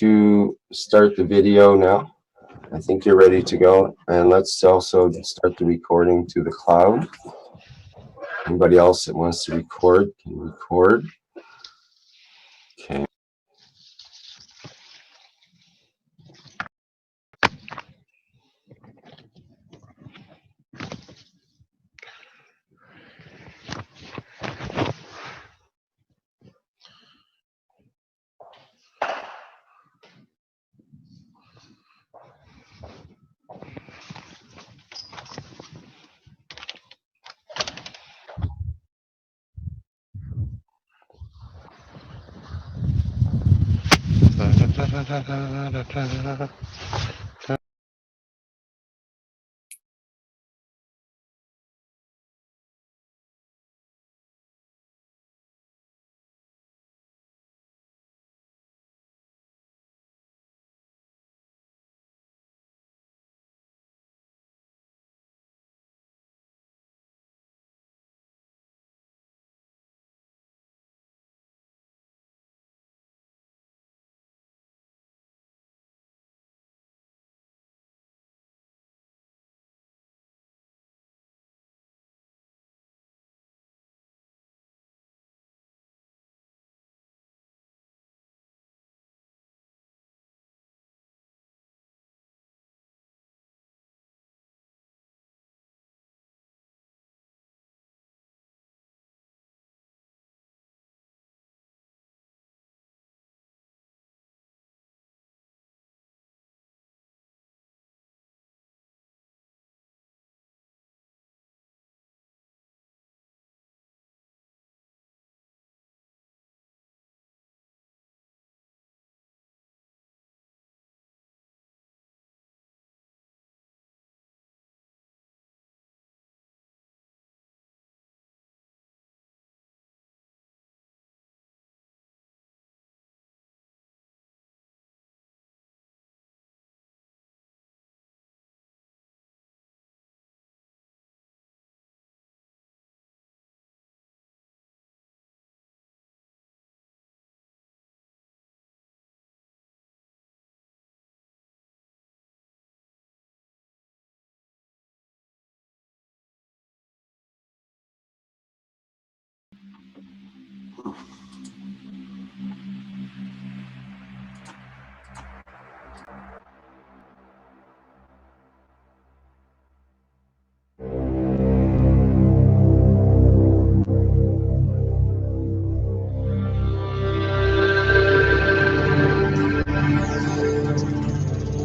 to start the video now. I think you're ready to go. And let's also start the recording to the cloud. Anybody else that wants to record can record. Okay.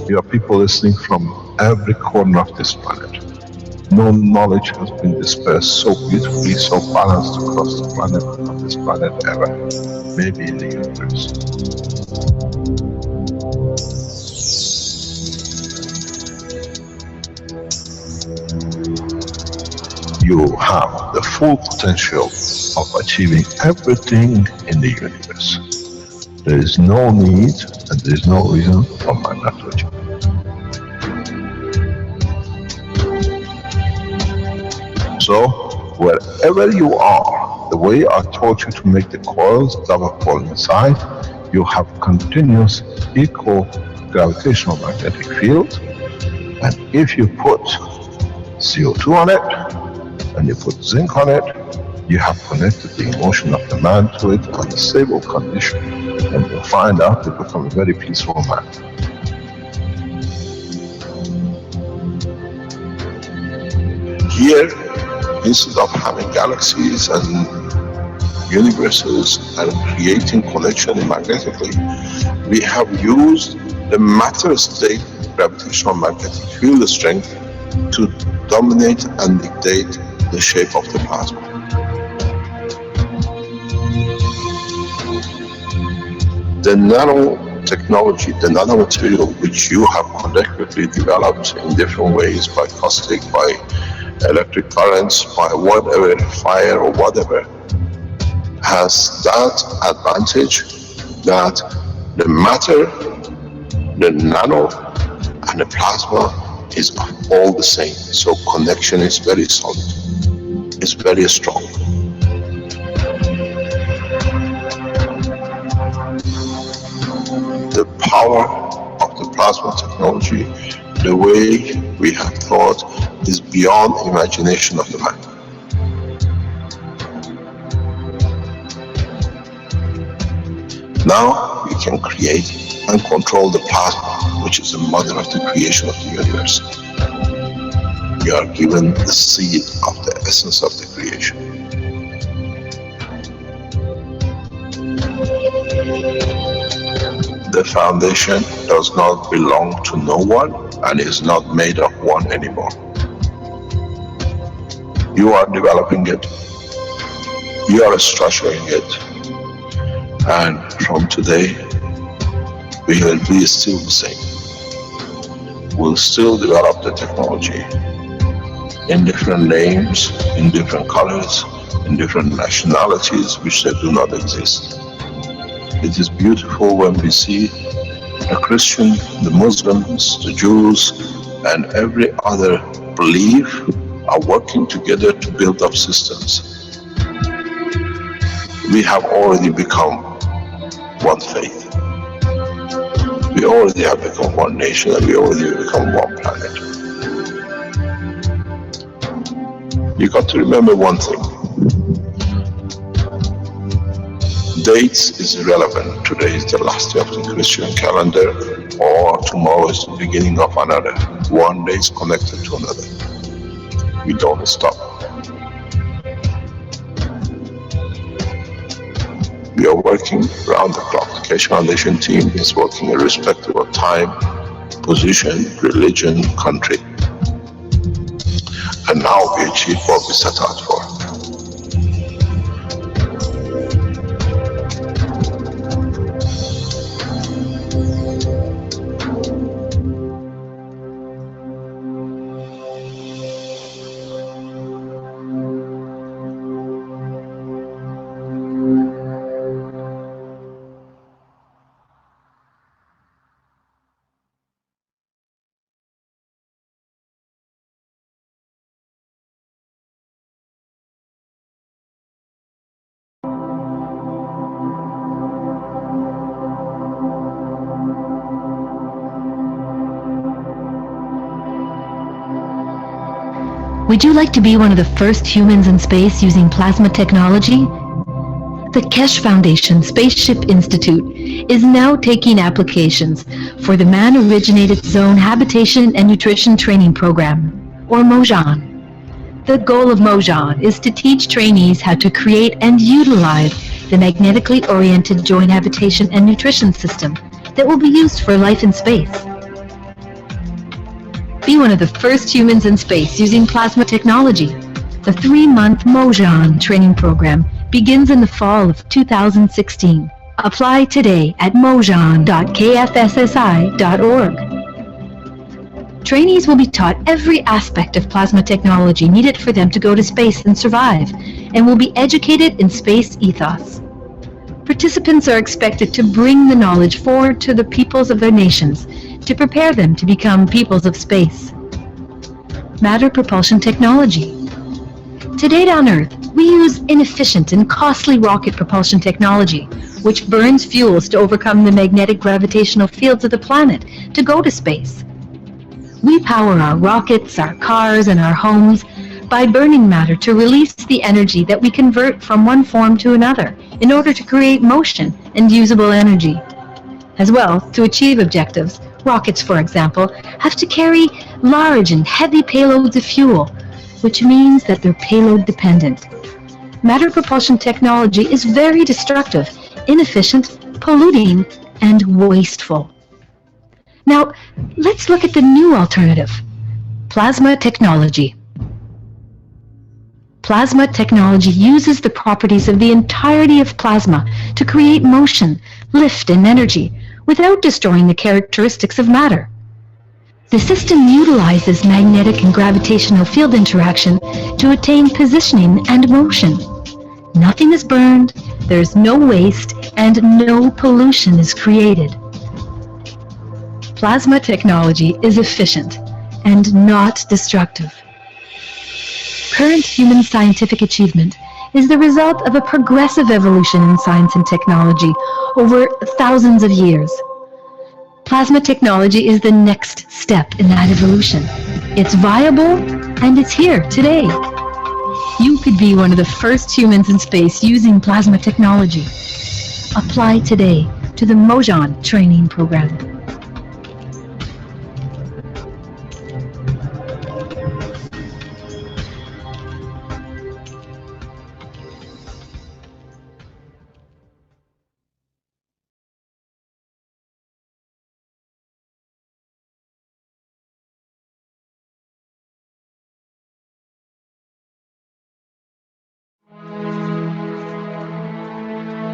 You have people listening from every corner of this planet. No knowledge has been dispersed so beautifully, so balanced across the planet, of this planet ever, maybe in the universe. You have the full potential of achieving everything in the universe. There is no need and there is no reason for man not to achieve. So, wherever you are, the way I taught you to make the coils double coil inside, you have continuous equal gravitational magnetic field, and if you put CO2 on it, and you put zinc on it, you have connected the emotion of the man to it on a stable condition, and you'll find out you become a very peaceful man. Here, instead of having galaxies and universes and creating connection magnetically, we have used the matter state gravitational magnetic field strength to dominate and dictate the shape of the plasma. The nanotechnology, the nanomaterial which you have collectively developed in different ways, by caustic, by electric currents, by whatever, fire or whatever, has that advantage that the matter, the nano and the plasma is all the same. So connection is very solid, it's very strong. The power of the plasma technology, the way we have thought, is beyond imagination of the man. Now we can create and control the plasma, which is the mother of the creation of the universe. We are given the seed of the essence of the creation. The foundation does not belong to no one and is not made of one anymore. You are developing it. You are structuring it. And from today, we will be still the same. We'll still develop the technology in different names, in different colors, in different nationalities which they do not exist. It is beautiful when we see the Christian, the Muslims, the Jews, and every other belief are working together to build up systems. We have already become one faith. We already have become one nation, and we already have become one planet. You got to remember one thing. Dates is irrelevant. Today is the last day of the Christian calendar, or tomorrow is the beginning of another. One day is connected to another. We don't stop. We are working around the clock. The Keshe Foundation team is working irrespective of time, position, religion, country. And now we achieve what we set out for. Would you like to be one of the first humans in space using plasma technology? The Keshe Foundation Spaceship Institute is now taking applications for the Man-Originated Zone Habitation and Nutrition Training Program, or MOJAN. The goal of MOJAN is to teach trainees how to create and utilize the magnetically oriented joint habitation and nutrition system that will be used for life in space. Be one of the first humans in space using plasma technology. The 3-month MOJAN training program begins in the fall of 2016. Apply today at mojan.kfssi.org. Trainees will be taught every aspect of plasma technology needed for them to go to space and survive, and will be educated in space ethos. Participants are expected to bring the knowledge forward to the peoples of their nations to prepare them to become peoples of space. Matter propulsion technology. To date on Earth, we use inefficient and costly rocket propulsion technology, which burns fuels to overcome the magnetic gravitational fields of the planet to go to space. We power our rockets, our cars, and our homes by burning matter to release the energy that we convert from one form to another in order to create motion and usable energy. As well, to achieve objectives, rockets, for example, have to carry large and heavy payloads of fuel, which means that they're payload dependent. Matter propulsion technology is very destructive, inefficient, polluting, and wasteful. Now, let's look at the new alternative, plasma technology. Plasma technology uses the properties of the entirety of plasma to create motion, lift, and energy without destroying the characteristics of matter. The system utilizes magnetic and gravitational field interaction to attain positioning and motion. Nothing is burned, there's no waste, and no pollution is created. Plasma technology is efficient and not destructive. Current human scientific achievement is the result of a progressive evolution in science and technology over thousands of years. plasma technology is the next step in that evolution. It's viable, and it's here today. You could be one of the first humans in space using plasma technology. Apply today to the Mojan training program.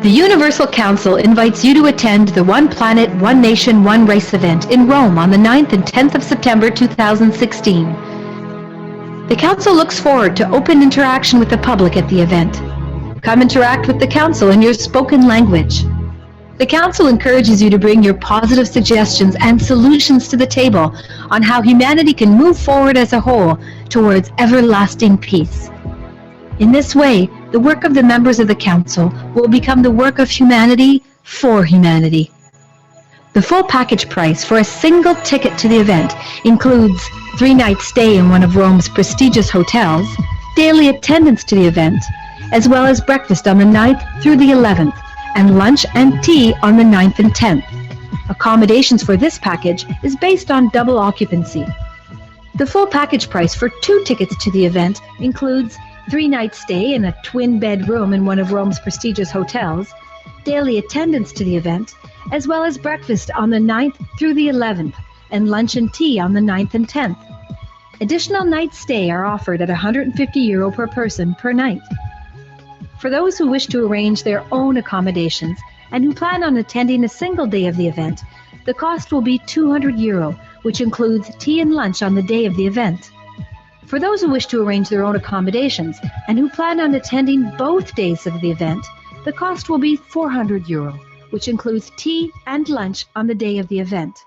The Universal Council invites you to attend the One Planet, One Nation, One Race event in Rome on the 9th and 10th of September 2016. The Council looks forward to open interaction with the public at the event. Come interact with the Council in your spoken language. The Council encourages you to bring your positive suggestions and solutions to the table on how humanity can move forward as a whole towards everlasting peace. In this way, the work of the members of the Council will become the work of humanity for humanity. The full package price for a single ticket to the event includes 3-night stay in one of Rome's prestigious hotels, daily attendance to the event, as well as breakfast on the 9th through the 11th, and lunch and tea on the 9th and 10th. Accommodations for this package is based on double occupancy. The full package price for 2 tickets to the event includes 3-night stay in a twin-bed room in one of Rome's prestigious hotels, daily attendance to the event, as well as breakfast on the 9th through the 11th, and lunch and tea on the 9th and 10th. Additional night stay are offered at €150 per person per night. For those who wish to arrange their own accommodations and who plan on attending a single day of the event, the cost will be €200, which includes tea and lunch on the day of the event. For those who wish to arrange their own accommodations and who plan on attending both days of the event, the cost will be €400, which includes tea and lunch on the day of the event.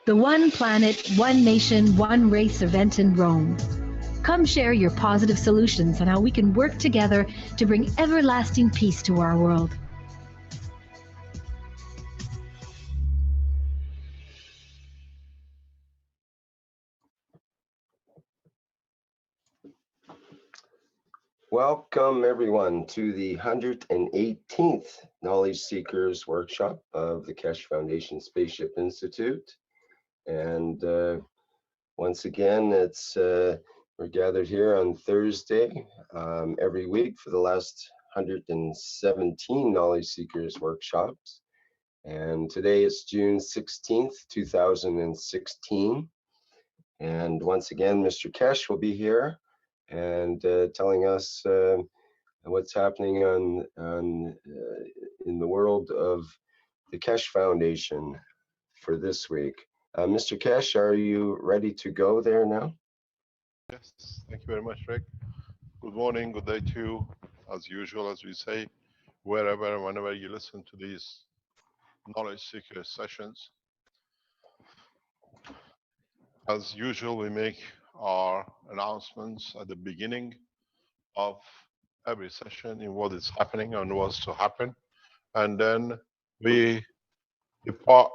The One Planet, One Nation, One Race event in Rome. Come share your positive solutions on how we can work together to bring everlasting peace to our world. Welcome everyone to the 118th Knowledge Seekers Workshop of the Keshe Foundation Spaceship Institute. And once again, we're gathered here on Thursday every week for the last 117 Knowledge Seekers Workshops. And today is June 16th, 2016. And once again, Mr. Keshe will be here and telling us what's happening in the world of the Keshe Foundation for this week. Mr. Keshe, are you ready to go there now? Yes, thank you very much, Rick. Good morning, good day to you. As usual, as we say, wherever and whenever you listen to these knowledge seeker sessions. As usual, we make our announcements at the beginning of every session in what is happening and what's to happen. And then we depart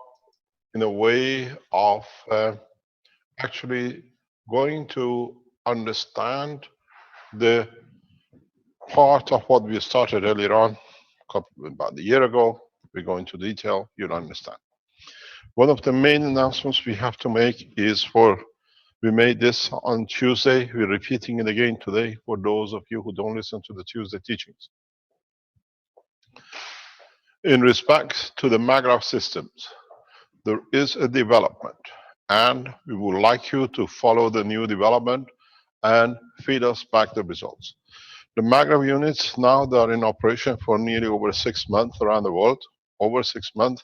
in a way of actually going to understand the part of what we started earlier on, about a year ago. We go into detail, you'll understand. One of the main announcements we have to make is we made this on Tuesday. We're repeating it again today for those of you who don't listen to the Tuesday teachings. In respect to the maglev systems, there is a development, and we would like you to follow the new development and feed us back the results. The maglev units now they are in operation for nearly over 6 months around the world, over 6 months,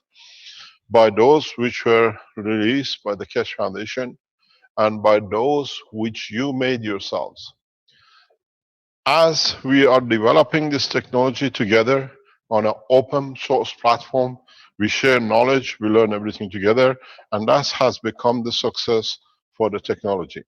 by those which were released by the Keshe Foundation and by those which you made yourselves. As we are developing this technology together on an open source platform, we share knowledge, we learn everything together, and that has become the success for the technology.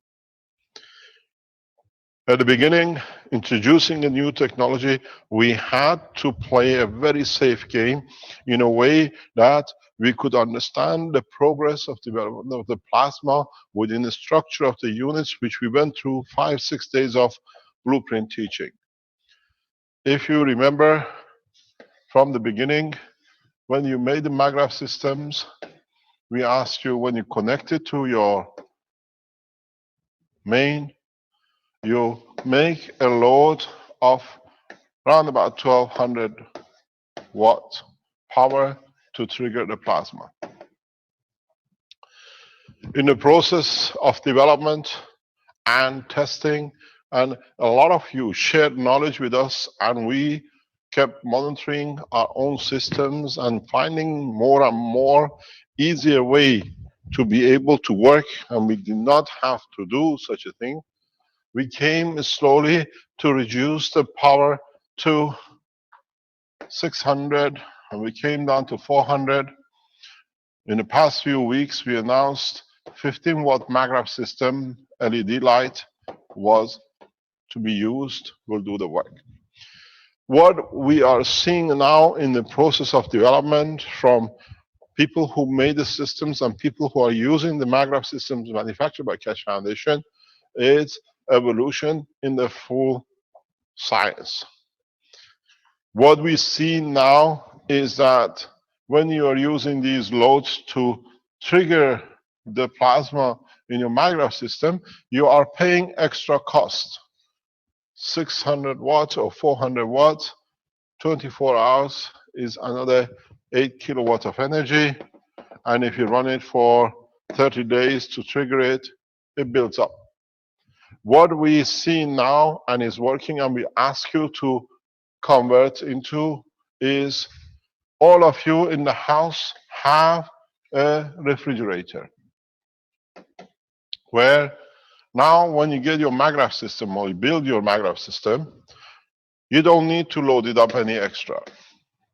At the beginning, introducing a new technology, we had to play a very safe game in a way that we could understand the progress of development of the plasma within the structure of the units, which we went through 5-6 days of blueprint teaching. If you remember from the beginning, when you made the maglev systems, we asked you when you connect it to your main, you make a load of around about 1200 watt power to trigger the plasma. In the process of development and testing, and a lot of you shared knowledge with us, and we kept monitoring our own systems and finding more and more easier way to be able to work, and we did not have to do such a thing. We came slowly to reduce the power to 600, and we came down to 400. In the past few weeks, we announced 15 watt maglev system LED light was to be used, will do the work. What we are seeing now in the process of development from people who made the systems and people who are using the maglev systems manufactured by Keshe Foundation is evolution in the full science. What we see now is that when you are using these loads to trigger the plasma in your maglev system, you are paying extra cost. 600 watts or 400 watts, 24 hours is another 8 kilowatts of energy. And if you run it for 30 days to trigger it, it builds up. What we see now and is working, and we ask you to convert into, is all of you in the house have a refrigerator, where now when you get your maglev system or you build your maglev system, you don't need to load it up any extra.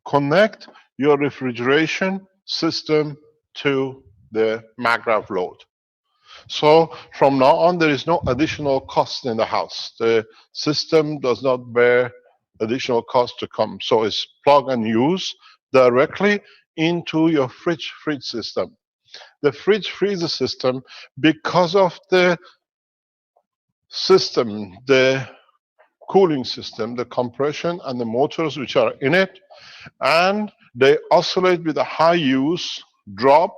Connect your refrigeration system to the maglev load. So from now on, there is no additional cost in the house. The system does not bear additional cost to come. So it's plug and use directly into your fridge system. The fridge freezer system, because of the system, the cooling system, the compression and the motors which are in it, and they oscillate with a high use, drop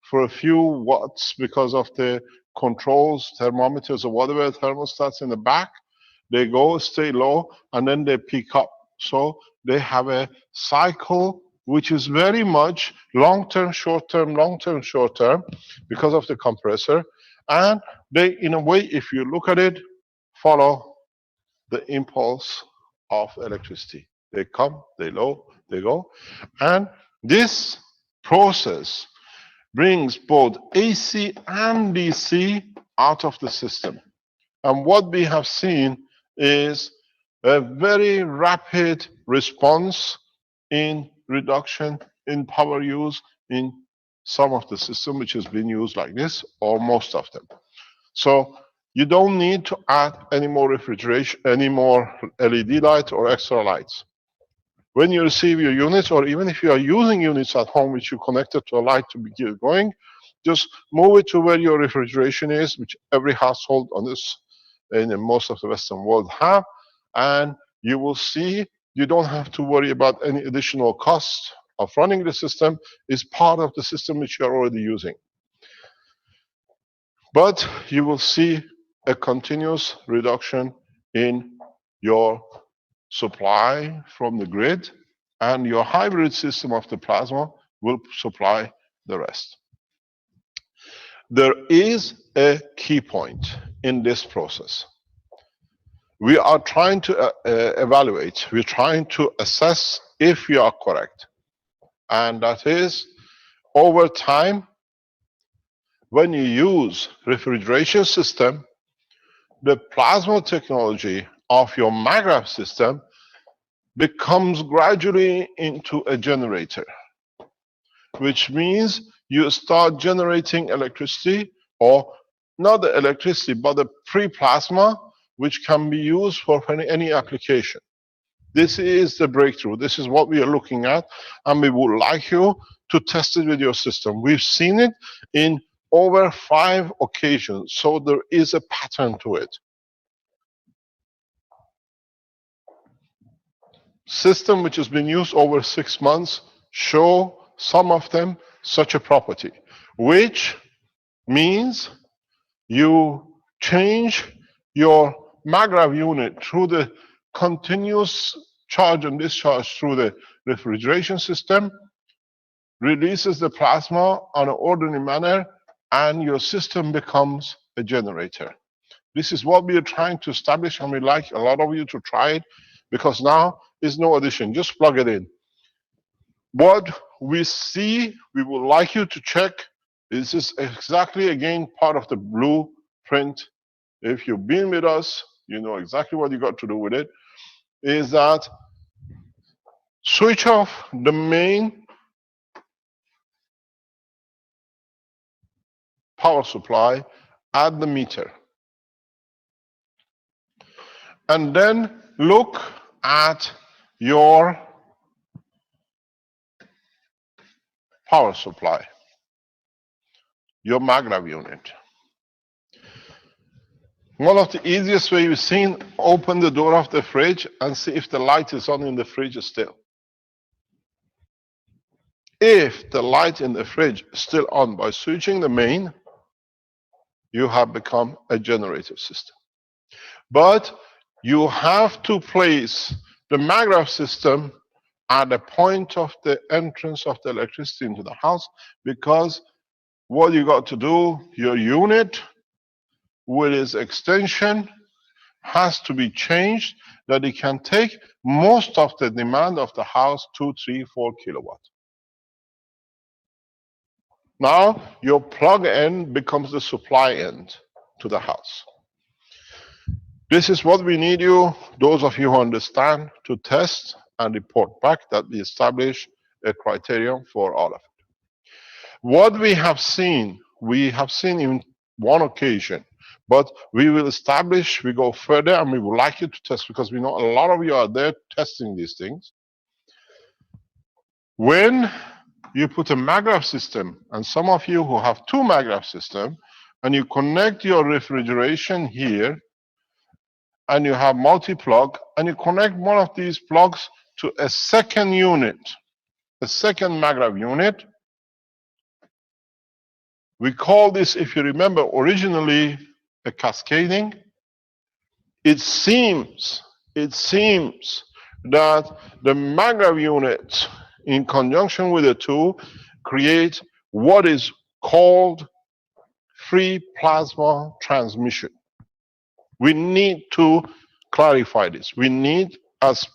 for a few watts because of the controls, thermometers or whatever, thermostats in the back. They go, stay low, and then they peak up. So they have a cycle which is very much long-term, short-term, long-term, short-term because of the compressor. And they, in a way, if you look at it, follow the impulse of electricity. They come, they low, they go. And this process brings both AC and DC out of the system. And what we have seen is a very rapid response in reduction in power use in some of the system which has been used like this, or most of them. So you don't need to add any more refrigeration, any more LED lights or extra lights. When you receive your units, or even if you are using units at home which you connected to a light to be going, just move it to where your refrigeration is, which every household on this in most of the Western world have, and you will see you don't have to worry about any additional cost of running the system. It's part of the system which you are already using. But you will see a continuous reduction in your supply from the grid, and your hybrid system of the plasma will supply the rest. There is a key point in this process. We are trying to evaluate, we're trying to assess if we are correct. And that is, over time, when you use refrigeration system, the plasma technology of your maglev system becomes gradually into a generator, which means you start generating electricity, or not the electricity, but the pre-plasma, which can be used for any application. This is the breakthrough. This is what we are looking at, and we would like you to test it with your system. We've seen it in over 5 occasions, so there is a pattern to it. System which has been used over 6 months show some of them such a property, which means you change your maggrav unit through the continuous charge and discharge through the refrigeration system, releases the plasma on an ordinary manner, and your system becomes a generator. This is what we are trying to establish, and we'd like a lot of you to try it, because now is no addition, just plug it in. What we see, we would like you to check, this is exactly again part of the blueprint. If you've been with us, you know exactly what you got to do with it, is that switch off the main power supply at the meter. And then look at your power supply, your maggrav unit. One of the easiest ways you've seen, open the door of the fridge and see if the light is on in the fridge still. If the light in the fridge is still on by switching the main, you have become a generator system. But you have to place the maggrav system at the point of the entrance of the electricity into the house, because what you got to do, your unit with its extension has to be changed that it can take most of the demand of the house, 2, 3, 4 kilowatt. Now your plug end becomes the supply end to the house. This is what we need you, those of you who understand, to test and report back that we establish a criterion for all of it. What we have seen in one occasion, but we will establish, we go further, and we would like you to test, because we know a lot of you are there testing these things. When you put a maggrav system, and some of you who have 2 maggrav systems, and you connect your refrigeration here, and you have multi-plug, and you connect one of these plugs to a second unit, a second maggrav unit. We call this, if you remember, originally a cascading. It seems that the maggrav unit, in conjunction with the 2, create what is called free plasma transmission. We need to clarify this. We need, as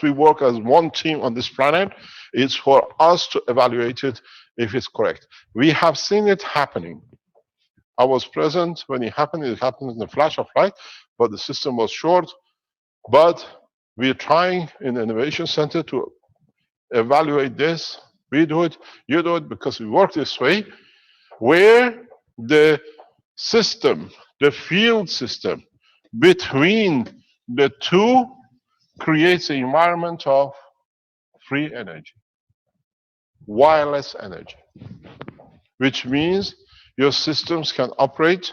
we work as one team on this planet, it's for us to evaluate it if it's correct. We have seen it happening. I was present when it happened in a flash of light, but the system was short. But we're trying in the Innovation Center to evaluate this. We do it, you do it, because we work this way, where the system, the field system between the 2 creates an environment of free energy, wireless energy, which means your systems can operate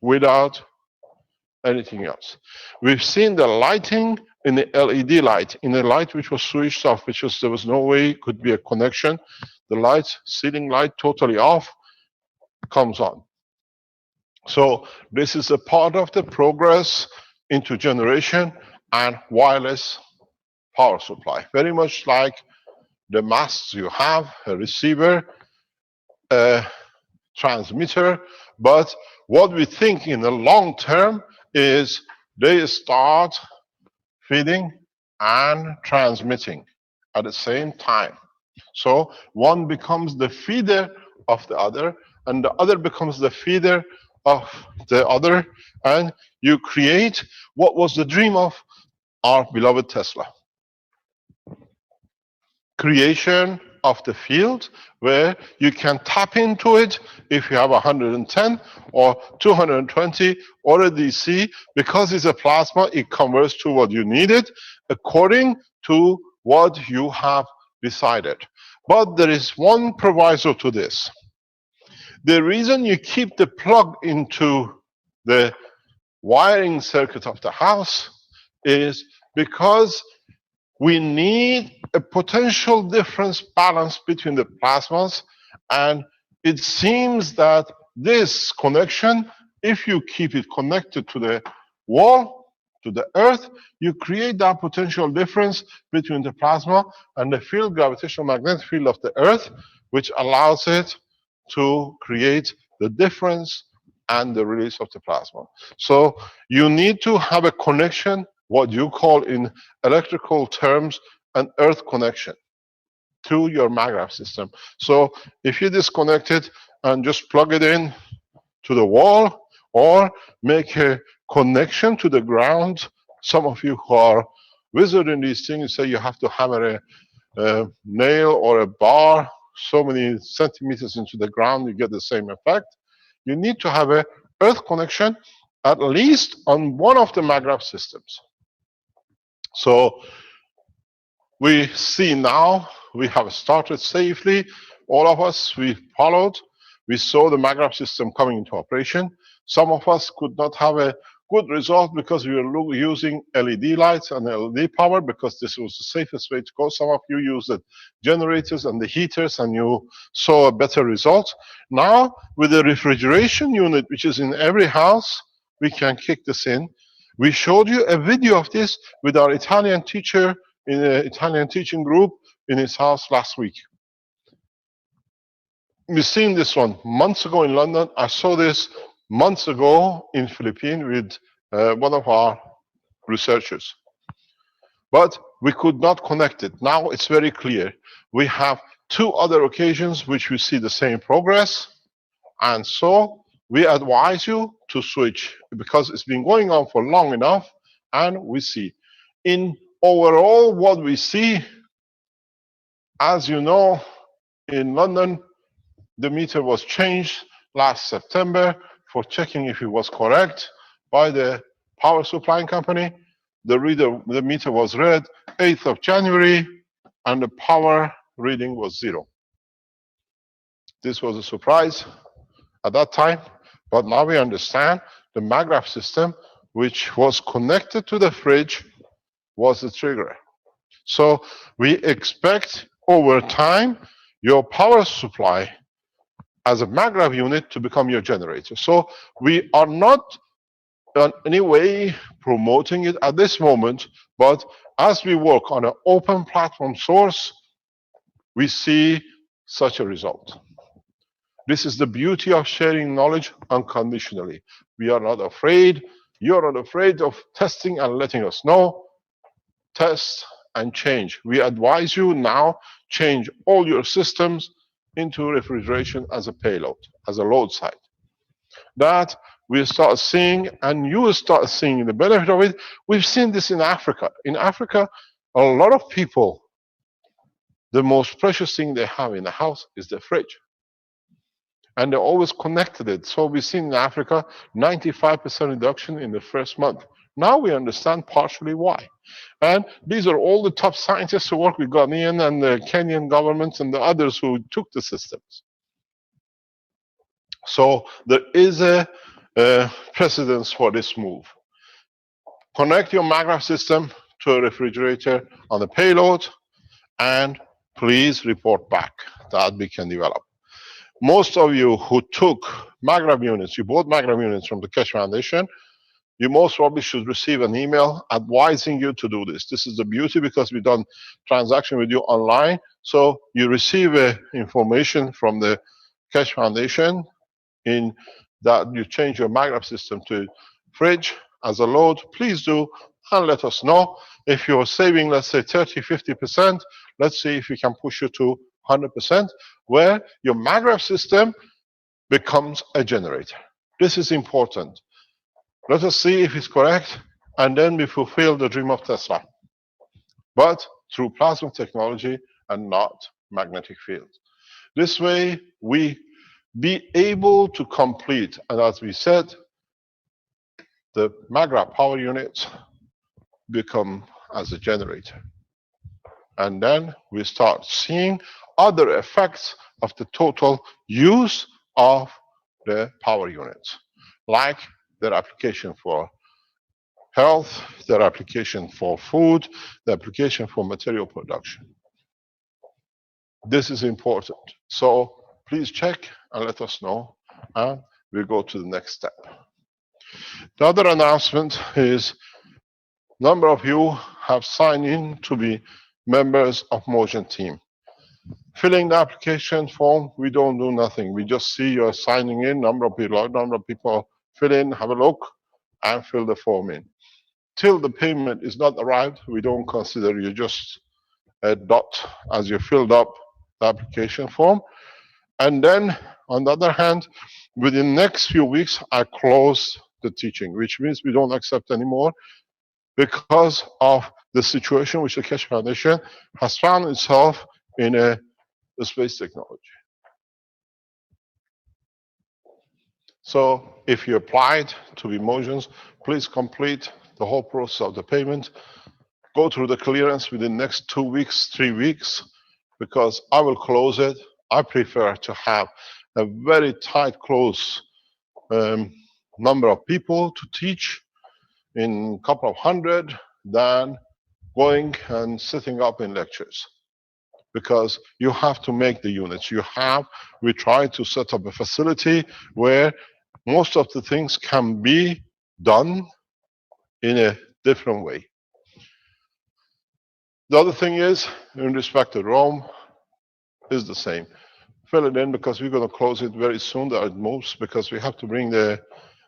without anything else. We've seen the lighting in the LED light, in the light which was switched off, there was no way it could be a connection. The light, ceiling light, totally off, comes on. So this is a part of the progress into generation and wireless power supply. Very much like the masts you have, a receiver, a transmitter, but what we think in the long term is they start feeding and transmitting at the same time. So one becomes the feeder of the other, and the other becomes the feeder of the other, and you create what was the dream of our beloved Tesla. Creation of the field where you can tap into it if you have 110 or 220 or a DC. Because it's a plasma, it converts to what you needed according to what you have decided. But there is one proviso to this. The reason you keep the plug into the wiring circuit of the house is because we need a potential difference balance between the plasmas, and it seems that this connection, if you keep it connected to the wall, to the earth, you create that potential difference between the plasma and the field, gravitational magnetic field of the earth, which allows it to create the difference and the release of the plasma. So you need to have a connection, what you call in electrical terms an earth connection to your maggrav system. So if you disconnect it and just plug it in to the wall or make a connection to the ground, some of you who are wizard in these things say you have to hammer a nail or a bar so many centimeters into the ground, you get the same effect. You need to have a earth connection at least on one of the maggrav systems. So we see now we have started safely. All of us, we followed. We saw the maggrav system coming into operation. Some of us could not have a good result because we were using LED lights and LED power because this was the safest way to go. Some of you used the generators and the heaters and you saw a better result. Now, with the refrigeration unit, which is in every house, we can kick this in. We showed you a video of this with our Italian teacher in an Italian teaching group in his house last week. We've seen this one months ago in London. I saw this months ago in Philippines with one of our researchers. But we could not connect it. Now it's very clear. We have two other occasions which we see the same progress. And so we advise you to switch because it's been going on for long enough and we see. In overall what we see, as you know, in London, the meter was changed last September for checking if it was correct by the power supplying company. The meter was read 8th of January and the power reading was 0. This was a surprise at that time, but now we understand the maggrav system, which was connected to the fridge, was the trigger. So we expect over time your power supply as a maggrav unit to become your generator. So we are not in any way promoting it at this moment, but as we work on an open platform source, we see such a result. This is the beauty of sharing knowledge unconditionally. We are not afraid. You're not afraid of testing and letting us know. Test and change. We advise you now, change all your systems into refrigeration as a payload, as a load side. That we start seeing, and you will start seeing the benefit of it. We've seen this in Africa. In Africa, a lot of people, the most precious thing they have in the house is the fridge. And they're always connected it. So we've seen in Africa, 95% reduction in the first month. Now we understand partially why. And these are all the top scientists who work with Ghanaian and the Kenyan governments and the others who took the systems. So there is a precedence for this move. Connect your maggrav system to a refrigerator on the payload and please report back that we can develop. Most of you who took maggrav units, you bought maggrav units from the Keshe Foundation, you most probably should receive an email advising you to do this. This is the beauty because we've done transaction with you online. So you receive information from the Keshe Foundation in that you change your maggrav system to fridge as a load. Please do and let us know. If you're saving, let's say 30, 50%, let's see if we can push you to 100%, where your maggrav system becomes a generator. This is important. Let us see if it's correct, and then we fulfill the dream of Tesla. But through plasma technology and not magnetic field. This way, we be able to complete, and as we said, the Magra power units become as a generator. And then we start seeing other effects of the total use of the power units, like their application for health, their application for food, the application for material production. This is important. So please check and let us know, and we'll go to the next step. The other announcement is a number of you have signed in to be members of Motion team. Filling the application form, we don't do nothing. We just see you're signing in, number of people fill in, have a look, and fill the form in. Till the payment is not arrived, we don't consider you just a dot as you filled up the application form. And then, on the other hand, within the next few weeks, I close the teaching, which means we don't accept anymore because of the situation which the Keshe Foundation has found itself in a space technology. So if you applied to be Motions, please complete the whole process of the payment. Go through the clearance within the next 2 weeks, 3 weeks, because I will close it. I prefer to have a very tight, close number of people to teach in a couple of hundred than going and sitting up in lectures. Because you have to make the units. We try to set up a facility where most of the things can be done in a different way. The other thing is, in respect to Rome, is the same. Fill it in because we're going to close it very soon at most, because we have to bring the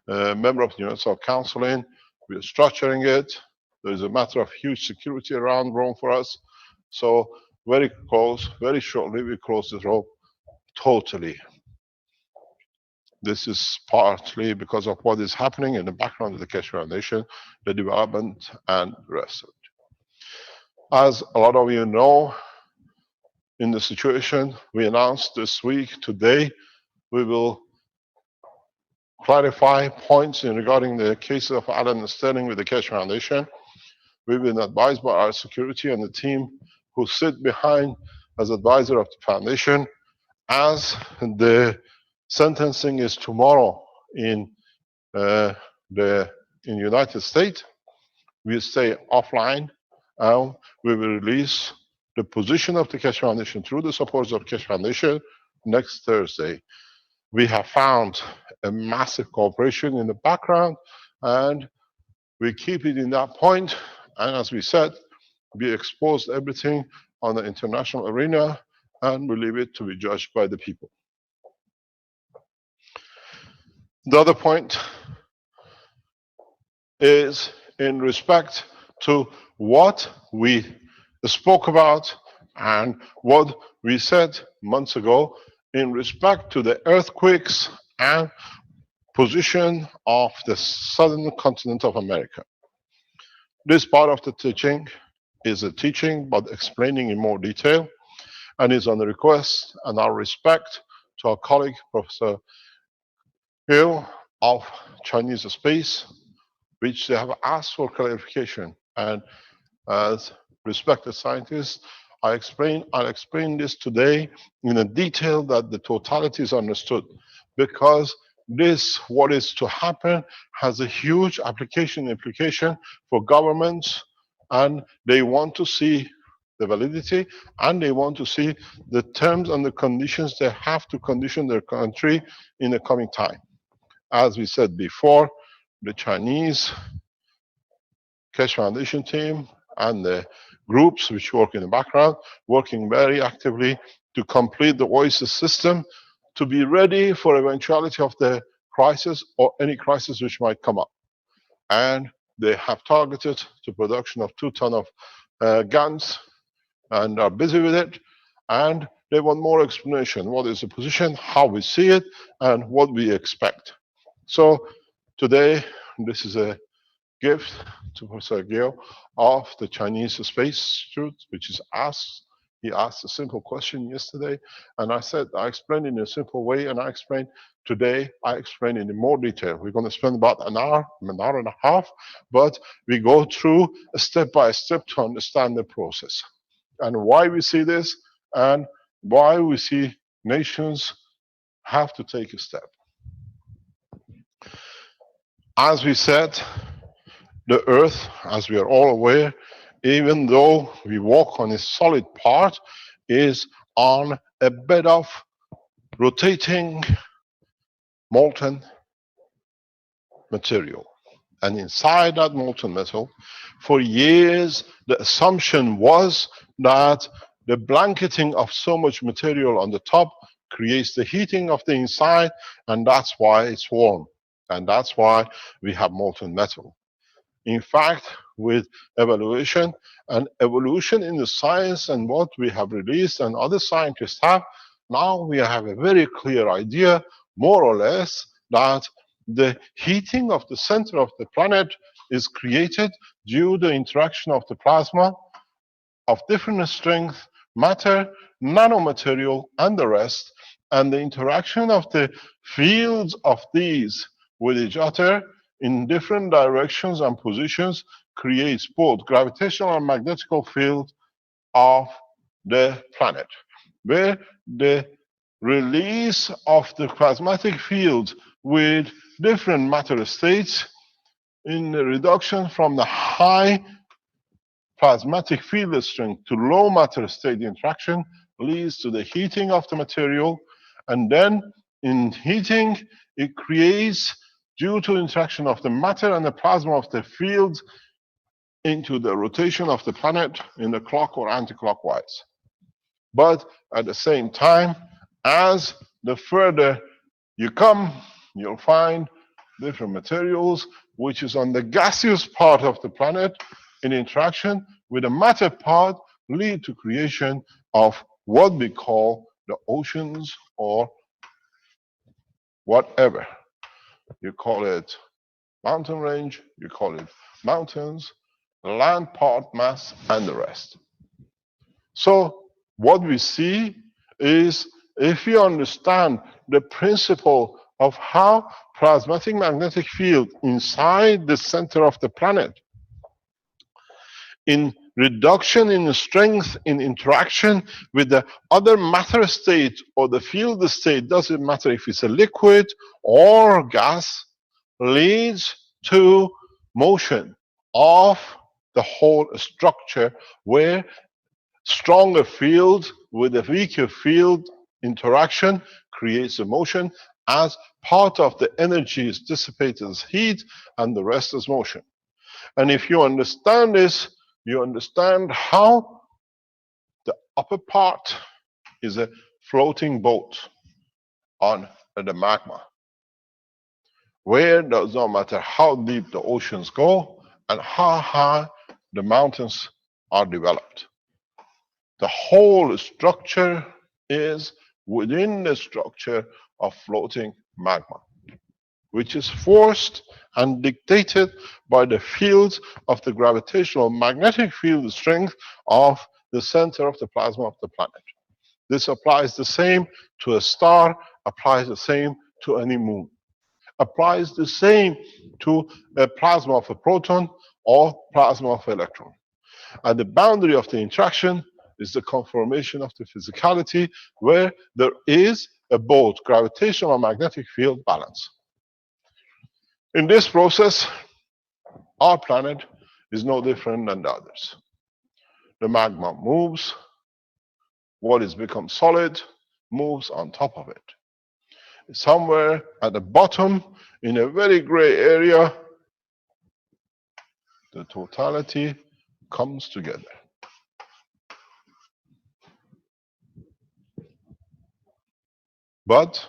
member of the Universal Council in. We're structuring it. There's a matter of huge security around Rome for us. So very close, very shortly, we close the Rome totally. This is partly because of what is happening in the background of the Keshe Foundation, the development and the rest of it. As a lot of you know, in the situation we announced this week, today, we will clarify points regarding the case of Alan and Sterling with the Keshe Foundation. We've been advised by our security and the team who sit behind as advisor of the foundation. As the sentencing is tomorrow in the United States, we stay offline and we will release the position of the Keshe Foundation through the supporters of the Keshe Foundation next Thursday. We have found a massive cooperation in the background, and we keep it in that point. And as we said, we exposed everything on the international arena, and we leave it to be judged by the people. The other point is in respect to what we spoke about and what we said months ago in respect to the earthquakes and position of the southern continent of America. This part of the teaching is a teaching but explaining in more detail, and is on the request and our respect to our colleague Professor Hill of Chinese Space, which they have asked for clarification. And as respected scientists, I'll explain this today in a detail that the totality is understood, because this, what is to happen, has a huge implication for governments, and they want to see the validity, and they want to see the terms and the conditions they have to condition their country in the coming time. As we said before, the Chinese Keshe Foundation team and the groups which work in the background, working very actively to complete the OASIS system to be ready for eventuality of the crisis or any crisis which might come up. And they have targeted the production of 2 tons of guns and are busy with it. And they want more explanation. What is the position, how we see it, and what we expect. So today, this is a gift to Professor Gil of the Chinese Space Institute, which is asked He asked a simple question yesterday, and I said, I explained in a simple way, and I explained today, I explain in more detail. We're going to spend about an hour and a half, but we go through step by step to understand the process and why we see this and why we see nations have to take a step. As we said, the Earth, as we are all aware, even though we walk on a solid part, is on a bed of rotating molten material. And inside that molten metal, for years, the assumption was that the blanketing of so much material on the top creates the heating of the inside, and that's why it's warm. And that's why we have molten metal. In fact, with evaluation and evolution in the science and what we have released and other scientists have, now we have a very clear idea, more or less, that the heating of the center of the planet is created due to the interaction of the plasma of different strength, matter, nanomaterial, and the rest, and the interaction of the fields of these with each other in different directions and positions creates both gravitational and magnetic field of the planet, where the release of the plasmatic field with different matter states in the reduction from the high plasmatic field strength to low matter state interaction leads to the heating of the material, and then in heating it creates, due to interaction of the matter and the plasma of the field, into the rotation of the planet in the clock or anti-clockwise. But at the same time, as the further you come, you'll find different materials which is on the gaseous part of the planet in interaction with the matter part lead to creation of what we call the oceans, or whatever. You call it mountain range, you call it mountains, land part, mass, and the rest. So what we see is, if you understand the principle of how plasmatic magnetic field inside the center of the planet, in reduction in strength, in interaction with the other matter state or the field state, doesn't matter if it's a liquid or gas, leads to motion of the whole structure, where stronger field with a weaker field interaction creates a motion, as part of the energy is dissipated as heat and the rest is motion. And if you understand this, you understand how the upper part is a floating boat on the magma, where it does not matter how deep the oceans go and how high the mountains are developed. The whole structure is within the structure of floating magma, which is forced and dictated by the fields of the gravitational magnetic field strength of the center of the plasma of the planet. This applies the same to a star, applies the same to any moon, applies the same to a plasma of a proton or plasma of an electron. At the boundary of the interaction is the conformation of the physicality, where there is a both gravitational and magnetic field balance. In this process, our planet is no different than the others. The magma moves, what is become solid moves on top of it. Somewhere at the bottom, in a very gray area, the totality comes together. But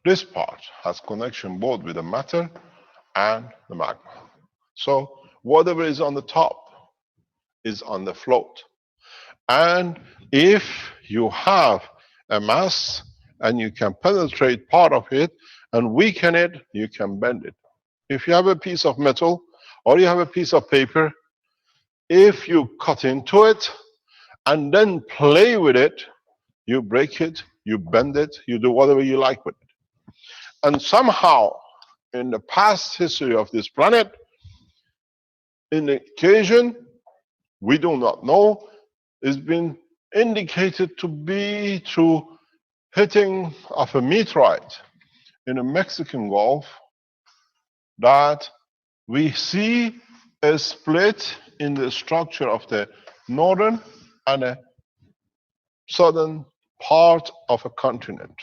this part has connection both with the matter and the magma. So whatever is on the top is on the float. And if you have a mass and you can penetrate part of it and weaken it, you can bend it. If you have a piece of metal or you have a piece of paper, if you cut into it and then play with it. You break it, you bend it, you do whatever you like with it. And somehow, in the past history of this planet, in the occasion, we do not know, it's been indicated to be through hitting of a meteorite in the Mexican Gulf that we see a split in the structure of the northern and a southern part of a continent.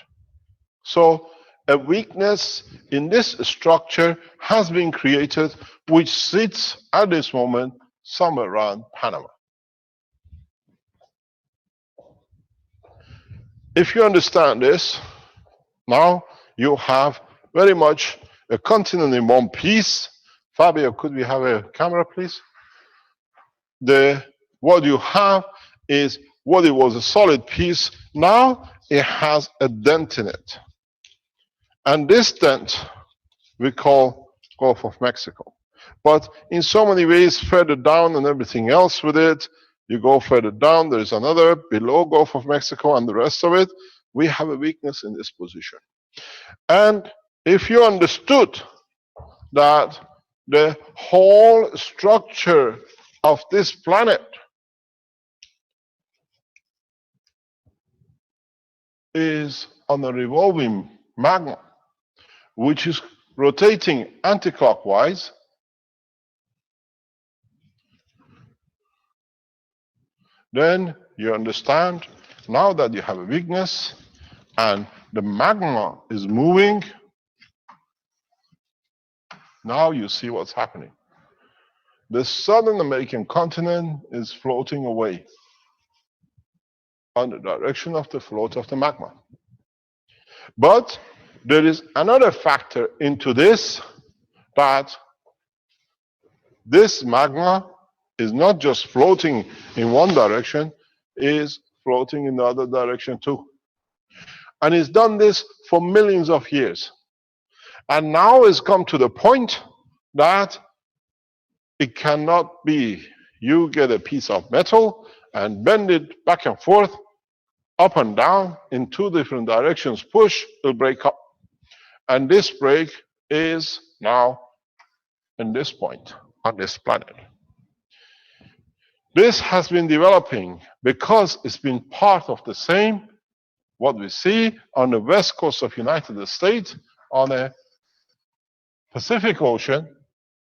So a weakness in this structure has been created, which sits at this moment somewhere around Panama. If you understand this, now you have very much a continent in one piece. Fabio, could we have a camera, please? What you have is what it was a solid piece. Now it has a dent in it. And this dent we call Gulf of Mexico. But in so many ways, further down and everything else with it, you go further down, there's another below Gulf of Mexico and the rest of it. We have a weakness in this position. And if you understood that the whole structure of this planet is on a revolving magma, which is rotating anti-clockwise, then you understand now that you have a weakness and the magma is moving. Now you see what's happening. The Southern American continent is floating away on the direction of the float of the magma. But there is another factor into this, that this magma is not just floating in one direction, is floating in the other direction too. And it's done this for millions of years. And now it's come to the point that it cannot be you get a piece of metal and bend it back and forth, up and down in two different directions, push, it'll break up. And this break is now in this point on this planet. This has been developing because it's been part of the same, what we see on the west coast of United States, on a Pacific Ocean.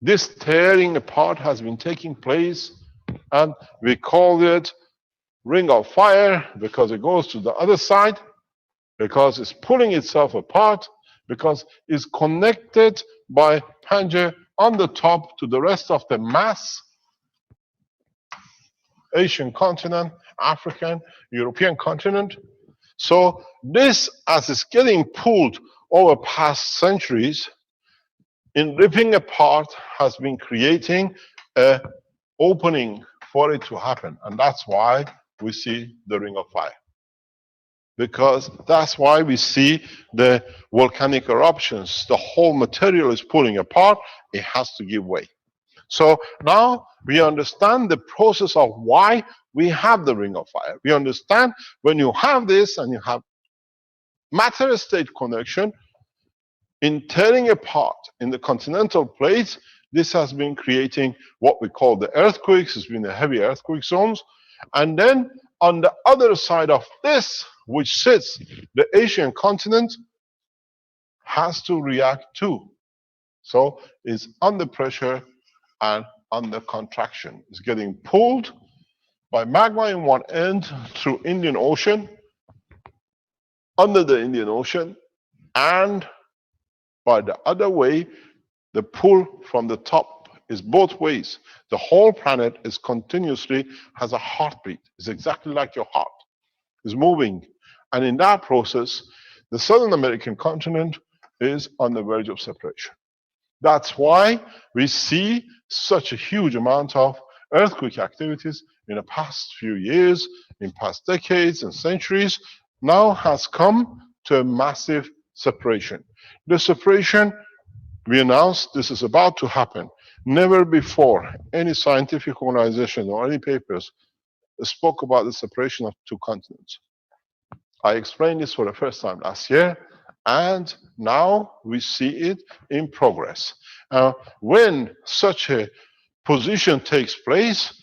This tearing apart has been taking place, and we call it ring of fire because it goes to the other side, because it's pulling itself apart, because it's connected by Pangaea on the top to the rest of the mass, Asian continent, African, European continent. So this, as it's getting pulled over past centuries, in ripping apart, has been creating an opening for it to happen. And that's why we see the ring of fire. Because that's why we see the volcanic eruptions. The whole material is pulling apart. It has to give way. So now we understand the process of why we have the ring of fire. We understand when you have this and you have matter-state connection, in tearing apart in the continental plates, this has been creating what we call the earthquakes. It's been the heavy earthquake zones. And then on the other side of this, which sits the Asian continent, has to react too. So it's under pressure and under contraction. It's getting pulled by magma in one end through Indian Ocean, under the Indian Ocean, and by the other way, the pull from the top is both ways. The whole planet is continuously has a heartbeat. It's exactly like your heart. It's moving. And in that process, the Southern American continent is on the verge of separation. That's why we see such a huge amount of earthquake activities in the past few years, in past decades and centuries, now has come to a massive separation. The separation, we announced this is about to happen. Never before any scientific organization or any papers spoke about the separation of two continents. I explained this for the first time last year, and now we see it in progress. When such a position takes place,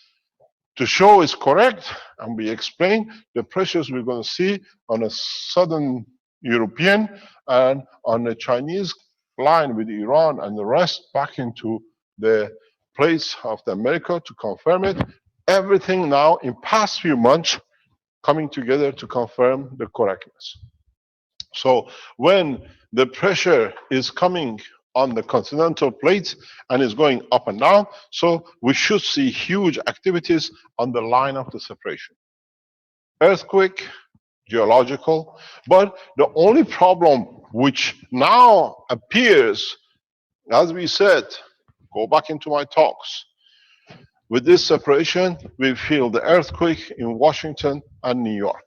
to show it's correct, and we explain the pressures we're going to see on a southern European and on the Chinese line with Iran and the rest back into the place of the America to confirm it. Everything now in past few months coming together to confirm the correctness. So when the pressure is coming on the continental plates and is going up and down, so we should see huge activities on the line of the separation. Earthquake, geological, but the only problem which now appears, as we said, go back into my talks, with this separation, we feel the earthquake in Washington and New York,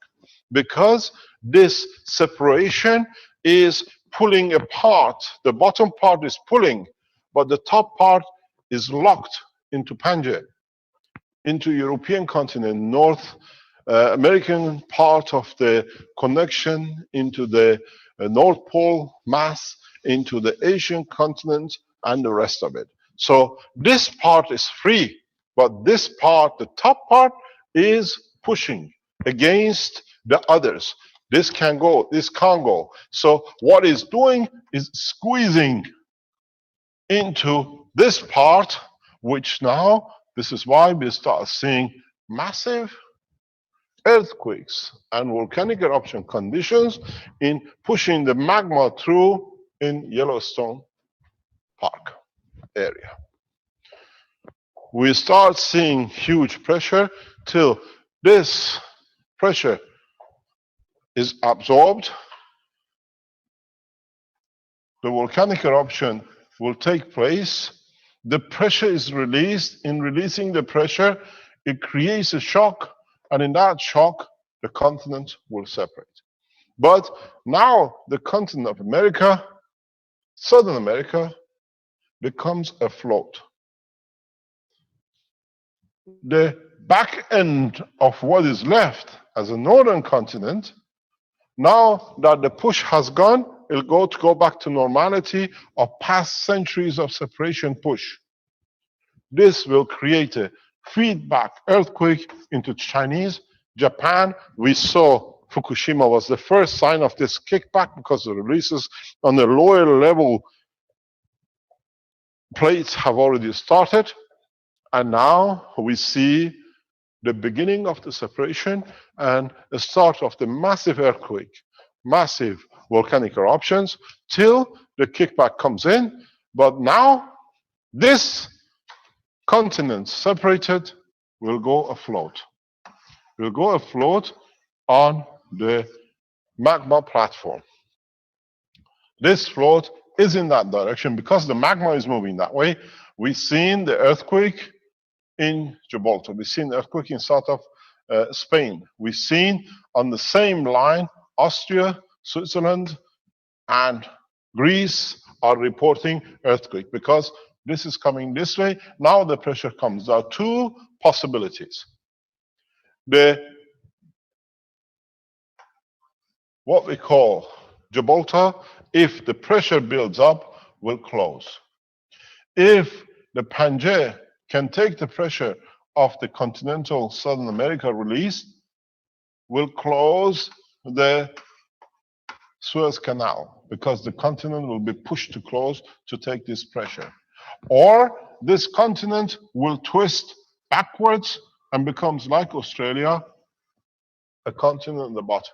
because this separation is pulling apart. The bottom part is pulling, but the top part is locked into Pangaea, into European continent, North American part of the connection into the North Pole mass, into the Asian continent, and the rest of it. So this part is free, but this part, the top part, is pushing against the others. This can go, this can't go. So what it's doing is squeezing into this part, which now, this is why we start seeing massive earthquakes and volcanic eruption conditions in pushing the magma through in Yellowstone Park area. We start seeing huge pressure till this pressure is absorbed. The volcanic eruption will take place. The pressure is released. In releasing the pressure, it creates a shock, and in that shock, the continent will separate. But now the continent of America, Southern America, becomes afloat. The back end of what is left as a northern continent, now that the push has gone, it'll go back to normality of past centuries of separation push. This will create a feedback earthquake into Chinese, Japan. We saw Fukushima was the first sign of this kickback because the releases on the lower level plates have already started. And now we see the beginning of the separation and the start of the massive earthquake, massive volcanic eruptions, till the kickback comes in. But now this continent separated will go afloat. Will go afloat on the magma platform. This float is in that direction because the magma is moving that way. We've seen the earthquake in Gibraltar. We've seen the earthquake in south of Spain. We've seen on the same line, Austria, Switzerland, and Greece are reporting earthquake because this is coming this way. Now the pressure comes. There are two possibilities. What we call Gibraltar, if the pressure builds up, will close. If the Pangaea can take the pressure of the continental Southern America release, will close the Suez Canal because the continent will be pushed to close to take this pressure. Or this continent will twist backwards and becomes like Australia, a continent at the bottom.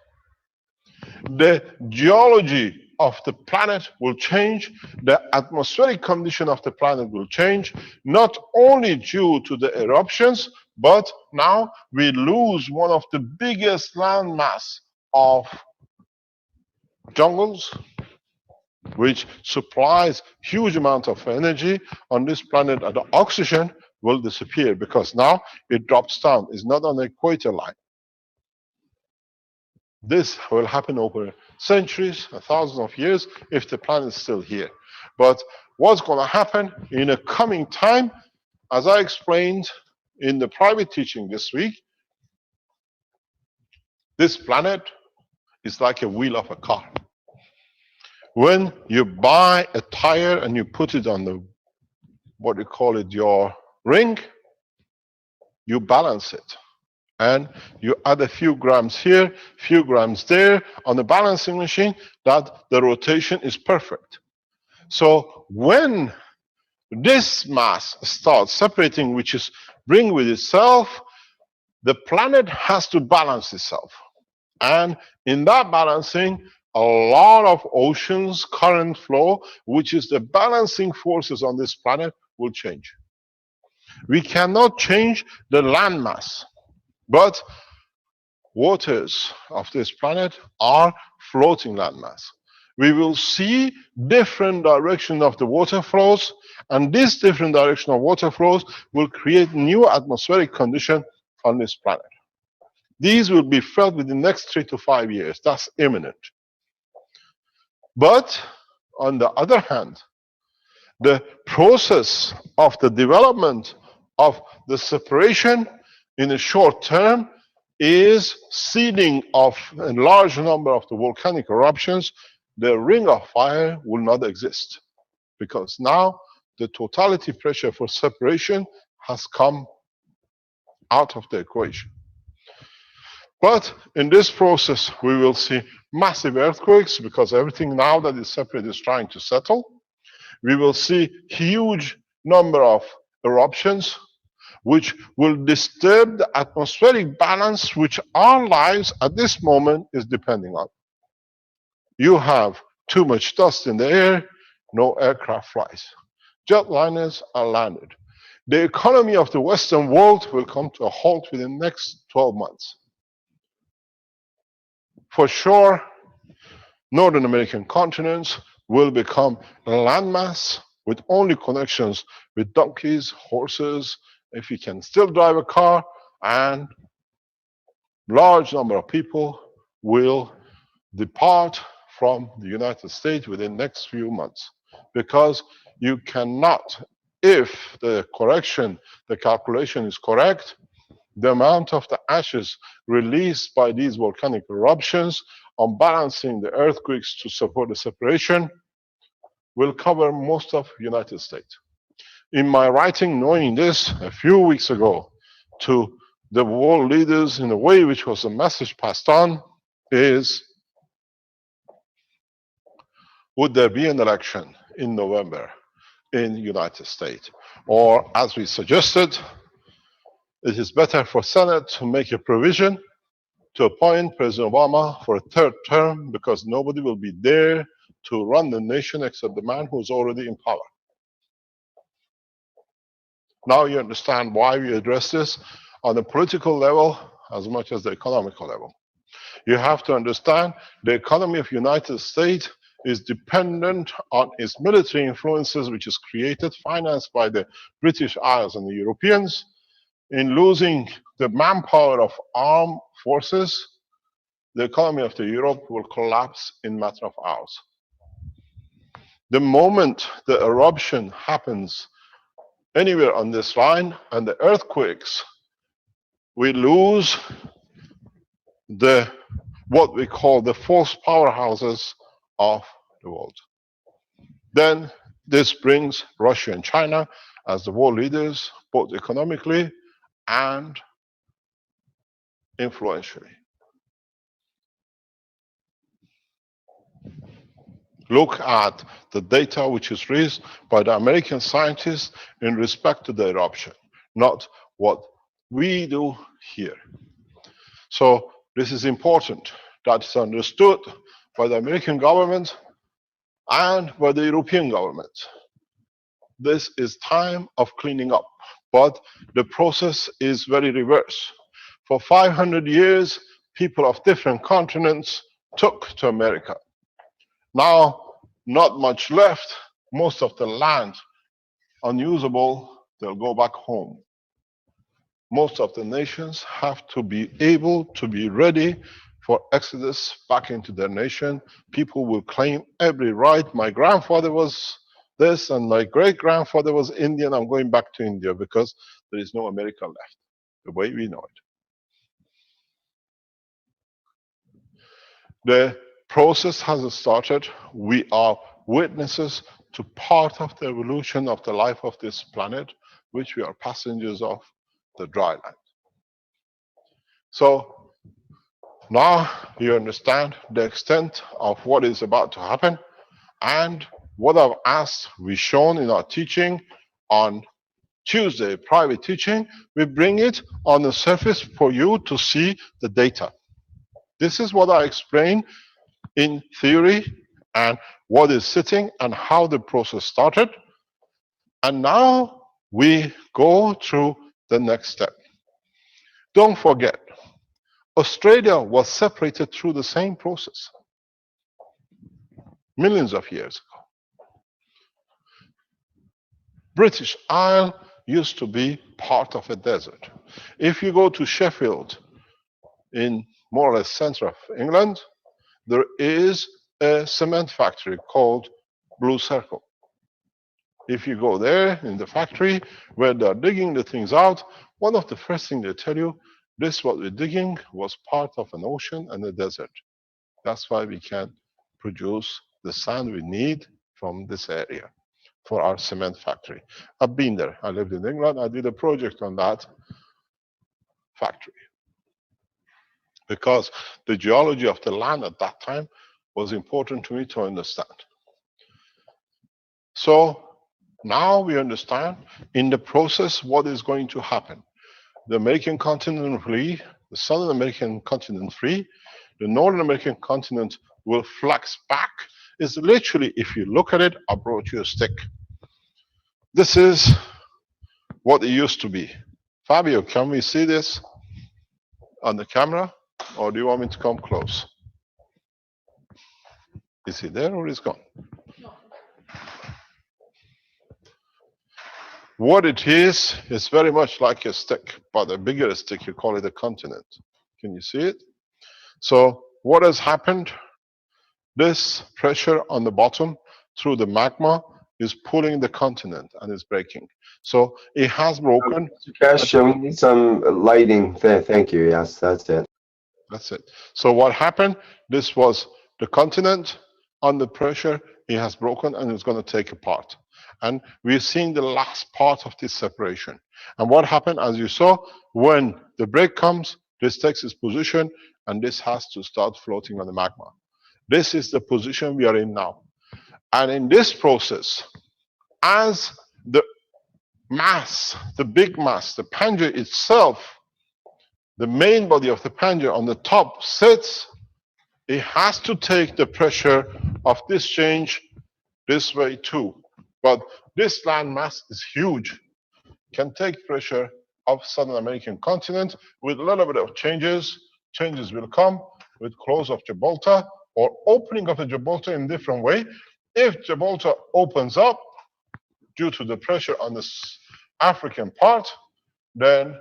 The geology of the planet will change, the atmospheric condition of the planet will change, not only due to the eruptions, but now we lose one of the biggest landmass of jungles, which supplies huge amount of energy on this planet, and the oxygen will disappear because now it drops down. It's not on the equator line. This will happen over centuries, thousands of years, if the planet is still here. But what's going to happen in a coming time, as I explained in the private teaching this week, This planet is like a wheel of a car. When you buy a tire and you put it on the, what you call it, your ring, you balance it. And you add a few grams here, few grams there on the balancing machine, that the rotation is perfect. So when this mass starts separating, which is bring with itself, the planet has to balance itself. And in that balancing, a lot of oceans, current flow, which is the balancing forces on this planet, will change. We cannot change the land mass, but waters of this planet are floating landmass. We will see different direction of the water flows, and this different direction of water flows will create new atmospheric condition on this planet. These will be felt within the next 3 to 5 years. That's imminent. But on the other hand, the process of the development of the separation in the short term is seeding of a large number of the volcanic eruptions. The ring of fire will not exist, because now the totality pressure for separation has come out of the equation. But in this process, we will see massive earthquakes, because everything now that is separate is trying to settle. We will see huge number of eruptions, which will disturb the atmospheric balance which our lives at this moment is depending on. You have too much dust in the air, no aircraft flies. Jetliners are landed. The economy of the Western world will come to a halt within the next 12 months. For sure, Northern American continents will become a landmass with only connections with donkeys, horses, if you can still drive a car, and large number of people will depart from the United States within the next few months. Because you cannot, if the correction, the calculation is correct, the amount of the ashes released by these volcanic eruptions on balancing the earthquakes to support the separation will cover most of the United States. In my writing, knowing this a few weeks ago to the world leaders in a way which was a message passed on is, would there be an election in November in the United States? Or as we suggested, it is better for Senate to make a provision to appoint President Obama for a third term, because nobody will be there to run the nation except the man who's already in power. Now you understand why we address this on the political level as much as the economical level. You have to understand the economy of the United States is dependent on its military influences, which is created, financed by the British Isles and the Europeans. In losing the manpower of armed forces, the economy of Europe will collapse in a matter of hours. The moment the eruption happens anywhere on this line and the earthquakes, we lose the what we call the force powerhouses of the world. Then this brings Russia and China as the world leaders, both economically and influentially. Look at the data which is raised by the American scientists in respect to the eruption, not what we do here. So this is important that it's understood by the American government and by the European government. This is time of cleaning up, but the process is very reverse. For 500 years, people of different continents took to America. Now, not much left. Most of the land unusable, they'll go back home. Most of the nations have to be able to be ready for exodus back into their nation. People will claim every right. My grandfather was this, and my great-grandfather was Indian. I'm going back to India because there is no America left, the way we know it. The process has started. We are witnesses to part of the evolution of the life of this planet, which we are passengers of, the dry land. So now you understand the extent of what is about to happen, and what I've asked, we've shown in our teaching on Tuesday, private teaching, we bring it on the surface for you to see the data. This is what I explained in theory and what is sitting and how the process started. And now we go through the next step. Don't forget, Australia was separated through the same process millions of years ago. British Isle used to be part of a desert. If you go to Sheffield, in more or less center of England, there is a cement factory called Blue Circle. If you go there in the factory where they're digging the things out, one of the first things they tell you, this what we're digging was part of an ocean and a desert. That's why we can produce the sand we need from this area for our cement factory. I've been there. I lived in England. I did a project on that factory, because the geology of the land at that time was important to me to understand. So now we understand in the process what is going to happen. The American continent free, the Southern American continent free, the Northern American continent will flex back. It's literally, if you look at it, I brought you a stick. This is what it used to be. Fabio, can we see this on the camera? Or do you want me to come close? Is he there or is gone? No. What it is very much like a stick, but a bigger stick, you call it a continent. Can you see it? So what has happened? This pressure on the bottom through the magma is pulling the continent and is breaking. So it has broken. Cash, we need some lighting. Thank you. Yes, that's it. That's it. So what happened? This was the continent under pressure. It has broken and it's going to take apart. And we're seeing the last part of this separation. And what happened, as you saw, when the break comes, this takes its position and this has to start floating on the magma. This is the position we are in now. And in this process, as the mass, the big mass, the Pangaea itself, the main body of the Pangaea on the top sits, it has to take the pressure of this change this way too. But this land mass is huge, can take pressure of Southern American continent with a little bit of changes. Changes will come with close of Gibraltar or opening of the Gibraltar in a different way. If Gibraltar opens up due to the pressure on the African part, then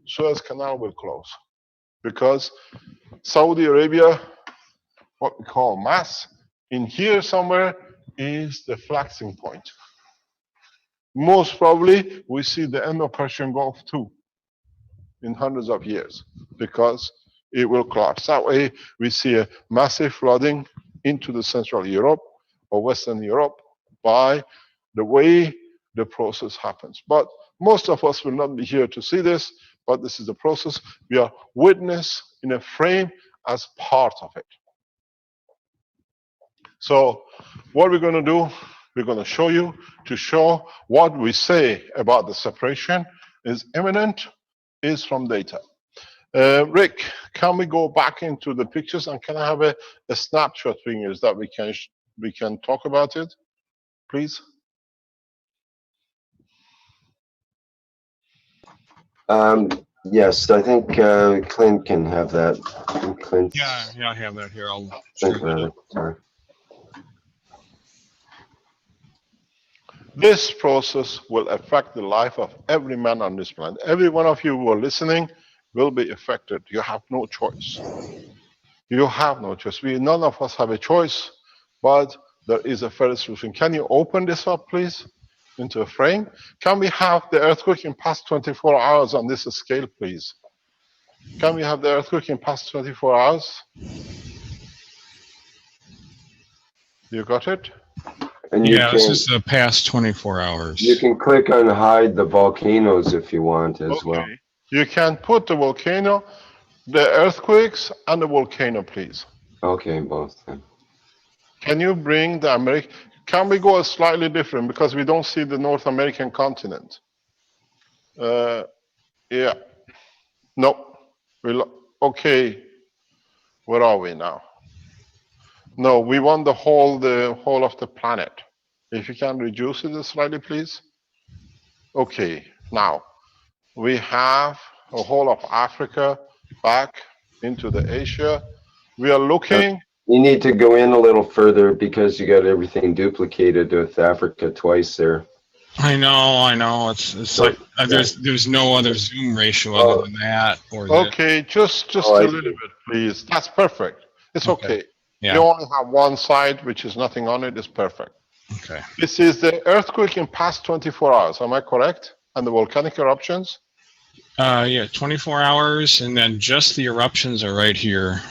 Suez Canal will close, because Saudi Arabia, what we call mass, in here somewhere is the flexing point. Most probably we see the end of Persian Gulf too in hundreds of years, because it will collapse. That way we see a massive flooding into the Central Europe or Western Europe by the way the process happens. But most of us will not be here to see this, but this is the process. We are witness in a frame as part of it. So what we're going to do, we're going to show you, to show what we say about the separation is imminent, is from data. Rick, can we go back into the pictures, and can I have a snapshot figures that we can talk about it, please? Yes, I think Clint can have that. Clint. Yeah, I have that here. I'll Clint, rather. Sorry. This process will affect the life of every man on this planet. Every one of you who are listening will be affected. You have no choice. You have no choice. None of us have a choice, but there is a further solution. Can you open this up, please, into a frame? Can we have the earthquake in past 24 hours on this scale, please? Can we have the earthquake in past 24 hours? You got it? And you Yeah, this can is the past 24 hours. you can click on hide the volcanoes if you want as well. Okay. You can put the volcano, the earthquakes, and the volcano, please. Okay, both then. Can you bring the American? Can we go slightly different because we don't see the North American continent? Yeah. No. Okay. Where are we now? No, we want the whole of the planet. If you can reduce it slightly, please. Okay. Now we have a whole of Africa back into the Asia. We are looking. You need to go in a little further because you got everything duplicated with Africa twice there. I know. It's So, like there's no other zoom ratio other than that or this. Okay, just Oh, a I little see. bit, please. That's perfect. It's okay. Yeah. You only have one side, which is nothing on it. It's perfect. Okay. This is the earthquake in past 24 hours. Am I correct? And the volcanic eruptions? Yeah, 24 hours, and then just the eruptions are right here.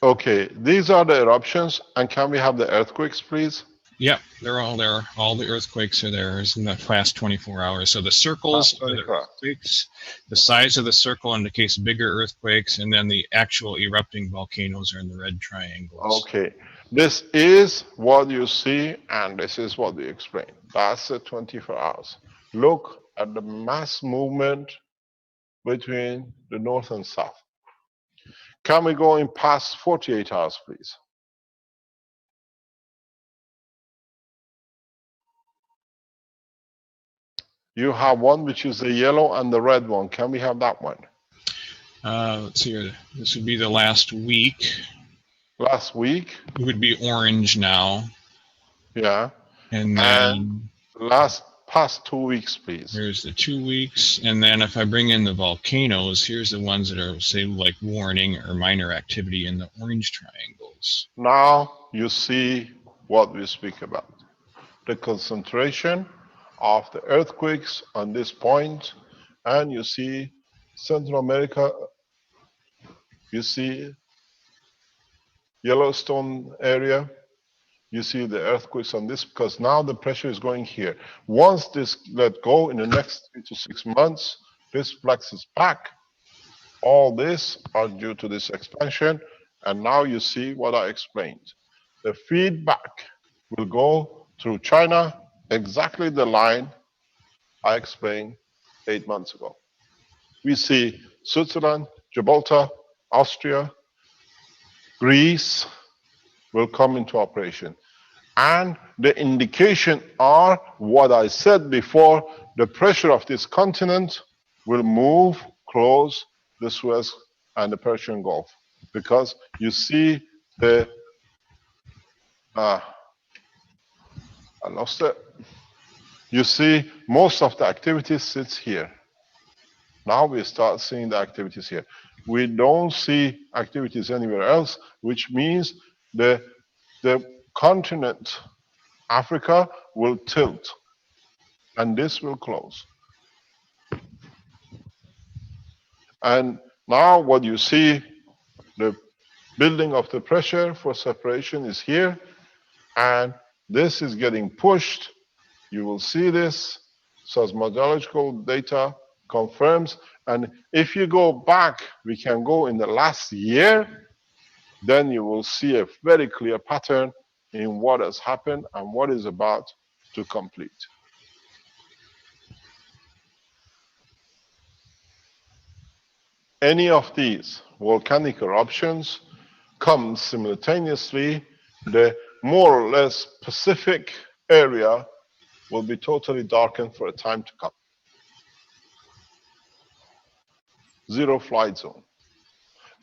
Okay, these are the eruptions. And can we have the earthquakes, please? Yep, they're all there. All the earthquakes are there in the past 24 hours. So the circles Past are the 24 hours. earthquakes. The size of the circle indicates bigger earthquakes, and then the actual erupting volcanoes are in the red triangles. Okay, this is what you see, and this is what we explain. That's the 24 hours. Look at the mass movement between the north and south. Can we go in past 48 hours, please? You have one which is the yellow and the red one. Can we have that one? Let's see here. This would be the last week. Last week? It would be orange now. Yeah. And then Past 2 weeks, please. Here's the 2 weeks. And then if I bring in the volcanoes, here's the ones that are, say, like warning or minor activity in the orange triangles. Now you see what we speak about. The concentration of the earthquakes on this point, and you see Central America, you see Yellowstone area, you see the earthquakes on this, because now the pressure is going here. Once this let go in the next 3 to 6 months, this flexes back. All this are due to this expansion, and now you see what I explained. The feedback will go through China, exactly the line I explained 8 months ago. We see Switzerland, Gibraltar, Austria, Greece will come into operation. And the indication are what I said before, the pressure of this continent will move close the Suez and the Persian Gulf. Because you see the, I lost it. You see most of the activity sits here. Now we start seeing the activities here. We don't see activities anywhere else, which means the continent, Africa, will tilt, and this will close. And now what you see, the building of the pressure for separation is here, and this is getting pushed. You will see this. Seismological data confirms. And if you go back, we can go in the last year, then you will see a very clear pattern in what has happened and what is about to complete. Any of these volcanic eruptions come simultaneously, the more or less Pacific area will be totally darkened for a time to come. Zero flight zone.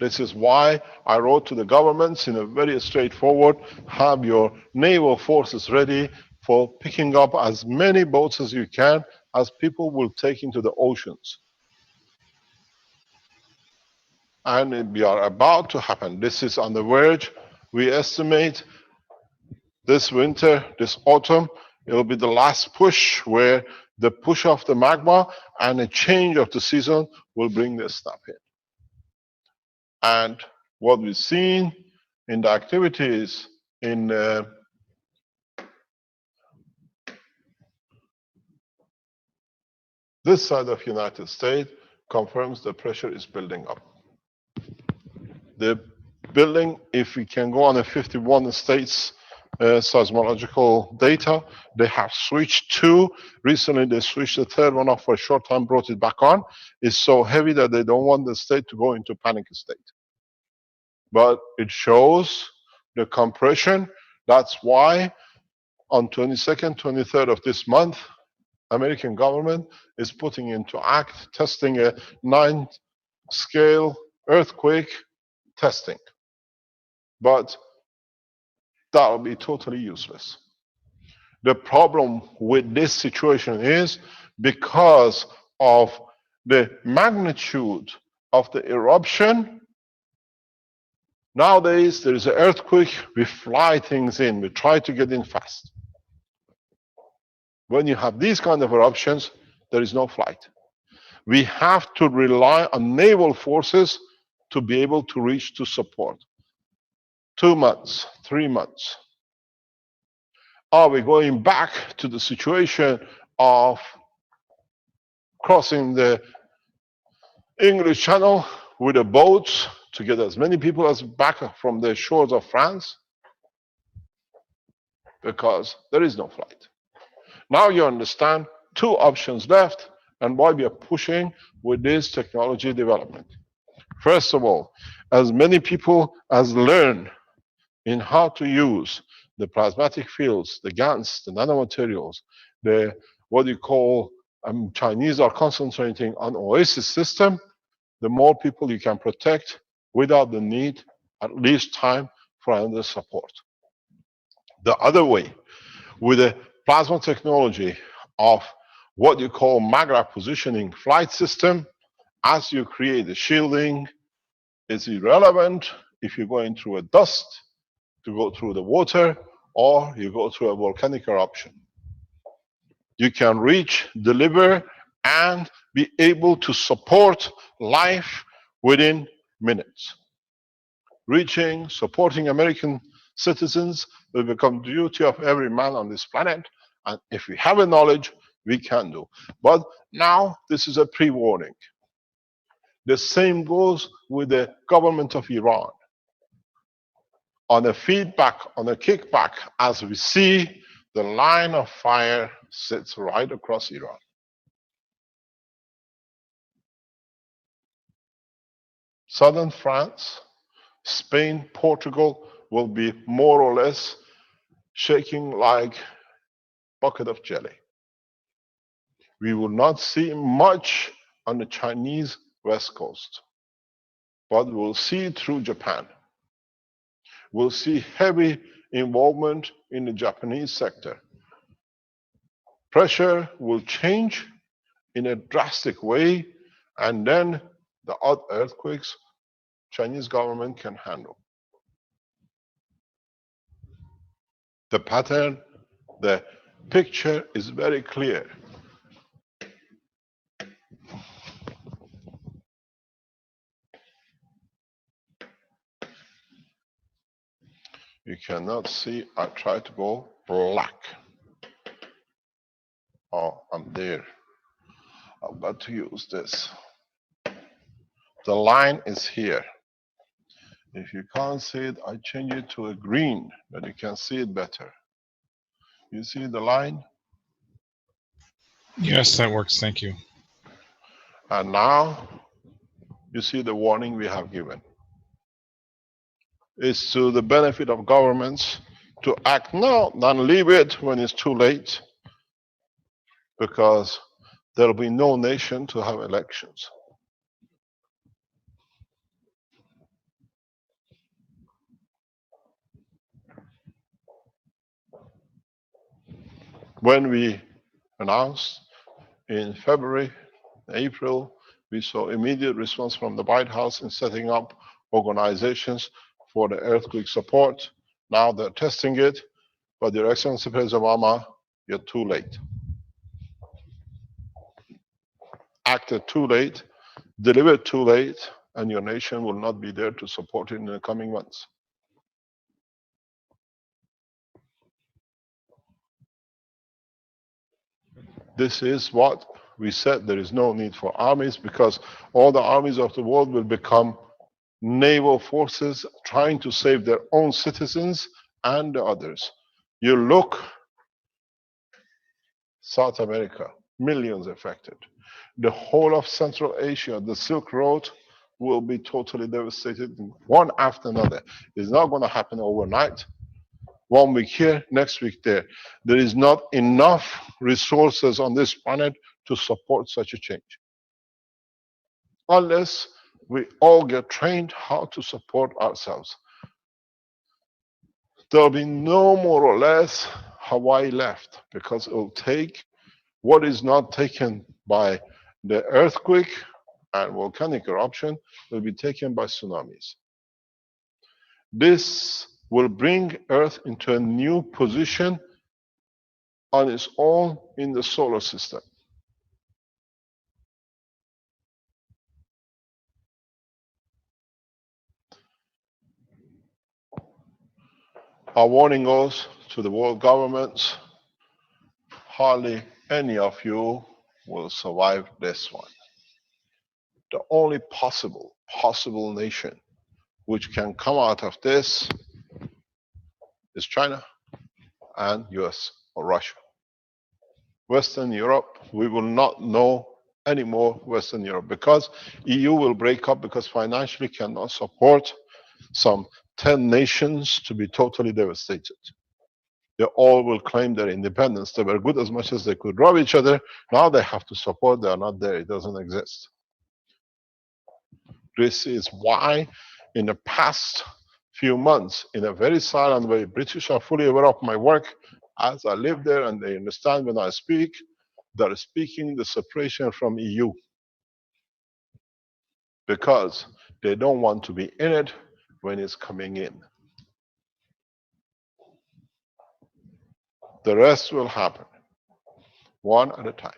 This is why I wrote to the governments in a very straightforward, have your naval forces ready for picking up as many boats as you can, as people will take into the oceans. And we are about to happen. This is on the verge. We estimate this winter, this autumn, it will be the last push where the push of the magma and a change of the season will bring this stuff in. And what we've seen in the activities in This side of United States confirms the pressure is building up. The building, if we can go on a 51 states seismological data, they have switched two. Recently, they switched the third one off for a short time, brought it back on. It's so heavy that they don't want the state to go into panic state. But it shows the compression. That's why on 22nd, 23rd of this month, American government is putting into act testing a 9-scale earthquake testing. But that will be totally useless. The problem with this situation is because of the magnitude of the eruption. Nowadays, there is an earthquake, we fly things in, we try to get in fast. When you have these kind of eruptions, there is no flight. We have to rely on naval forces to be able to reach to support. 2 months, 3 months. Are we going back to the situation of crossing the English Channel with a boat to get as many people as back from the shores of France? Because there is no flight. Now you understand 2 options left and why we are pushing with this technology development. First of all, as many people as learn in how to use the plasmatic fields, the GANs, the nanomaterials, the what you call Chinese are concentrating on OASIS system, the more people you can protect without the need, at least time, for another support. The other way, with the plasma technology of what you call MAGRA positioning flight system, as you create the shielding, it's irrelevant if you're going through a dust, to go through the water, or you go through a volcanic eruption. You can reach, deliver, and be able to support life within minutes. Reaching, supporting American citizens will become the duty of every man on this planet, and if we have a knowledge, we can do. But now, this is a pre-warning. The same goes with the government of Iran. On a feedback, on a kickback, as we see, the line of fire sits right across Iran. Southern France, Spain, Portugal will be more or less shaking like a bucket of jelly. We will not see much on the Chinese west coast, but we'll see it through Japan. We'll see heavy involvement in the Japanese sector. Pressure will change in a drastic way, and then the odd earthquakes Chinese government can handle. The pattern, the picture is very clear. You cannot see, I try to go black. Oh, I'm there. I've got to use this. The line is here. If you can't see it, I change it to a green, that you can see it better. You see the line? Yes, that works. Thank you. And now, you see the warning we have given. It's to the benefit of governments to act now, not leave it when it's too late, because there will be no nation to have elections. When we announced in February, April, we saw immediate response from the White House in setting up organizations for the earthquake support. Now they're testing it, but Your Excellency President Obama, you're too late. Acted too late, delivered too late, and your nation will not be there to support it in the coming months. This is what we said there is no need for armies because all the armies of the world will become naval forces trying to save their own citizens and the others. You look, South America, millions affected. The whole of Central Asia, the Silk Road will be totally devastated, one after another. It's not going to happen overnight. 1 week here, next week there. There is not enough resources on this planet to support such a change. Unless we all get trained how to support ourselves. There'll be no more or less Hawaii left because it will take what is not taken by the earthquake and volcanic eruption will be taken by tsunamis. This will bring Earth into a new position on its own in the solar system. Our warning goes to the world governments. Hardly any of you will survive this one. The only possible nation which can come out of this is China and US or Russia. Western Europe, we will not know anymore Western Europe because EU will break up because financially cannot support some 10 nations to be totally devastated. They all will claim their independence. They were good as much as they could rob each other. Now they have to support. They are not there. It doesn't exist. This is why in the past few months, in a very silent way, British are fully aware of my work as I live there and they understand when I speak, they're speaking the separation from EU because they don't want to be in it when it's coming in. The rest will happen, one at a time.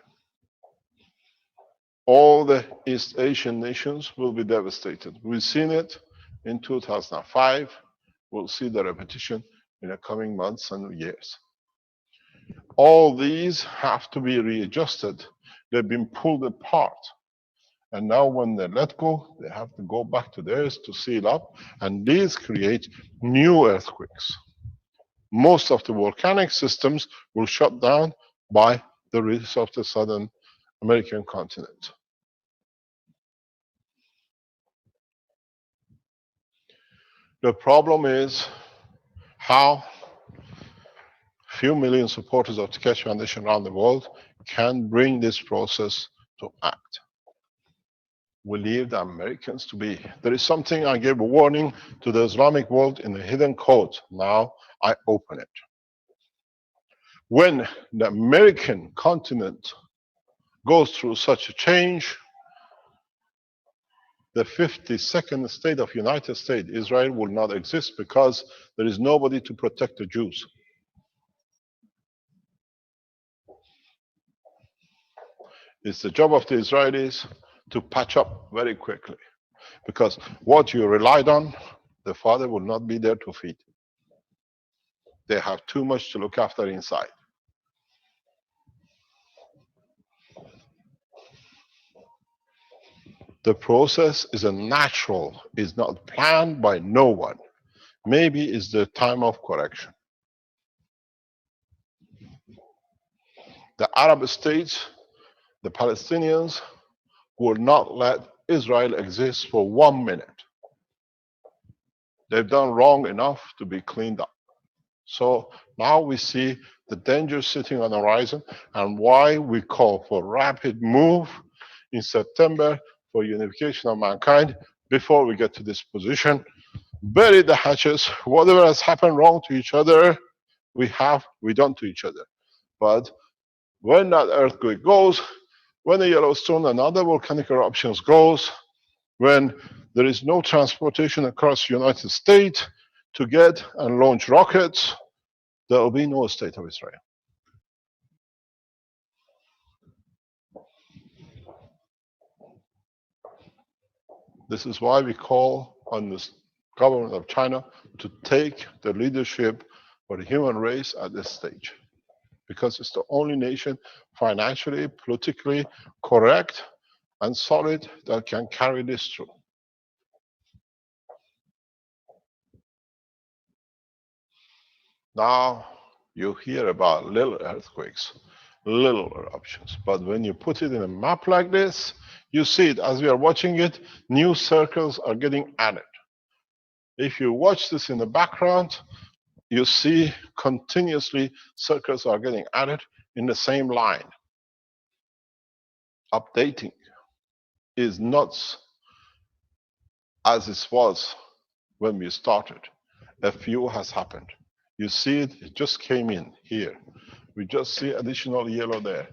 All the East Asian nations will be devastated. We've seen it in 2005. We'll see the repetition in the coming months and years. All these have to be readjusted. They've been pulled apart. And now when they let go, they have to go back to theirs to seal up. And these create new earthquakes. Most of the volcanic systems will shut down by the rest of the southern American continent. The problem is how few million supporters of the Keshe Foundation around the world can bring this process to act. We leave the Americans to be. There is something I gave a warning to the Islamic world in the hidden code. Now I open it. When the American continent goes through such a change, the 52nd state of United States, Israel, will not exist because there is nobody to protect the Jews. It's the job of the Israelis to patch up very quickly because what you relied on, the father will not be there to feed. They have too much to look after inside. The process is a natural, is not planned by no one. Maybe it's the time of correction. The Arab states, the Palestinians, will not let Israel exist for 1 minute. They've done wrong enough to be cleaned up. So now we see the danger sitting on the horizon and why we call for rapid move in September for unification of mankind before we get to this position. Bury the hatches. Whatever has happened wrong to each other, we done to each other. But when that earthquake goes, when the Yellowstone and other volcanic eruptions goes, when there is no transportation across the United States to get and launch rockets, there will be no state of Israel. This is why we call on the government of China to take the leadership for the human race at this stage. because it's the only nation financially, politically correct and solid that can carry this through. Now, you hear about little earthquakes, little eruptions, but when you put it in a map like this, you see it. As we are watching it, new circles are getting added. If you watch this in the background, you see continuously circles are getting added in the same line. Updating is not as it was when we started. A few has happened. You see it, it just came in here. We just see additional yellow there.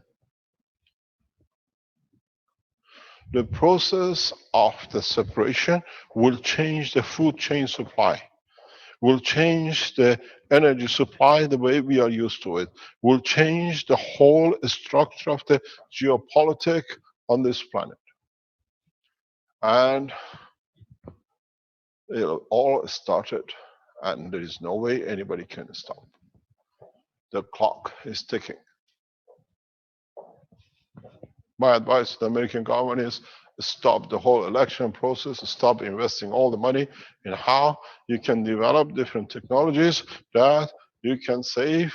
The process of the separation will change the food chain supply, will change the energy supply the way we are used to it, will change the whole structure of the geopolitics on this planet. And it all started, and there is no way anybody can stop. The clock is ticking. My advice to the American government is stop the whole election process, stop investing all the money in how you can develop different technologies that you can save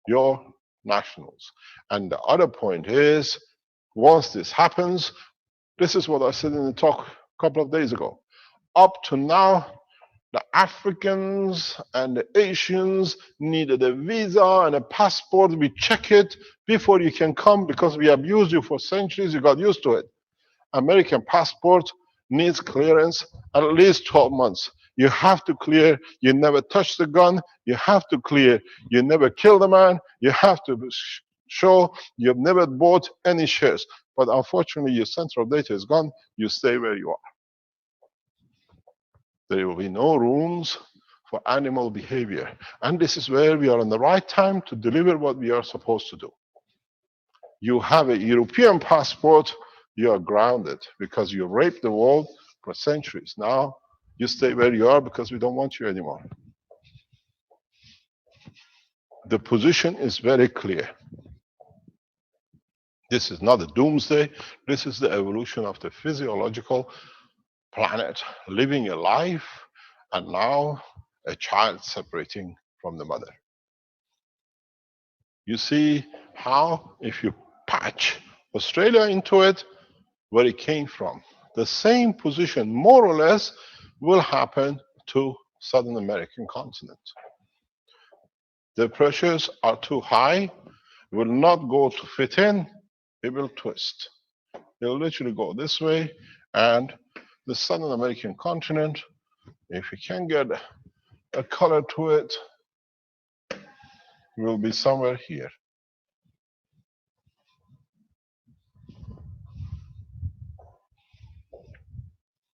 your nationals. And the other point is, once this happens, this is what I said in the talk a couple of days ago. Up to now, the Africans and the Asians needed a visa and a passport. We check it before you can come because we abused you for centuries. You got used to it. American passport needs clearance at least 12 months. You have to clear you never touched the gun. You have to clear you never killed a man. You have to show you've never bought any shares. But unfortunately, your central data is gone. You stay where you are. There will be no rooms for animal behavior. And this is where we are on the right time to deliver what we are supposed to do. You have a European passport, you are grounded because you raped the world for centuries. Now you stay where you are because we don't want you anymore. The position is very clear. This is not a doomsday. This is the evolution of the physiological planet living a life, and now a child separating from the mother. You see how if you patch Australia into it, where it came from, the same position more or less will happen to Southern American continent. The pressures are too high, will not go to fit in, it will twist. It will literally go this way, and the Southern American continent, if you can get a color to it, will be somewhere here.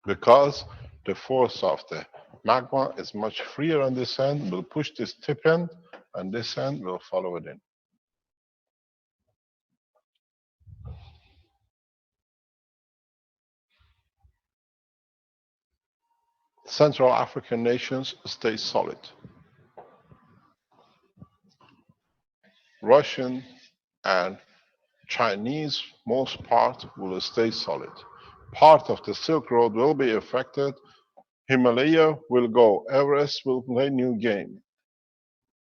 Because the force of the magma is much freer on this end, will push this tip end, and this end will follow it in. Central African nations stay solid. Russian and Chinese, most part, will stay solid. Part of the Silk Road will be affected. Himalaya will go. Everest will play new game.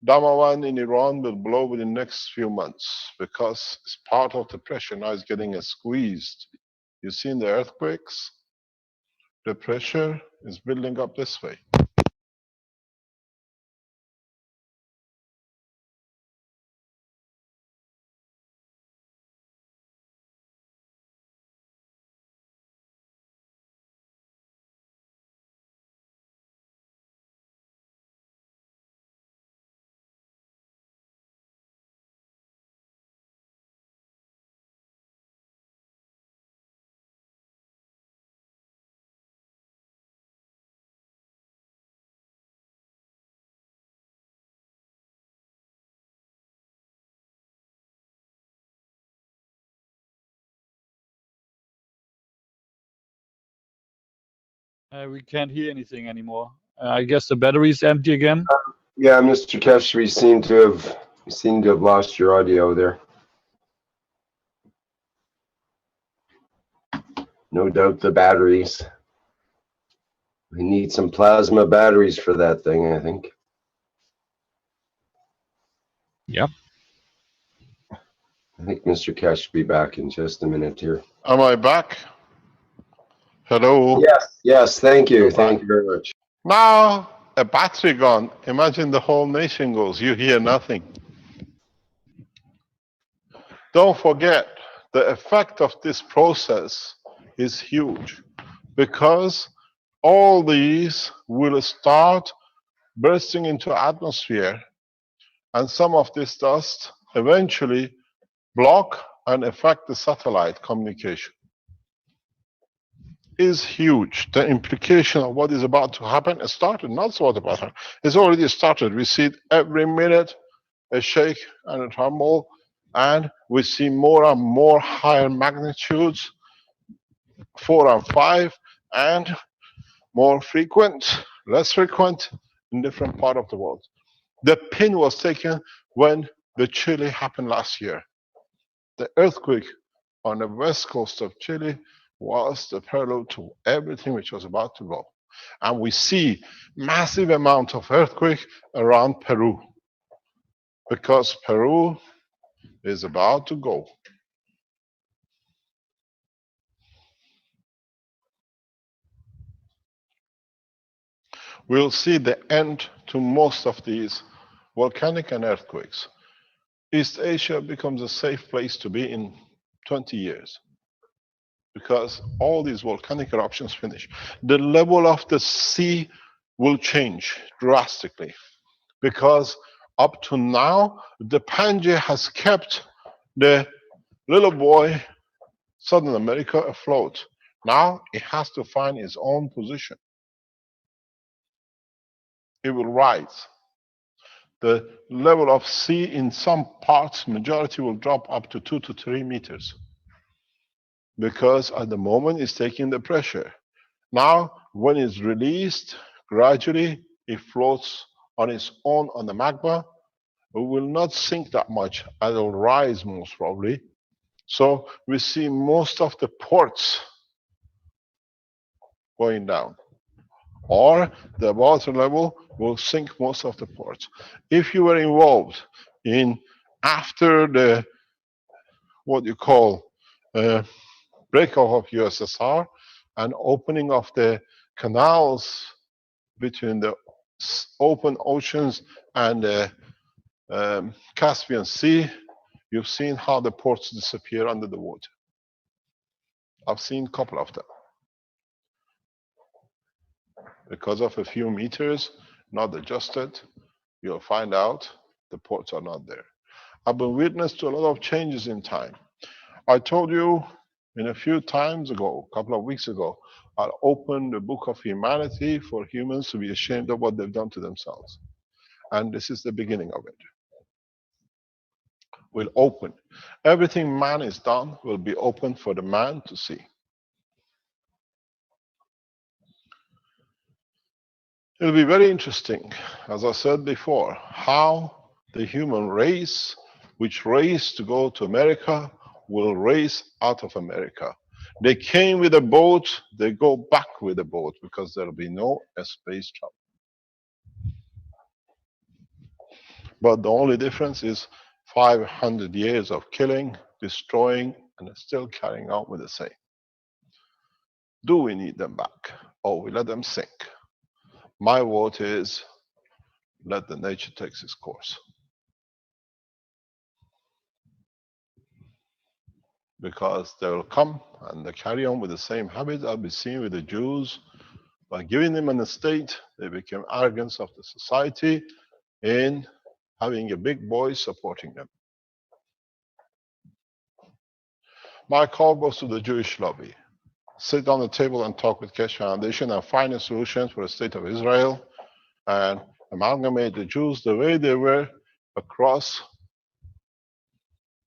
Damawan in Iran will blow within the next few months because it's part of the pressure. Now it's getting squeezed. You see in the earthquakes, the pressure is building up this way. We can't hear anything anymore. I guess the battery is empty again. Yeah, Mr. Keshri seemed to have You seem to have lost your audio there. No doubt the batteries. We need some plasma batteries for that thing, I think. Yep. I think Mr. Cash will be back in just a minute here. Am I back? Hello? Yes, yes, thank You're you. back. Thank you very much. Now, a battery gone. Imagine the whole nation goes. You hear nothing. Don't forget, the effect of this process is huge because all these will start bursting into atmosphere, and some of this dust eventually block and affect the satellite communication. Is huge. The implication of what is about to happen has started, not what about to happen. It's already started. We see it every minute, a shake and a tremble, and we see more and more higher magnitudes, 4 and 5, and more frequent, less frequent in different part of the world. The pin was taken when the Chile happened last year. The earthquake on the west coast of Chile was the prelude to everything which was about to go. And we see massive amount of earthquake around Peru because Peru is about to go. We'll see the end to most of these volcanic and earthquakes. East Asia becomes a safe place to be in 20 years because all these volcanic eruptions finish. The level of the sea will change drastically because up to now, the Pangaea has kept the little boy, Southern America, afloat. Now it has to find its own position. It will rise. The level of sea in some parts, majority will drop up to 2 to 3 meters because at the moment it's taking the pressure. Now, when it's released, gradually it floats on its own on the magma. It will not sink that much, and it'll rise most probably. So we see most of the ports going down, or the water level will sink most of the ports. If you were involved in after the what you call breakup of USSR and opening of the canals between the open oceans and the Caspian Sea, you've seen how the ports disappear under the water. I've seen a couple of them. Because of a few meters not adjusted, you'll find out the ports are not there. I've been witness to a lot of changes in time. I told you in a few times ago, a couple of weeks ago, I'll open the book of humanity for humans to be ashamed of what they've done to themselves. And this is the beginning of it. We'll open. Everything man is done will be open for the man to see. It'll be very interesting, as I said before, how the human race, which raced to go to America, will race out of America. They came with a boat, they go back with a boat because there'll be no space travel. But the only difference is 500 years of killing, destroying, and still carrying on with the same. Do we need them back, or we let them sink? My vote is let the nature take its course. Because they will come and they carry on with the same habits. I'll be seen with the Jews. By giving them an estate, they became arrogance of the society in having a big voice supporting them. My call goes to the Jewish lobby. Sit on the table and talk with Keshe Foundation and find a solution for the state of Israel and amalgamate the Jews the way they were across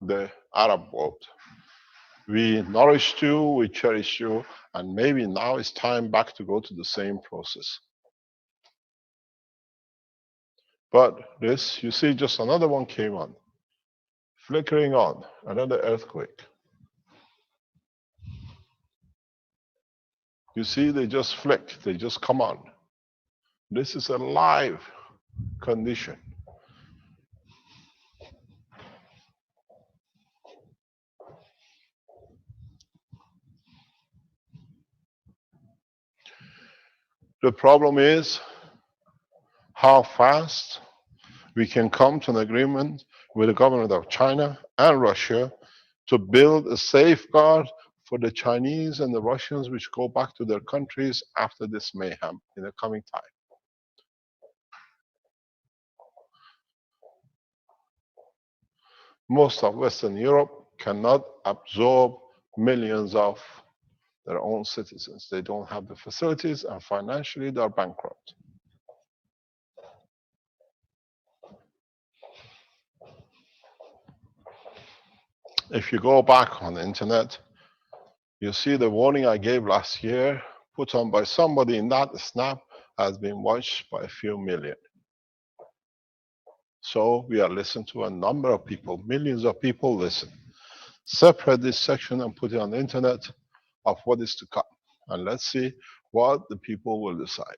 the Arab world. We nourished you, we cherished you, and maybe now it's time back to go to the same process. But this, you see, just another one came on, flickering on, another earthquake. You see, they just flick, they just come on. This is a live condition. The problem is how fast we can come to an agreement with the government of China and Russia to build a safeguard for the Chinese and the Russians which go back to their countries after this mayhem in the coming time. Most of Western Europe cannot absorb millions of their own citizens. They don't have the facilities, and financially they are bankrupt. If you go back on the internet, you see the warning I gave last year, put on by somebody in that snap, has been watched by a few million. So we are listened to a number of people, millions of people listen. Separate this section and put it on the internet of what is to come. And let's see what the people will decide.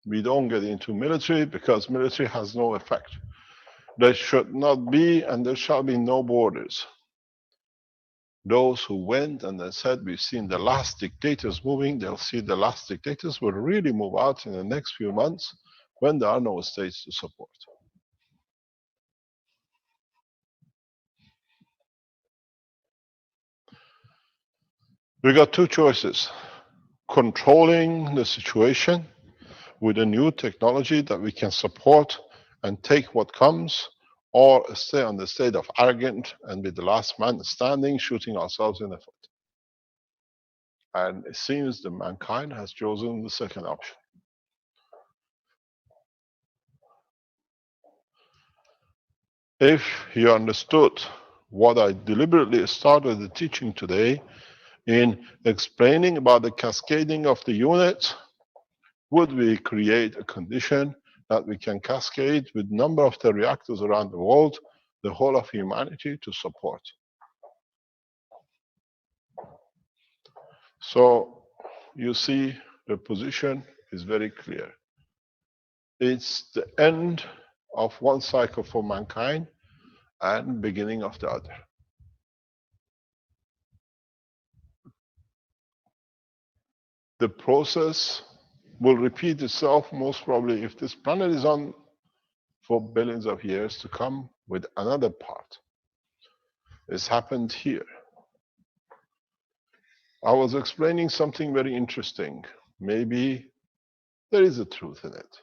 We don't get into military because military has no effect. There should not be and there shall be no borders. Those who went and they said, we've seen the last dictators moving, they'll see the last dictators will really move out in the next few months when there are no states to support. We got two choices. Controlling the situation with a new technology that we can support and take what comes, or stay on the state of arrogant and be the last man standing, shooting ourselves in the foot. And it seems that mankind has chosen the second option. If you understood what I deliberately started the teaching today in explaining about the cascading of the units, would we create a condition that we can cascade with number of the reactors around the world, the whole of humanity to support? So you see the position is very clear. It's the end of one cycle for mankind and beginning of the other. The process will repeat itself most probably if this planet is on for billions of years to come with another part. It's happened here. I was explaining something very interesting. Maybe there is a truth in it.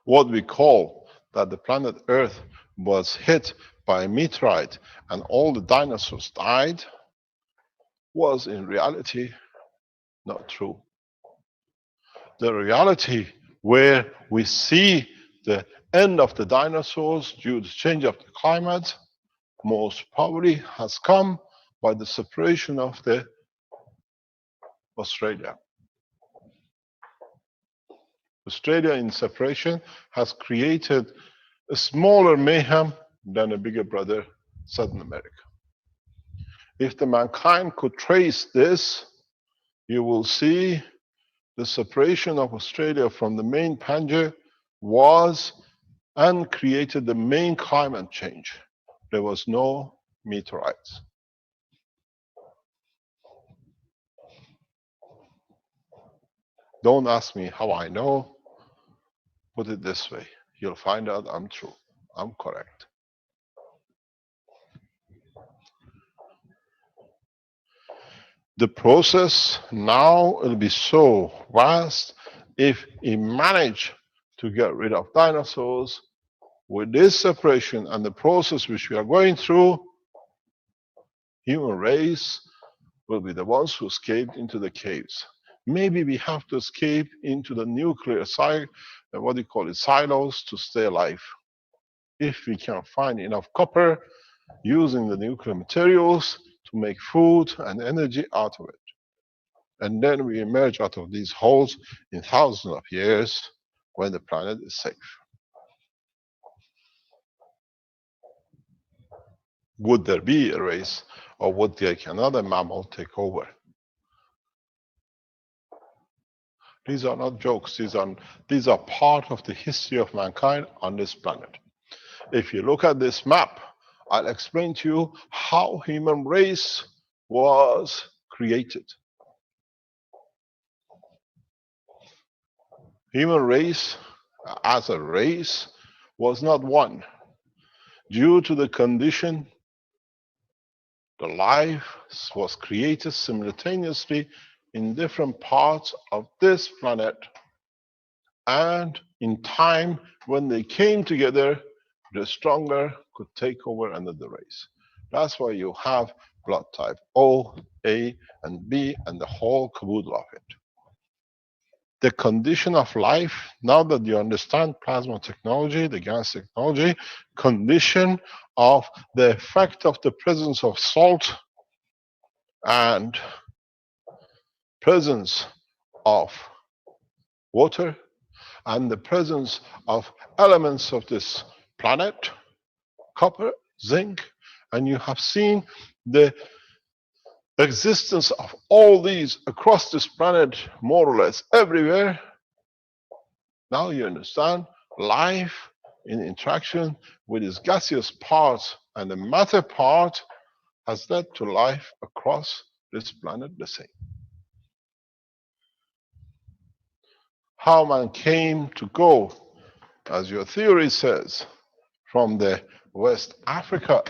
What we call that the planet Earth was hit by a meteorite and all the dinosaurs died was in reality not true. The reality where we see the end of the dinosaurs due to change of the climate most probably has come by the separation of the Australia. Australia in separation has created a smaller mayhem than a bigger brother, South America. If the mankind could trace this, you will see the separation of Australia from the main Pangaea was and created the main climate change. There was no meteorites. Don't ask me how I know. Put it this way. You'll find out I'm true. I'm correct. The process now will be so vast. If we manage to get rid of dinosaurs with this separation and the process which we are going through, human race will be the ones who escaped into the caves. Maybe we have to escape into the nuclear silos to stay alive. If we can find enough copper using the nuclear materials to make food and energy out of it. And then we emerge out of these holes in thousands of years when the planet is safe. Would there be a race, or would there another mammal take over? These are not jokes. These are part of the history of mankind on this planet. If you look at this map, I'll explain to you how human race was created. Human race, as a race, was not one. Due to the condition, the life was created simultaneously in different parts of this planet. And in time, when they came together, the stronger could take over another race. That's why you have blood type O, A, and B, and the whole caboodle of it. The condition of life, now that you understand plasma technology, the gas technology, condition of the effect of the presence of salt and presence of water and the presence of elements of this planet, copper, zinc, and you have seen the existence of all these across this planet, more or less everywhere. Now you understand life in interaction with its gaseous parts and the matter part has led to life across this planet the same. How man came to go, as your theory says, from the East Africa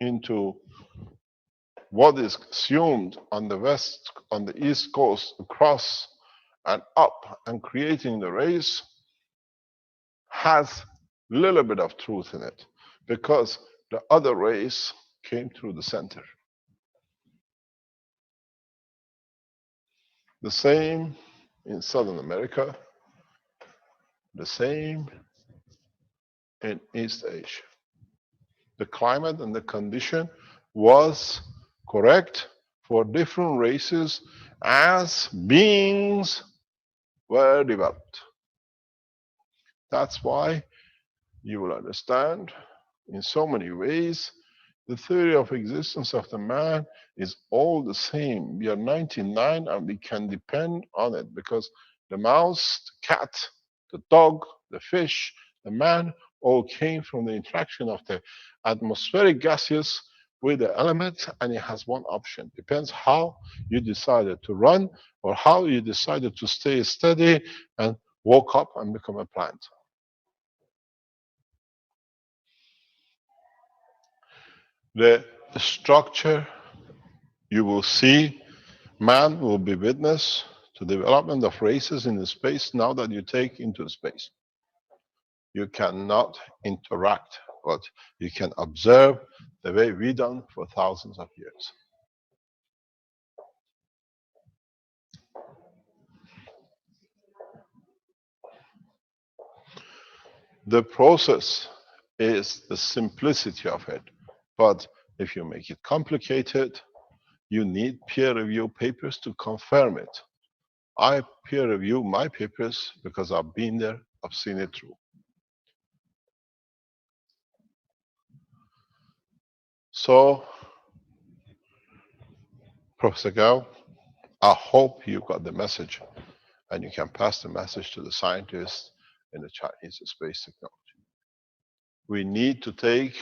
into what is assumed on the east coast, across and up and creating the race, has a little bit of truth in it, because the other race came through the center. The same in Southern America, the same in East Asia. The climate and the condition was correct for different races as beings were developed. That's why you will understand in so many ways the theory of existence of the man is all the same. We are 99 and we can depend on it, because the mouse, the cat, the dog, the fish, the man all came from the interaction of the atmospheric gases with the elements, and it has one option. Depends how you decided to run or how you decided to stay steady and woke up and become a plant. The structure you will see, man will be witness to the development of races in the space now that you take into space. You cannot interact, but you can observe the way we done for thousands of years. The process is the simplicity of it, but if you make it complicated, you need peer review papers to confirm it. I peer review my papers because I've been there, I've seen it through. So, Professor Gao, I hope you got the message and you can pass the message to the scientists in the Chinese space technology. We need to take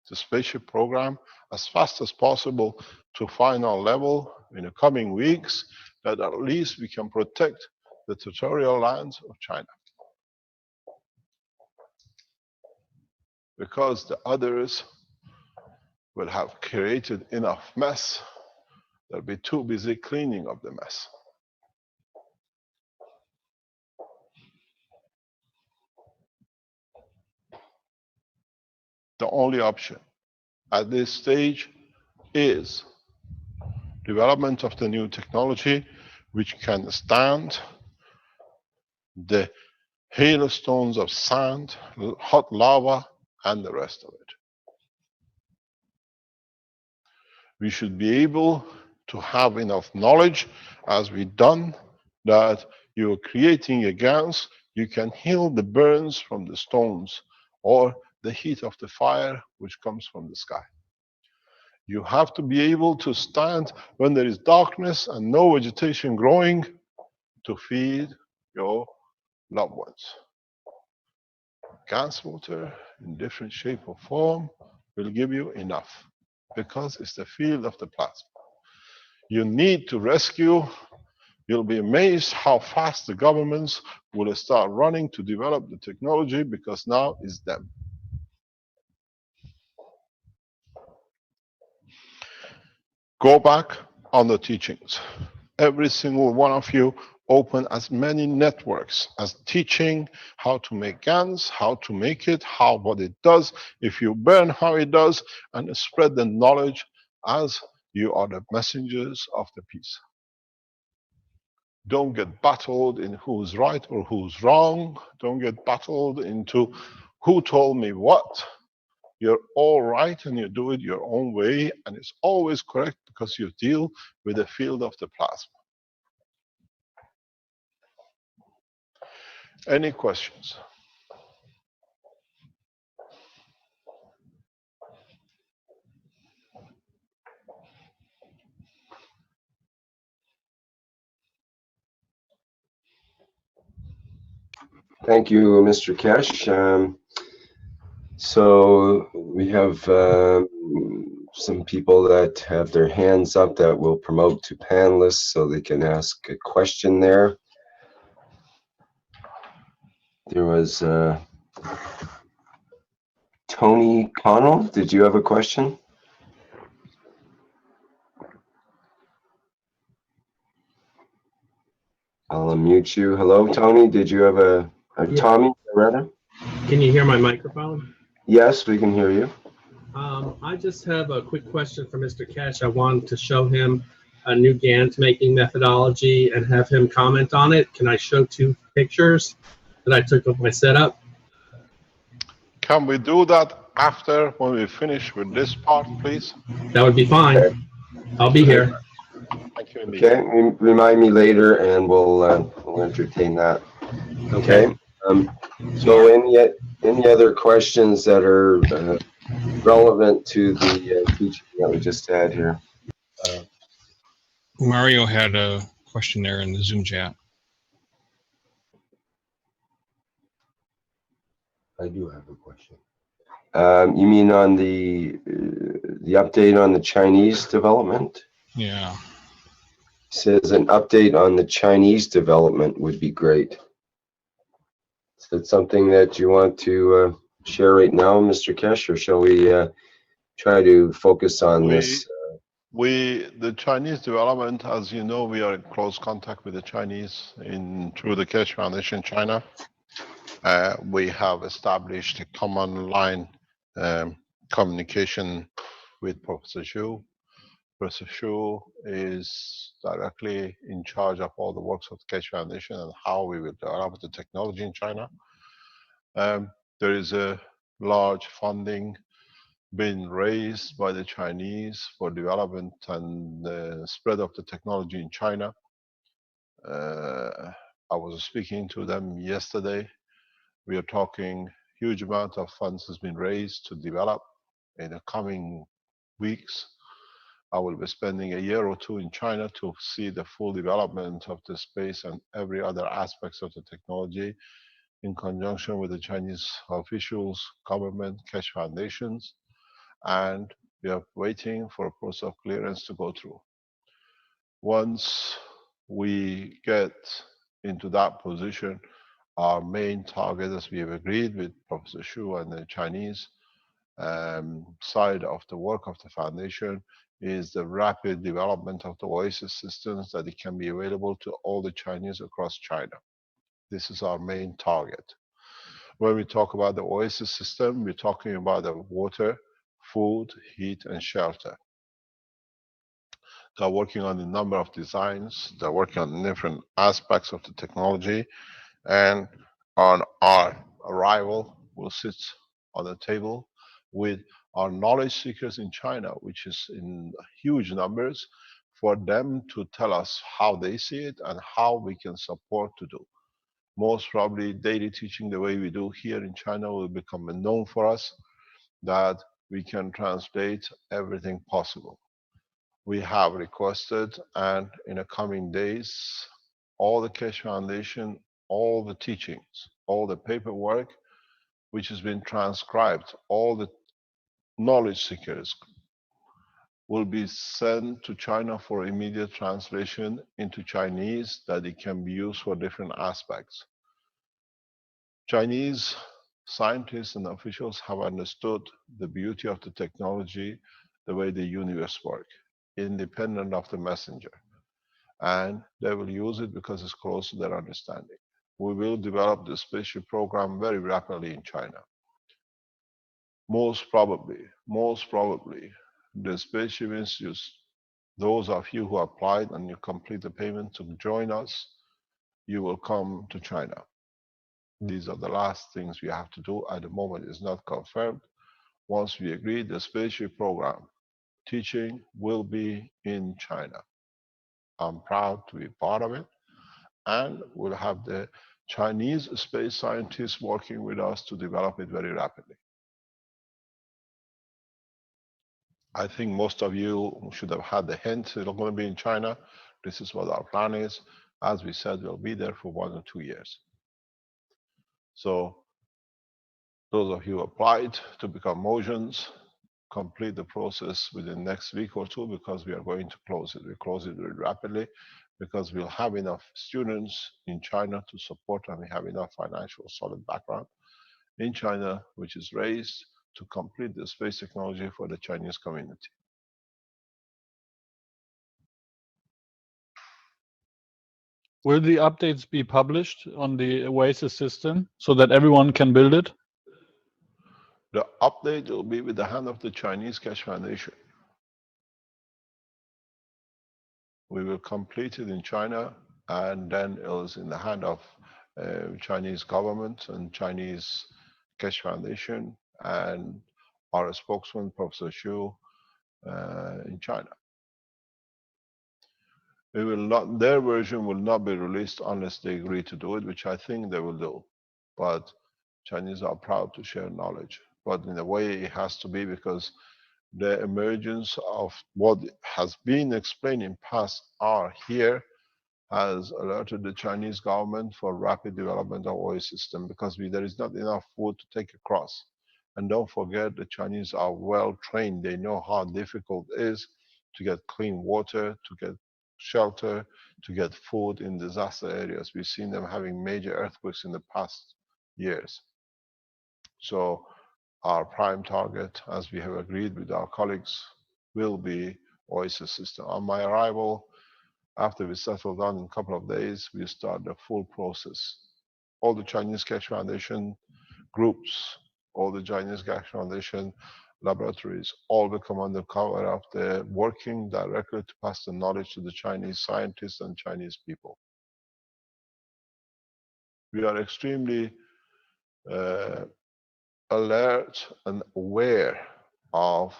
the spaceship program as fast as possible to final level in the coming weeks, that at least we can protect the territorial lands of China. Because the others will have created enough mess, they'll be too busy cleaning up the mess. The only option at this stage is development of the new technology which can stand the hailstones of sand, hot lava, and the rest of it. we should be able to have enough knowledge, as we've done, that you're creating a gas, you can heal the burns from the stones or the heat of the fire which comes from the sky. You have to be able to stand when there is darkness and no vegetation growing to feed your loved ones. Gas water in different shape or form will give you enough because it's the field of the plasma. You need to rescue. You'll be amazed how fast the governments will start running to develop the technology because now it's them. Go back on the teachings. Every single one of you open as many networks as teaching how to make GANs, how to make it, what it does, if you burn, how it does, and spread the knowledge as you are the messengers of the peace. Don't get battled in who's right or who's wrong. Don't get battled into who told me what. You're all right and you do it your own way, and it's always correct because you deal with the field of the plasma. Any questions? Thank you, Mr. Kesh. So we have some people that have their hands up that will promote to panelists so they can ask a question there. There was Tony Connell. Did you have a question? I'll unmute you. Hello, Tony. Did you have a Yeah. Tommy, rather? Can you hear my microphone? Yes, we can hear you. I just have a quick question for Mr. Kesh. I wanted to show him a new GANs making methodology and have him comment on it. Can I show 2 pictures that I took of my setup? Can we do that after, when we finish with this part, please? That would be fine. Okay. I'll be here. Thank you indeed. Okay, remind me later and we'll entertain that. Okay. So any other questions that are relevant to the teaching that we just had here? Mario had a question there in the Zoom chat. I do have a question. You mean on the update on the Chinese development? Yeah. Says an update on the Chinese development would be great. Is that something that you want to share right now, Mr. Kesh, or shall we try to focus on this? The Chinese development, as you know, we are in close contact with the Chinese through the Keshe Foundation China. We have established a common line communication with Professor Xu. Professor Xu is directly in charge of all the works of the Keshe Foundation and how we will develop the technology in China. There is a large funding being raised by the Chinese for development and the spread of the technology in China. I was speaking to them yesterday. We are talking huge amount of funds has been raised to develop in the coming weeks. I will be spending a year or 2 in China to see the full development of the space and every other aspects of the technology in conjunction with the Chinese officials, government, Keshe foundations, and we are waiting for a process of clearance to go through. Once we get into that position, our main target, as we have agreed with Professor Xu and the Chinese side of the work of the foundation, is the rapid development of the OASIS systems, that it can be available to all the Chinese across China. This is our main target. When we talk about the OASIS system, we're talking about the water, food, heat, and shelter. They're working on a number of designs. They're working on different aspects of the technology. And on our arrival, we'll sit on the table with our knowledge seekers in China, which is in huge numbers, for them to tell us how they see it and how we can support to do. Most probably daily teaching the way we do here in China will become known for us, that we can translate everything possible. We have requested, and in the coming days, all the Keshe Foundation, all the teachings, all the paperwork, which has been transcribed, all the knowledge seekers will be sent to China for immediate translation into Chinese, that it can be used for different aspects. Chinese scientists and officials have understood the beauty of the technology, the way the universe works, independent of the messenger. And they will use it because it's close to their understanding. We will develop the spaceship program very rapidly in China. Most probably, the Spaceship Institutes, those of you who applied and you complete the payment to join us, you will come to China. These are the last things we have to do. At the moment, it's not confirmed. Once we agree, the spaceship program teaching will be in China. I'm proud to be part of it, and we'll have the Chinese space scientists working with us to develop it very rapidly. I think most of you should have had the hint it's going to be in China. This is what our plan is. As we said, we'll be there for 1 or 2 years. So those of you who applied to become Mojans, complete the process within next week or two, because we are going to close it. We close it very rapidly because we'll have enough students in China to support, and we have enough financial solid background in China, which is raised to complete the space technology for the Chinese community. Will the updates be published on the Oasis system so that everyone can build it? The update will be with the hand of the Chinese Keshe Foundation. We will complete it in China, and then it is in the hand of Chinese government and Chinese Keshe Foundation and our spokesman, Professor Xu, in China. We will not, their version will not be released unless they agree to do it, which I think they will do. But Chinese are proud to share knowledge. But in a way, it has to be, because the emergence of what has been explained in past are here has alerted the Chinese government for rapid development of oil system, because there is not enough food to take across. And don't forget, the Chinese are well trained. They know how difficult it is to get clean water, to get shelter, to get food in disaster areas. We've seen them having major earthquakes in the past years. So our prime target, as we have agreed with our colleagues, will be Oasis system. On my arrival, after we settle down in a couple of days, we start the full process. All the Chinese Keshe Foundation groups, all the Chinese Keshe Foundation laboratories, all will come under cover of the working directly to pass the knowledge to the Chinese scientists and Chinese people. We are extremely alert and aware of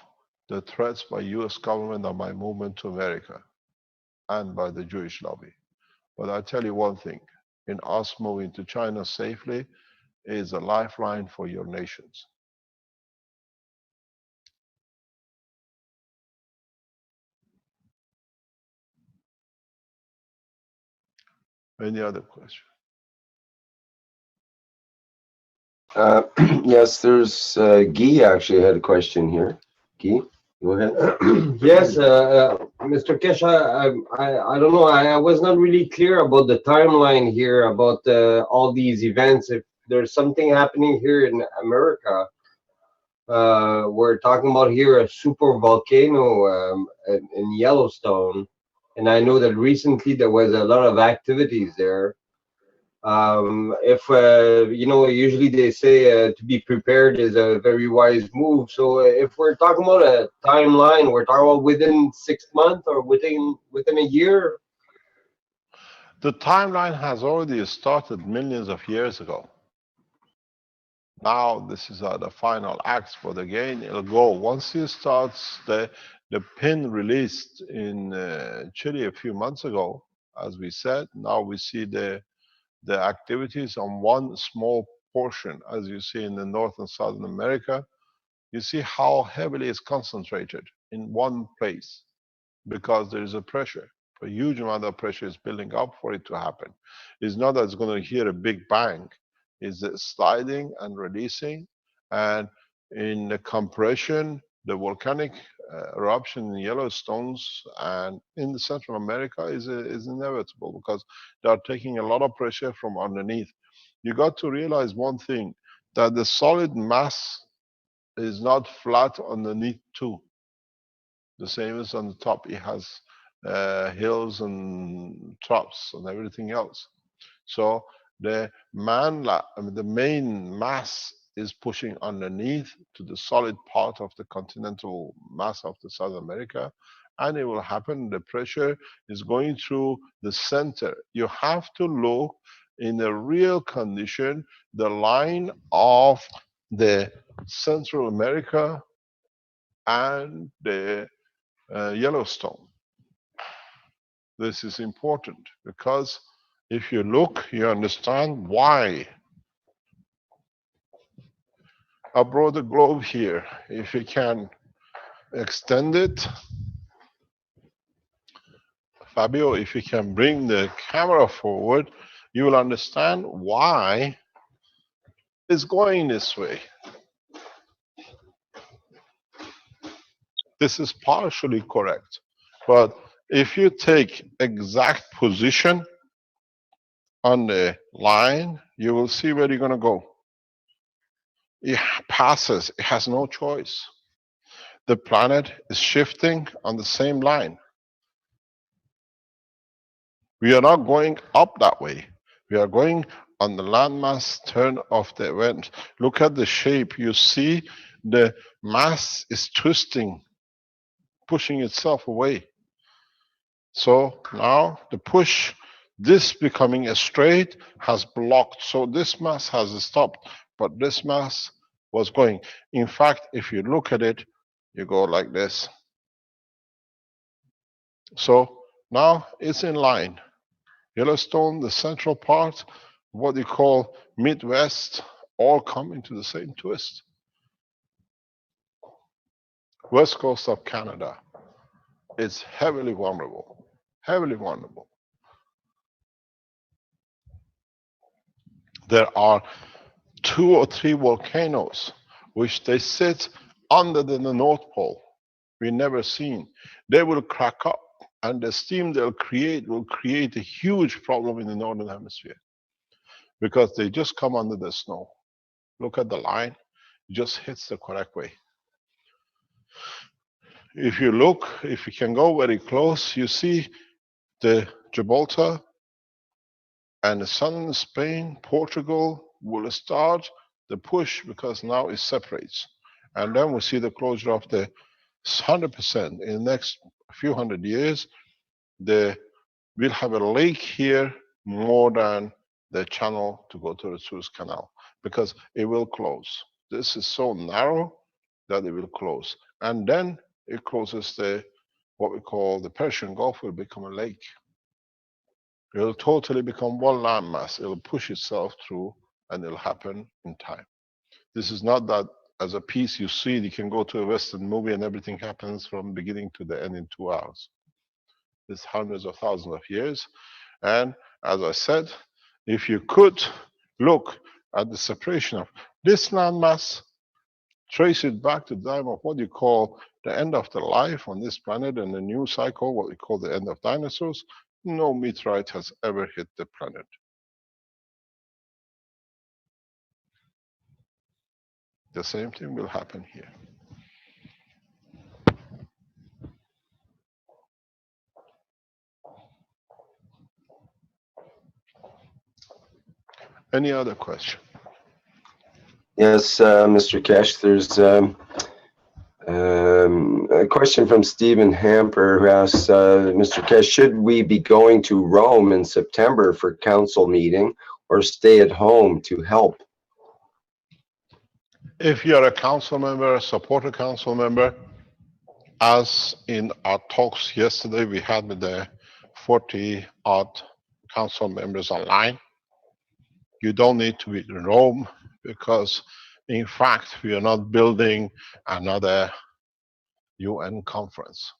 the threats by US government and by movement to America and by the Jewish lobby. But I tell you one thing, in us moving to China safely is a lifeline for your nations. Any other question? Yes, there's Guy actually had a question here. Guy, go ahead. Yes, Mr. Keshe, I don't know. I was not really clear about the timeline here about all these events. If there's something happening here in America, we're talking about here a super volcano in Yellowstone, and I know that recently there was a lot of activities there. If you know, usually they say to be prepared is a very wise move. So if we're talking about a timeline, we're talking about within 6 months or within a year. The timeline has already started millions of years ago. Now this is the final act for the game. It'll go once it starts the pin released in Chile a few months ago, as we said. Now we see the activities on one small portion, as you see in the North and Southern America. You see how heavily it's concentrated in one place because there is a pressure. A huge amount of pressure is building up for it to happen. It's not that it's going to hear a big bang. It's sliding and releasing. And in the compression, the volcanic eruption in Yellowstones and in the Central America is inevitable because they are taking a lot of pressure from underneath. You got to realize one thing, that the solid mass is not flat underneath too. The same as on the top, it has hills and troughs and everything else. So the main mass is pushing underneath to the solid part of the continental mass of the South America, and it will happen. The pressure is going through the center. You have to look in a real condition, the line of the Central America and the Yellowstone. This is important because if you look, you understand why. I brought the globe here. If you can extend it, Fabio, if you can bring the camera forward, you will understand why it's going this way. This is partially correct, but if you take exact position on the line, you will see where you're going to go. It passes, it has no choice. The planet is shifting on the same line. We are not going up that way. We are going on the landmass turn of the event. Look at the shape. You see the mass is twisting, pushing itself away. So now the push, this becoming a straight, has blocked. So this mass has stopped, but this mass was going. In fact, if you look at it, you go like this. So now it's in line. Yellowstone, the central part, what you call Midwest, all come into the same twist. West coast of Canada, it's heavily vulnerable, heavily vulnerable. There are 2 or 3 volcanoes which they sit under the North Pole. We never seen. They will crack up, and the steam they'll create will create a huge problem in the Northern Hemisphere because they just come under the snow. Look at the line, it just hits the correct way. If you look, if you can go very close, you see the Gibraltar and the southern Spain, Portugal will start the push because now it separates. And then we see the closure of the 100%. In the next few hundred years, we'll have a lake here more than the channel to go to the Suez Canal because it will close. This is so narrow that it will close. And then it closes what we call the Persian Gulf will become a lake. It will totally become one landmass. It will push itself through and it'll happen in time. This is not that as a piece you see, you can go to a Western movie and everything happens from beginning to the end in 2 hours. It's hundreds of thousands of years. And as I said, if you could look at the separation of this landmass, trace it back to the time of what you call the end of the life on this planet and the new cycle, what we call the end of dinosaurs, no meteorite has ever hit the planet. The same thing will happen here. Any other question? Yes, Mr. Kesh, there's a question from Stephen Hamper who asks, Mr. Kesh, should we be going to Rome in September for council meeting or stay at home to help? If you're a council member, support a council member, as in our talks yesterday we had with the 40 odd council members online, you don't need to be in Rome, because in fact we are not building another UN conference.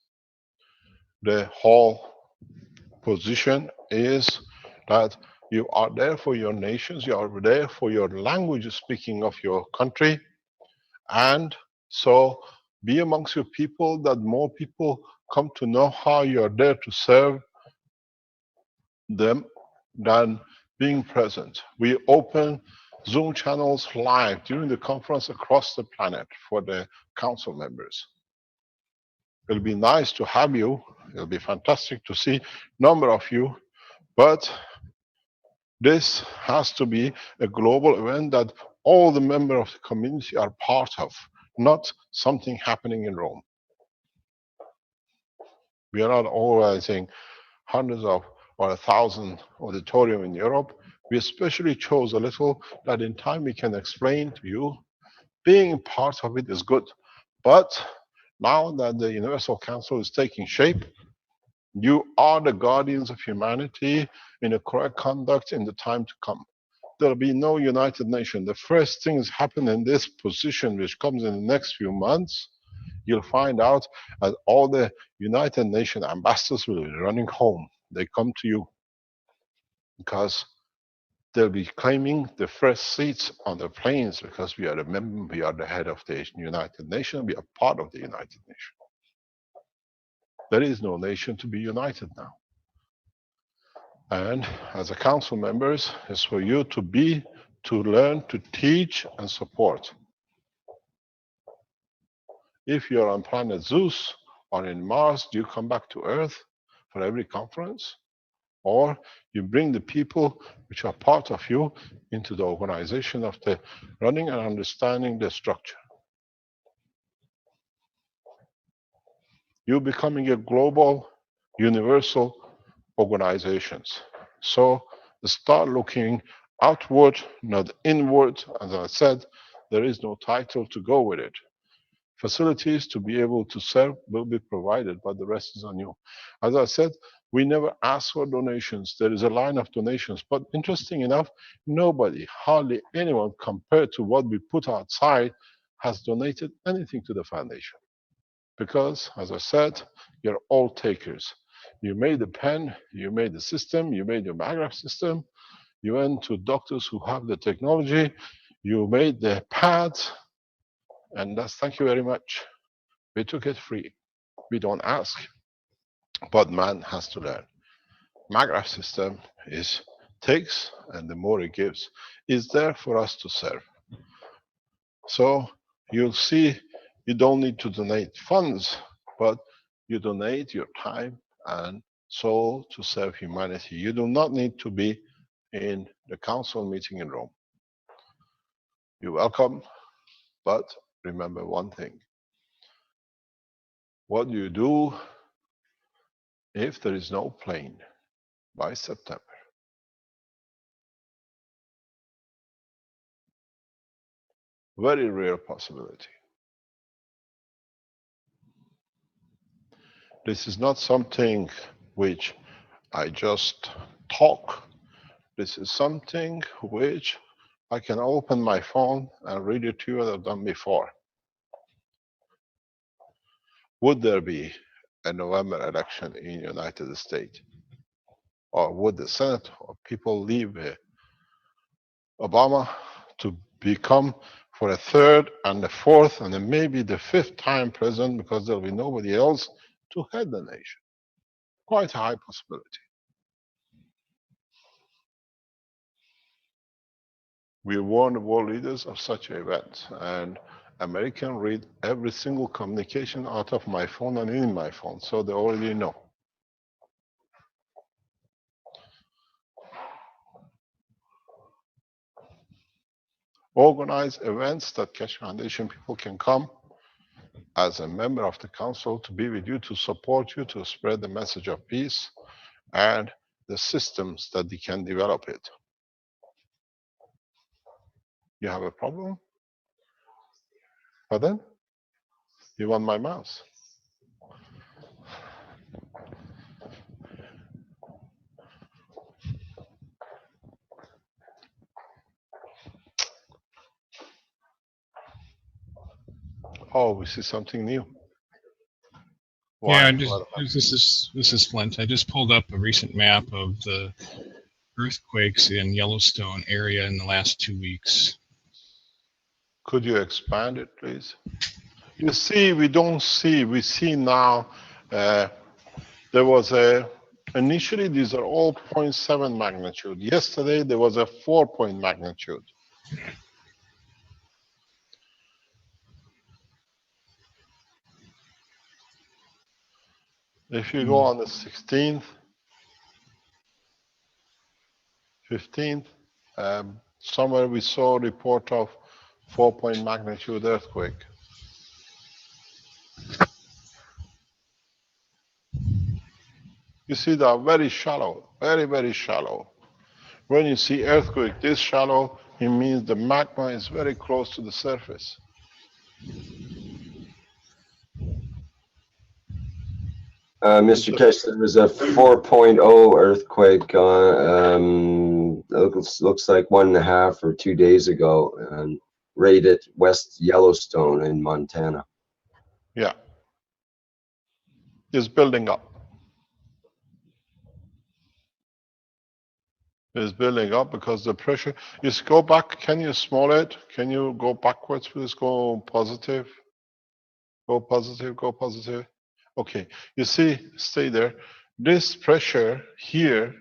The whole position is that you are there for your nations, you are there for your language speaking of your country, and so be amongst your people, that more people come to know how you are there to serve them than being present. We open Zoom channels live during the conference across the planet for the council members. It'll be nice to have you. It'll be fantastic to see a number of you, but this has to be a global event that all the members of the community are part of, not something happening in Rome. We are not organizing hundreds of or 1,000 auditorium in Europe. We especially chose a little that in time we can explain to you. Being part of it is good, but now that the Universal Council is taking shape, you are the guardians of humanity in a correct conduct in the time to come. There'll be no United Nations. The first things happen in this position, which comes in the next few months, you'll find out that all the United Nations ambassadors will be running home. They come to you because they'll be claiming the first seats on the planes, because we are a member, we are the head of the United Nations, we are part of the United Nations. There is no nation to be united now. And as a council members, it's for you to be, to learn, to teach and support. If you're on planet Zeus or in Mars, do you come back to Earth for every conference? Or you bring the people which are part of you into the organization of the running and understanding the structure. You're becoming a global, universal organizations. So start looking outward, not inward. As I said, there is no title to go with it. Facilities to be able to serve will be provided, but the rest is on you. As I said, we never ask for donations. There is a line of donations, but interesting enough, nobody, hardly anyone, compared to what we put outside, has donated anything to the foundation. Because, as I said, you're all takers. You made the pen, you made the system, you made your maggraph system, you went to doctors who have the technology, you made the pads, and that's thank you very much. We took it free. We don't ask, but man has to learn. Maggraph system takes, and the more it gives, is there for us to serve. So you'll see, you don't need to donate funds, but you donate your time and soul to serve humanity. You do not need to be in the council meeting in Rome. You're welcome, but remember one thing. What do you do if there is no plane by September? Very rare possibility. This is not something which I just talk. This is something which I can open my phone and read it to you as I've done before. Would there be a November election in the United States? Or would the Senate or people leave Obama to become for a third and a fourth and then maybe the fifth time president, because there'll be nobody else to head the nation? Quite a high possibility. We warn the world leaders of such events, and Americans read every single communication out of my phone and in my phone, so they already know. Organize events that Keshe Foundation people can come as a member of the council to be with you, to support you, to spread the message of peace and the systems that they can develop it. You have a problem? Pardon? You want my mouse? Oh, we see something new. Yeah, Why? this is Flint. I just pulled up a recent map of the earthquakes in Yellowstone area in the last 2 weeks. Could you expand it, please? You see, we don't see. We see now. There was initially these are all 0.7 magnitude. Yesterday there was a 4-point magnitude. If you go on the 16th, 15th, somewhere we saw a report of 4-point magnitude earthquake. You see, they are very shallow, very, very shallow. When you see earthquake this shallow, it means the magma is very close to the surface. Mr. Kesh, there was a 4.0 earthquake, looks like 1.5 or 2 days ago, right at West Yellowstone in Montana. Yeah. It's building up. It's building up because the pressure is go back. Can you small it? Can you go backwards, please? Go positive. Go positive, go positive. Okay, you see, stay there. This pressure here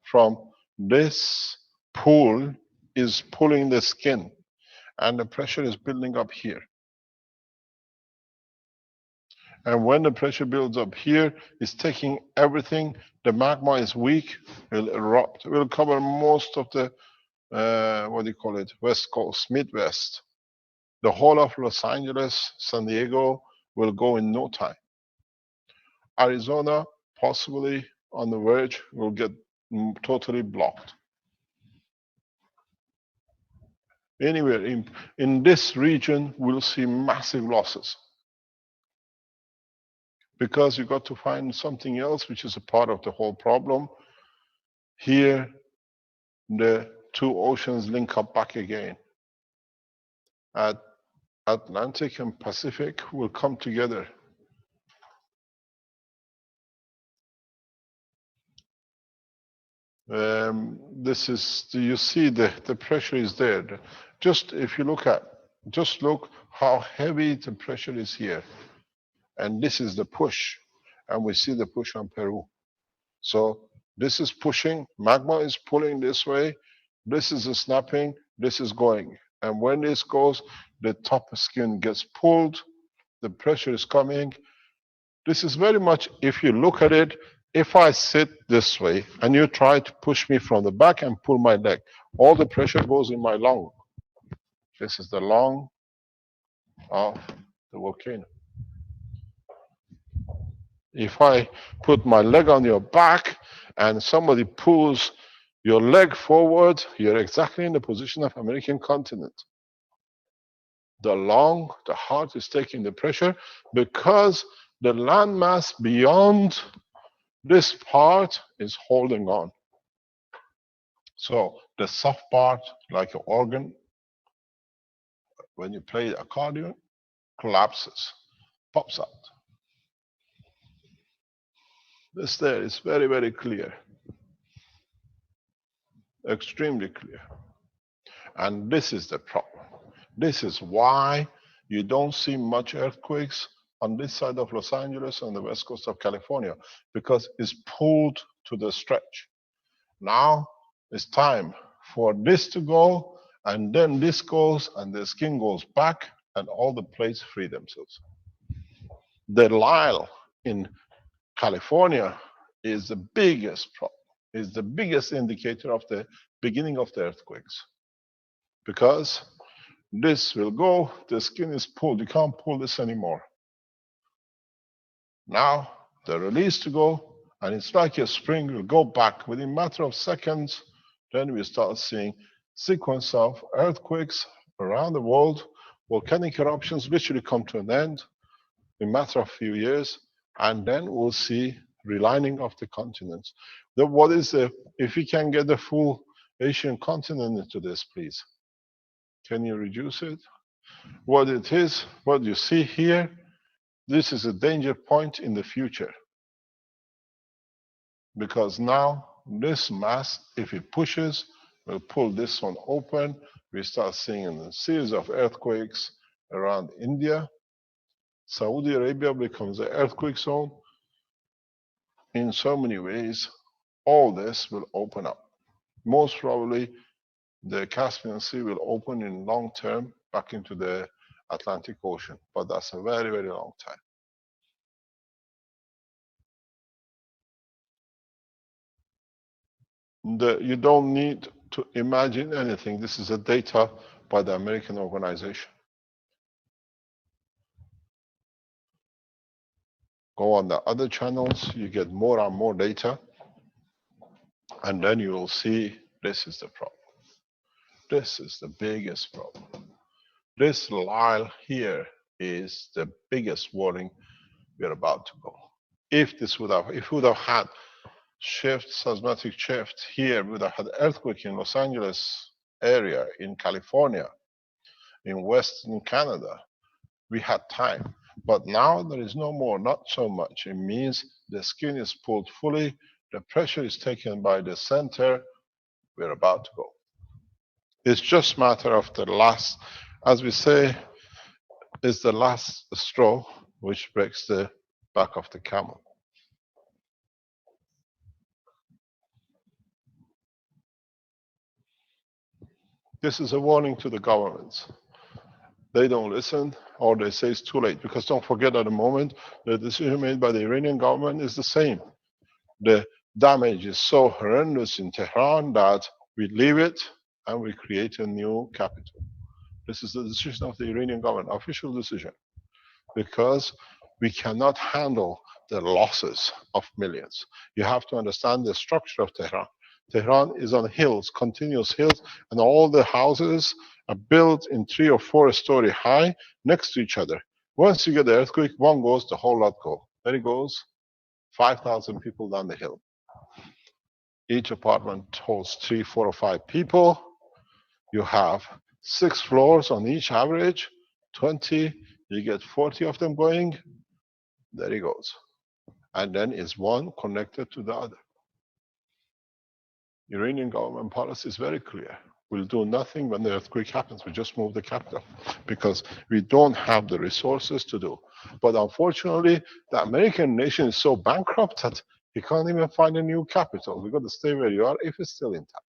from this pool is pulling the skin, and the pressure is building up here. And when the pressure builds up here, it's taking everything. The magma is weak, it will erupt. It will cover most of the, what do you call it, West Coast, Midwest. The whole of Los Angeles, San Diego will go in no time. Arizona, possibly on the verge, will get totally blocked. Anywhere in this region, we'll see massive losses. Because you got to find something else, which is a part of the whole problem. Here, the two oceans link up back again. Atlantic and Pacific will come together. This is, you see the pressure is there. Just if you look at, just look how heavy the pressure is here. And this is the push. And we see the push on Peru. So this is pushing, magma is pulling this way. This is a snapping, this is going. And when this goes, the top skin gets pulled, the pressure is coming. This is very much, if you look at it, if I sit this way and you try to push me from the back and pull my leg, all the pressure goes in my lung. This is the lung of the volcano. If I put my leg on your back and somebody pulls your leg forward, you're exactly in the position of American continent. The lung, the heart is taking the pressure because the landmass beyond this part is holding on. So the soft part, like an organ, when you play the accordion, collapses, pops out. This there is very, very clear. Extremely clear. And this is the problem. This is why you don't see much earthquakes on this side of Los Angeles and the west coast of California, because it's pulled to the stretch. Now it's time for this to go, and then this goes, and the skin goes back, and all the plates free themselves. The Lyle in California is the biggest problem, is the biggest indicator of the beginning of the earthquakes. Because this will go, the skin is pulled, you can't pull this anymore. Now, the release to go, and it's like a spring, will go back within a matter of seconds. Then we start seeing sequence of earthquakes around the world Volcanic eruptions literally come to an end in a matter of few years, and then we'll see relining of the continents. What is the, if we can get the full Asian continent into this, please? Can you reduce it? What it is, what you see here, this is a danger point in the future. Because now this mass, if it pushes, will pull this one open. We start seeing a series of earthquakes around India. Saudi Arabia becomes an earthquake zone. In so many ways, all this will open up. Most probably, the Caspian Sea will open in long term back into the Atlantic Ocean, but that's a very, very long time. You don't need to imagine anything. This is a data by the American organization. Go on the other channels, you get more and more data, and then you will see this is the problem. This is the biggest problem. This line here is the biggest warning we're about to go. If this would have, if we would have had shift, seismic shift here, we would have had earthquake in Los Angeles area, in California, in Western Canada, we had time. But now there is no more, not so much. It means the skin is pulled fully, the pressure is taken by the center, we're about to go. It's just a matter of the last, as we say, it's the last straw which breaks the back of the camel. This is a warning to the governments. They don't listen, or they say it's too late, because don't forget at the moment, the decision made by the Iranian government is the same. The damage is so horrendous in Tehran that we leave it and we create a new capital. This is the decision of the Iranian government, official decision, because we cannot handle the losses of millions. You have to understand the structure of Tehran. Tehran is on hills, continuous hills, and all the houses are built in 3 or 4 story high next to each other. Once you get the earthquake, one goes, the whole lot go. There it goes, 5,000 people down the hill. Each apartment holds 3, 4, or 5 people. You have 6 floors on each average, 20, you get 40 of them going, there it goes. And then is one connected to the other. Iranian government policy is very clear. We'll do nothing when the earthquake happens. We just move the capital because we don't have the resources to do. But unfortunately, the American nation is so bankrupt that you can't even find a new capital. We've got to stay where you are if it's still intact.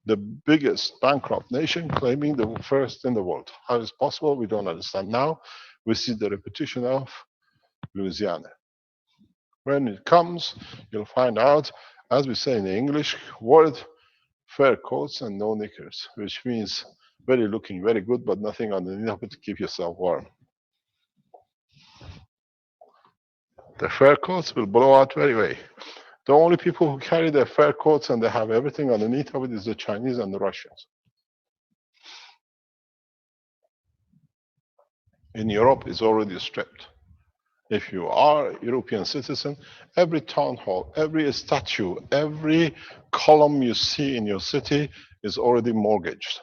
The biggest bankrupt nation claiming the first in the world. How is it possible? We don't understand. Now we see the repetition of Louisiana. When it comes, you'll find out, as we say in the English word, fur coats and no knickers, which means looking very good, but nothing underneath of it to keep yourself warm. The fur coats will blow out very well. The only people who carry their fur coats and they have everything underneath of it is the Chinese and the Russians. In Europe, it's already stripped. If you are a European citizen, every town hall, every statue, every column you see in your city is already mortgaged.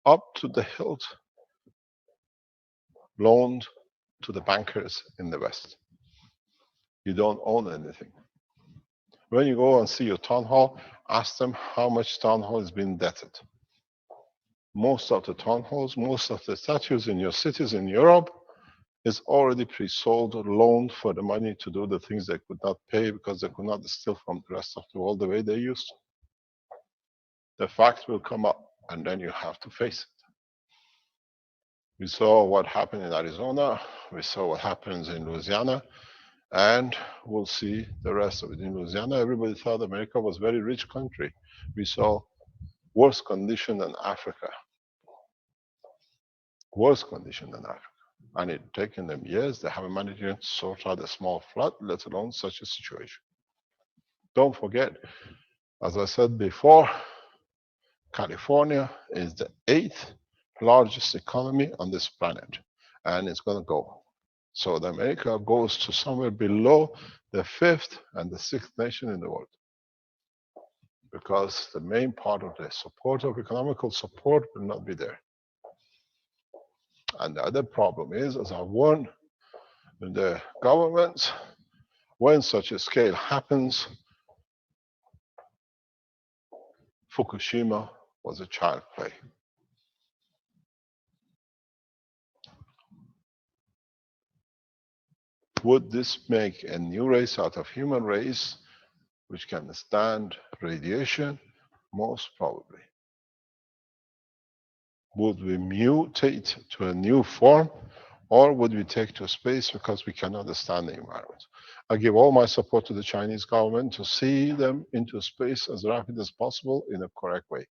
Up to the hilt, loaned to the bankers in the West. You don't own anything. When you go and see your town hall, ask them how much town hall has been indebted. Most of the town halls, most of the statues in your cities in Europe is already pre-sold or loaned for the money to do the things they could not pay because they could not steal from the rest of the world the way they used to. The fact will come up and then you have to face it. We saw what happened in Arizona, we saw what happens in Louisiana, and we'll see the rest of it. In Louisiana, everybody thought America was a very rich country. We saw worse condition than Africa. Worse condition than Africa. And it's taken them years. They haven't managed to sort out a small flood, let alone such a situation. Don't forget, as I said before, California is the 8th largest economy on this planet, and it's going to go. So the America goes to somewhere below the 5th and the 6th nation in the world, because the main part of the support of economical support will not be there. And the other problem is, as I warned, the governments, when such a scale happens, Fukushima was a child play. Would this make a new race out of human race which can stand radiation? Most probably. Would we mutate to a new form, or would we take to space because we cannot understand the environment? I give all my support to the Chinese government to see them into space as rapid as possible in a correct way.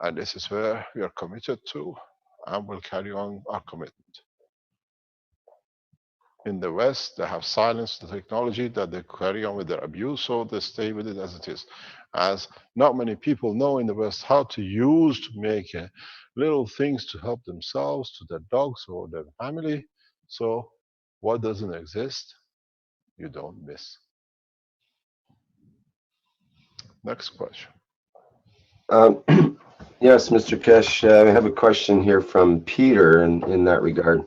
And this is where we are committed to, and will carry on our commitment. In the West, they have silenced the technology that they carry on with their abuse, so they stay with it as it is. As not many people know in the West how to use to make little things to help themselves, to their dogs or their family. So what doesn't exist, you don't miss. Next question. Yes, Mr. Kesh, we have a question here from Peter in that regard.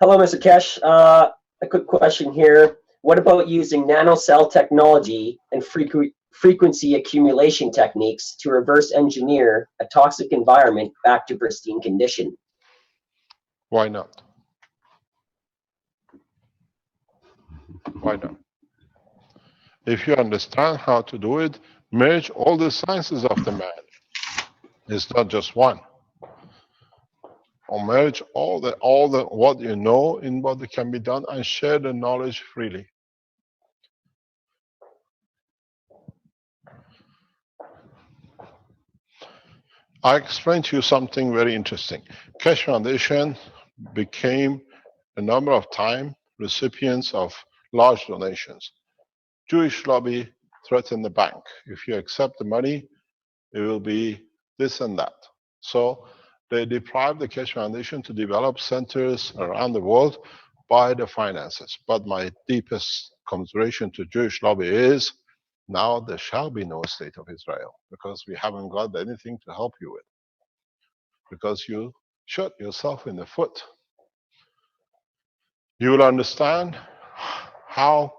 Hello, Mr. Kesh. A quick question here. What about using nanocell technology and frequency accumulation techniques to reverse engineer a toxic environment back to pristine condition? Why not? Why not? If you understand how to do it, merge all the sciences of the man. It's not just one. Or merge all the what you know in what can be done, and share the knowledge freely. I explained to you something very interesting. Keshe Foundation became a number of time recipients of large donations. Jewish lobby threatened the bank. If you accept the money, it will be this and that. So they deprived the Keshe Foundation to develop centers around the world by the finances. But my deepest commiseration to Jewish lobby is, now there shall be no state of Israel, because we haven't got anything to help you with. Because you shot yourself in the foot. You will understand how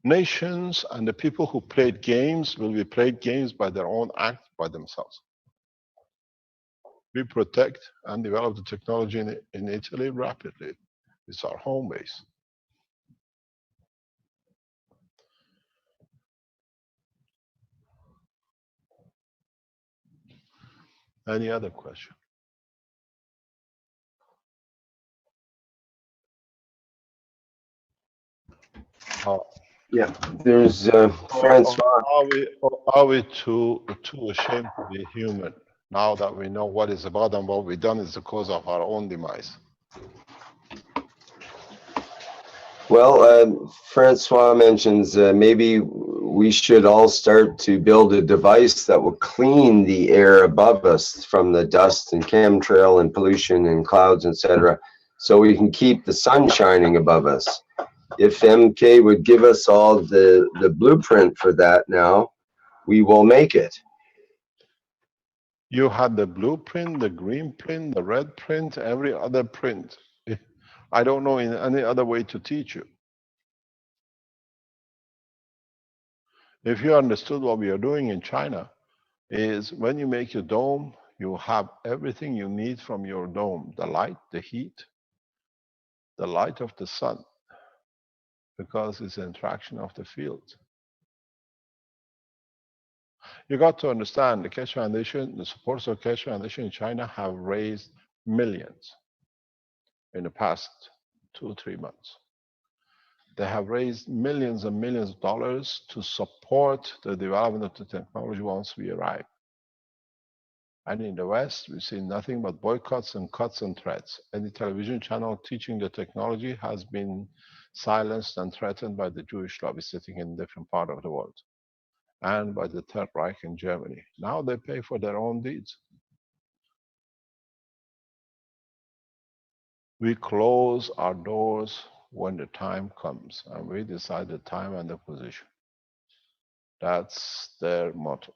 nations and the people who played games will be played games by their own act by themselves. We protect and develop the technology in Italy rapidly. It's our home base. Any other question? Yeah, there's Francois. Are we too ashamed to be human now that we know what it's about, and what we've done is the cause of our own demise? Well, Francois mentions maybe we should all start to build a device that will clean the air above us from the dust and chemtrail and pollution and clouds, etc., so we can keep the sun shining above us. If MK would give us all the blueprint for that now, we will make it. You had the blueprint, the green print, the red print, every other print. I don't know in any other way to teach you. If you understood what we are doing in China, is when you make your dome, you have everything you need from your dome. The light, the heat, the light of the sun, because it's an interaction of the field. You got to understand the Keshe Foundation, the supporters of Keshe Foundation in China have raised millions in the past 2 or 3 months. They have raised millions and millions of dollars to support the development of the technology once we arrive. And in the West, we've seen nothing but boycotts and cuts and threats. Any television channel teaching the technology has been silenced and threatened by the Jewish lobby sitting in a different part of the world, and by the Third Reich in Germany. Now they pay for their own deeds. We close our doors when the time comes, and we decide the time and the position. That's their motto.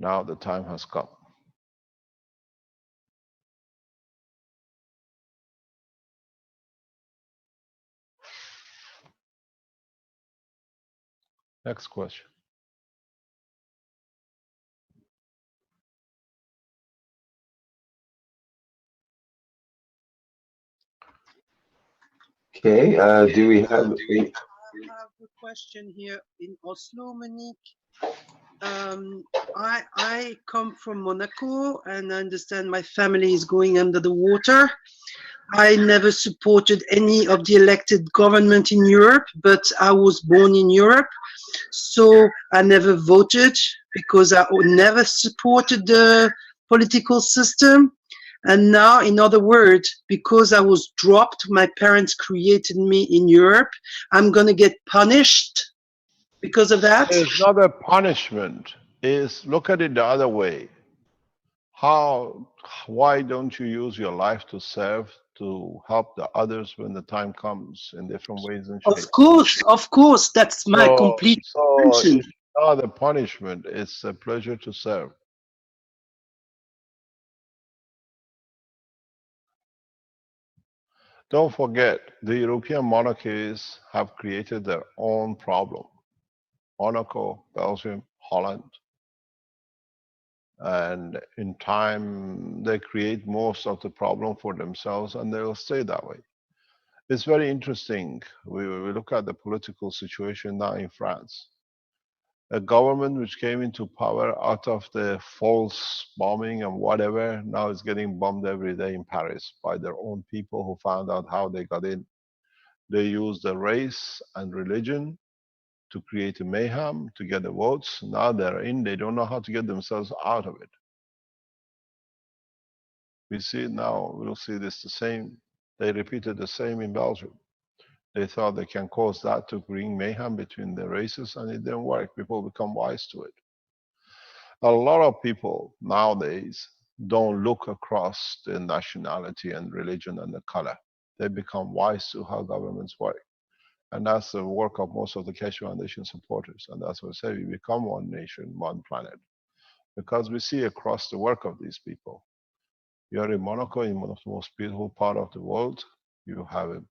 Now the time has come. Next question. Okay, do we have I have a question here in Oslo, Monique. I come from Monaco, and I understand my family is going under the water. I never supported any of the elected government in Europe, but I was born in Europe, so I never voted because I never supported the political system. And now, in other words, because I was dropped, my parents created me in Europe, I'm going to get punished because of that. It's not a punishment. Is look at it the other way. Why don't you use your life to serve, to help the others when the time comes in different ways and shapes? Of course, that's my complete intention. intention. It's not a punishment, it's a pleasure to serve. Don't forget, the European monarchies have created their own problem. Monaco, Belgium, Holland. And in time, they create most of the problem for themselves, and they will stay that way. It's very interesting. We look at the political situation now in France. A government which came into power out of the false bombing and whatever, now is getting bombed every day in Paris by their own people who found out how they got in. They used the race and religion to create a mayhem, to get the votes. Now they're in, they don't know how to get themselves out of it. We see it now, we'll see this the same. They repeated the same in Belgium. They thought they can cause that to bring mayhem between the races, and it didn't work. People become wise to it. A lot of people nowadays don't look across the nationality and religion and the color. They become wise to how governments work. And that's the work of most of the Keshe Foundation supporters. And that's what I say, we become one nation, one planet. Because we see across the work of these people. You're in Monaco, in one of the most beautiful part of the world. You have an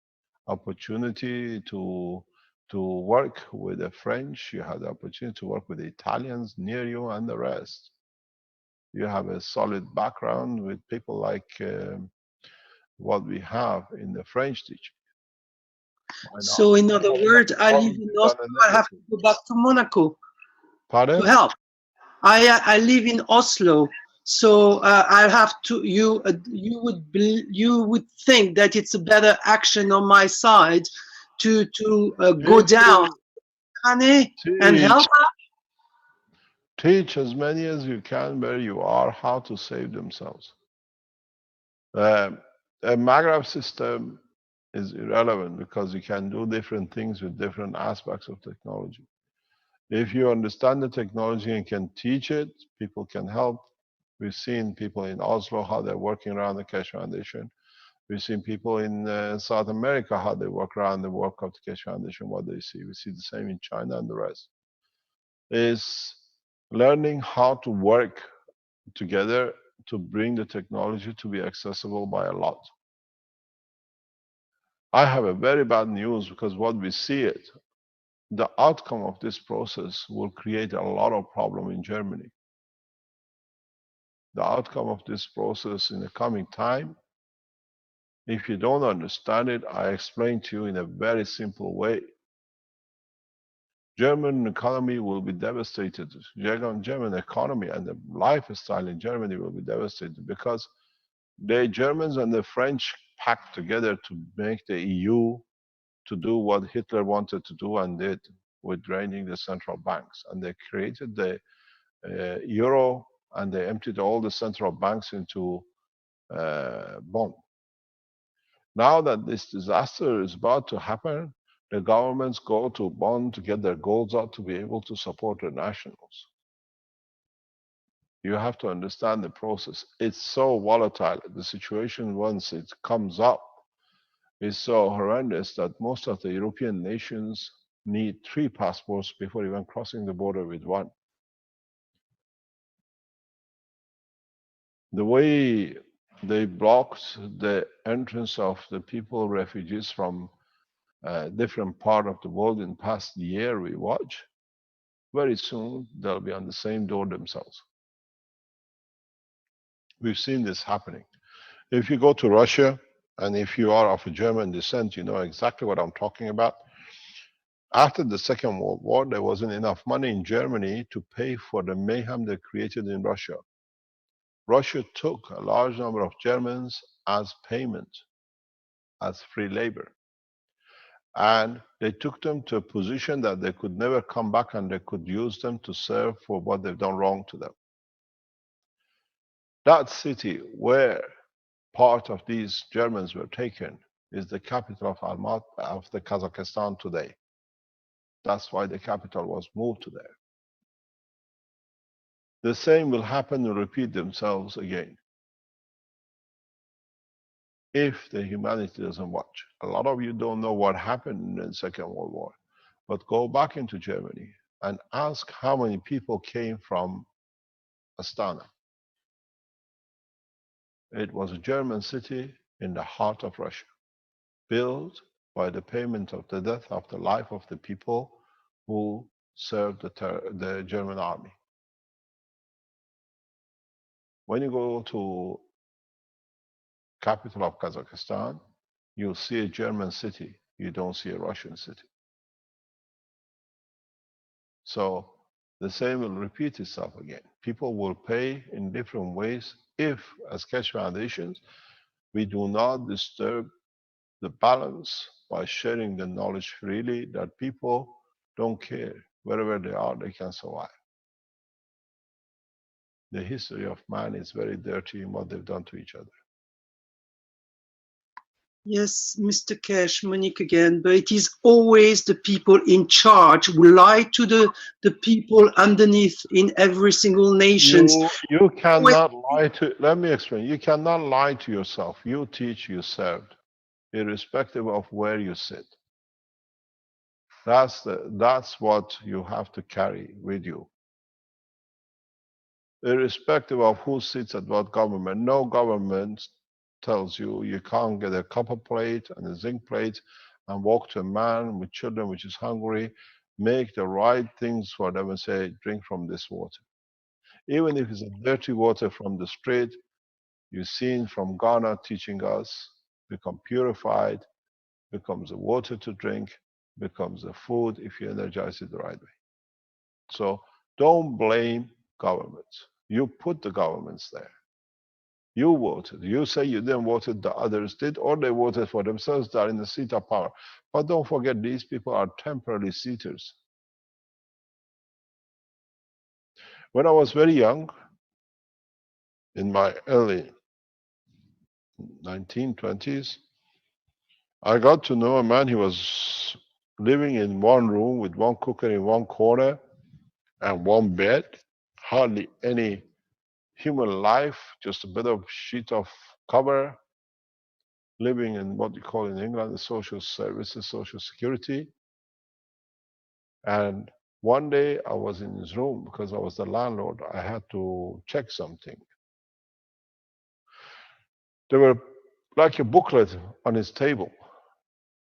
opportunity to work with the French. You have the opportunity to work with the Italians near you and the rest. You have a solid background with people like what we have in the French teaching. So, in other words, I live in Oslo. I have to go back to Monaco Pardon? to help. I live in Oslo, so I have to. You would think that it's a better action on my side to go down and help. Teach as many as you can where you are how to save themselves. A Maghreb system is irrelevant because you can do different things with different aspects of technology. If you understand the technology and can teach it, people can help. We've seen people in Oslo, how they're working around the Keshe Foundation. We've seen people in South America, how they work around the work of the Keshe Foundation, what they see. We see the same in China and the rest. Is learning how to work together to bring the technology to be accessible by a lot. I have a very bad news because what we see it, the outcome of this process will create a lot of problem in Germany. The outcome of this process in the coming time, if you don't understand it, I explain to you in a very simple way. German economy will be devastated. German economy and the lifestyle in Germany will be devastated because the Germans and the French packed together to make the EU to do what Hitler wanted to do and did with draining the central banks. And they created the euro and they emptied all the central banks into bond. Now that this disaster is about to happen, the governments go to bond to get their goals out to be able to support their nationals. You have to understand the process. It's so volatile. The situation, once it comes up, is so horrendous that most of the European nations need 3 passports before even crossing the border with one. The way they blocked the entrance of the people, refugees from different part of the world in past year we watch, very soon they'll be on the same door themselves. We've seen this happening. If you go to Russia, and if you are of a German descent, you know exactly what I'm talking about. After the Second World War, there wasn't enough money in Germany to pay for the mayhem they created in Russia. Russia took a large number of Germans as payment, as free labor. And they took them to a position that they could never come back, and they could use them to serve for what they've done wrong to them. That city where part of these Germans were taken is the capital of Almaty of the Kazakhstan today. That's why the capital was moved to there. The same will happen and repeat themselves again if the humanity doesn't watch. A lot of you don't know what happened in the Second World War, but go back into Germany and ask how many people came from Astana. It was a German city in the heart of Russia, built by the payment of the death of the life of the people who served the German army. When you go to capital of Kazakhstan, you'll see a German city. You don't see a Russian city. So the same will repeat itself again. People will pay in different ways if, as Keshe Foundations, we do not disturb the balance by sharing the knowledge freely, that people don't care. Wherever they are, they can survive. The history of man is very dirty in what they've done to each other. Yes, Mr. Cash, Monique again, but it is always the people in charge who lie to the people underneath in every single nation. You cannot lie to, let me explain. You cannot lie to yourself. You teach, you served, irrespective of where you sit. That's what you have to carry with you. Irrespective of who sits at what government, no government tells you you can't get a copper plate and a zinc plate and walk to a man with children which is hungry, make the right things for them and say, drink from this water. Even if it's a dirty water from the street, you've seen from Ghana teaching us, become purified, becomes a water to drink, becomes a food if you energize it the right way. So don't blame governments. You put the governments there. You voted. You say you didn't vote, the others did, or they voted for themselves. They are in the seat of power. But don't forget, these people are temporary seaters. When I was very young, in my early 1920s, I got to know a man. He was living in one room with one cooker in one corner and one bed, hardly any human life, just a bit of sheet of cover, living in what you call in England the social services, social security. And one day I was in his room because I was the landlord. I had to check something. There were like a booklet on his table.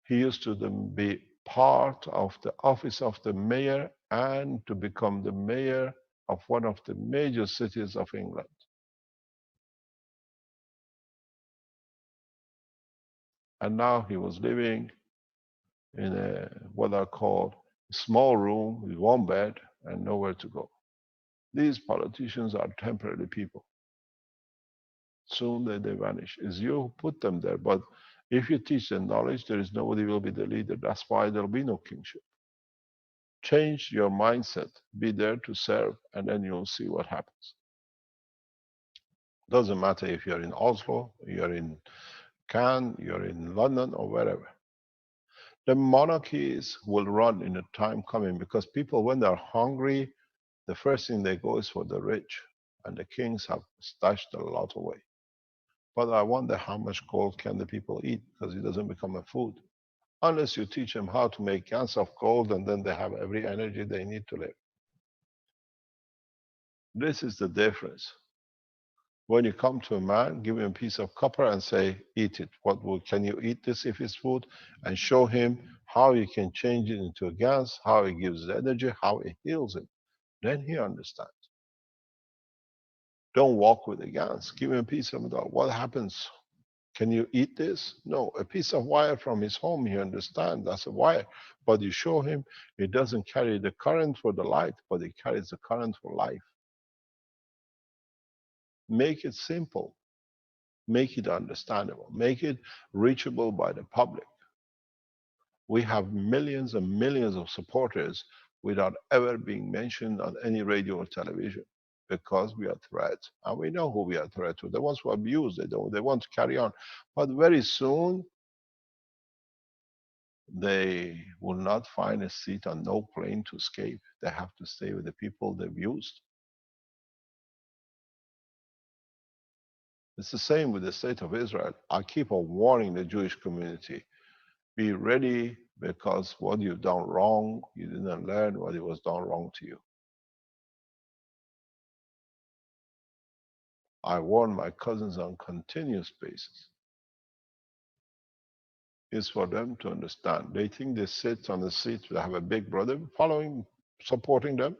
He used to be part of the office of the mayor and to become the mayor of one of the major cities of England. And now he was living in a what I call a small room with one bed and nowhere to go. These politicians are temporary people. Soon they vanish. It's you who put them there. But if you teach them knowledge, there is nobody will be the leader. That's why there'll be no kingship. Change your mindset. Be there to serve, and then you'll see what happens. Doesn't matter if you're in Oslo, you're in Cannes, you're in London, or wherever. The monarchies will run in a time coming because people, when they're hungry, the first thing they go is for the rich. and the kings have stashed a lot away. But I wonder how much gold can the people eat, because it doesn't become a food. Unless you teach them how to make cans of gold, and then they have every energy they need to live. This is the difference. When you come to a man, give him a piece of copper and say, eat it. Can you eat this if it's food? And show him how you can change it into a gas, how it gives energy, how it heals him. Then he understands. Don't walk with the gas. Give him a piece of metal. What happens? Can you eat this? No. A piece of wire from his home, he understands that's a wire. But you show him it doesn't carry the current for the light, but it carries the current for life. Make it simple. Make it understandable. Make it reachable by the public. We have millions and millions of supporters without ever being mentioned on any radio or television, because we are threats. And we know who we are threat to. The ones who abuse, they want to carry on. But very soon, they will not find a seat on no plane to escape. They have to stay with the people they've used. It's the same with the state of Israel. I keep on warning the Jewish community, be ready, because what you've done wrong, you didn't learn what it was done wrong to you. I warn my cousins on continuous basis. It's for them to understand. They think they sit on the seat, they have a big brother following, supporting them.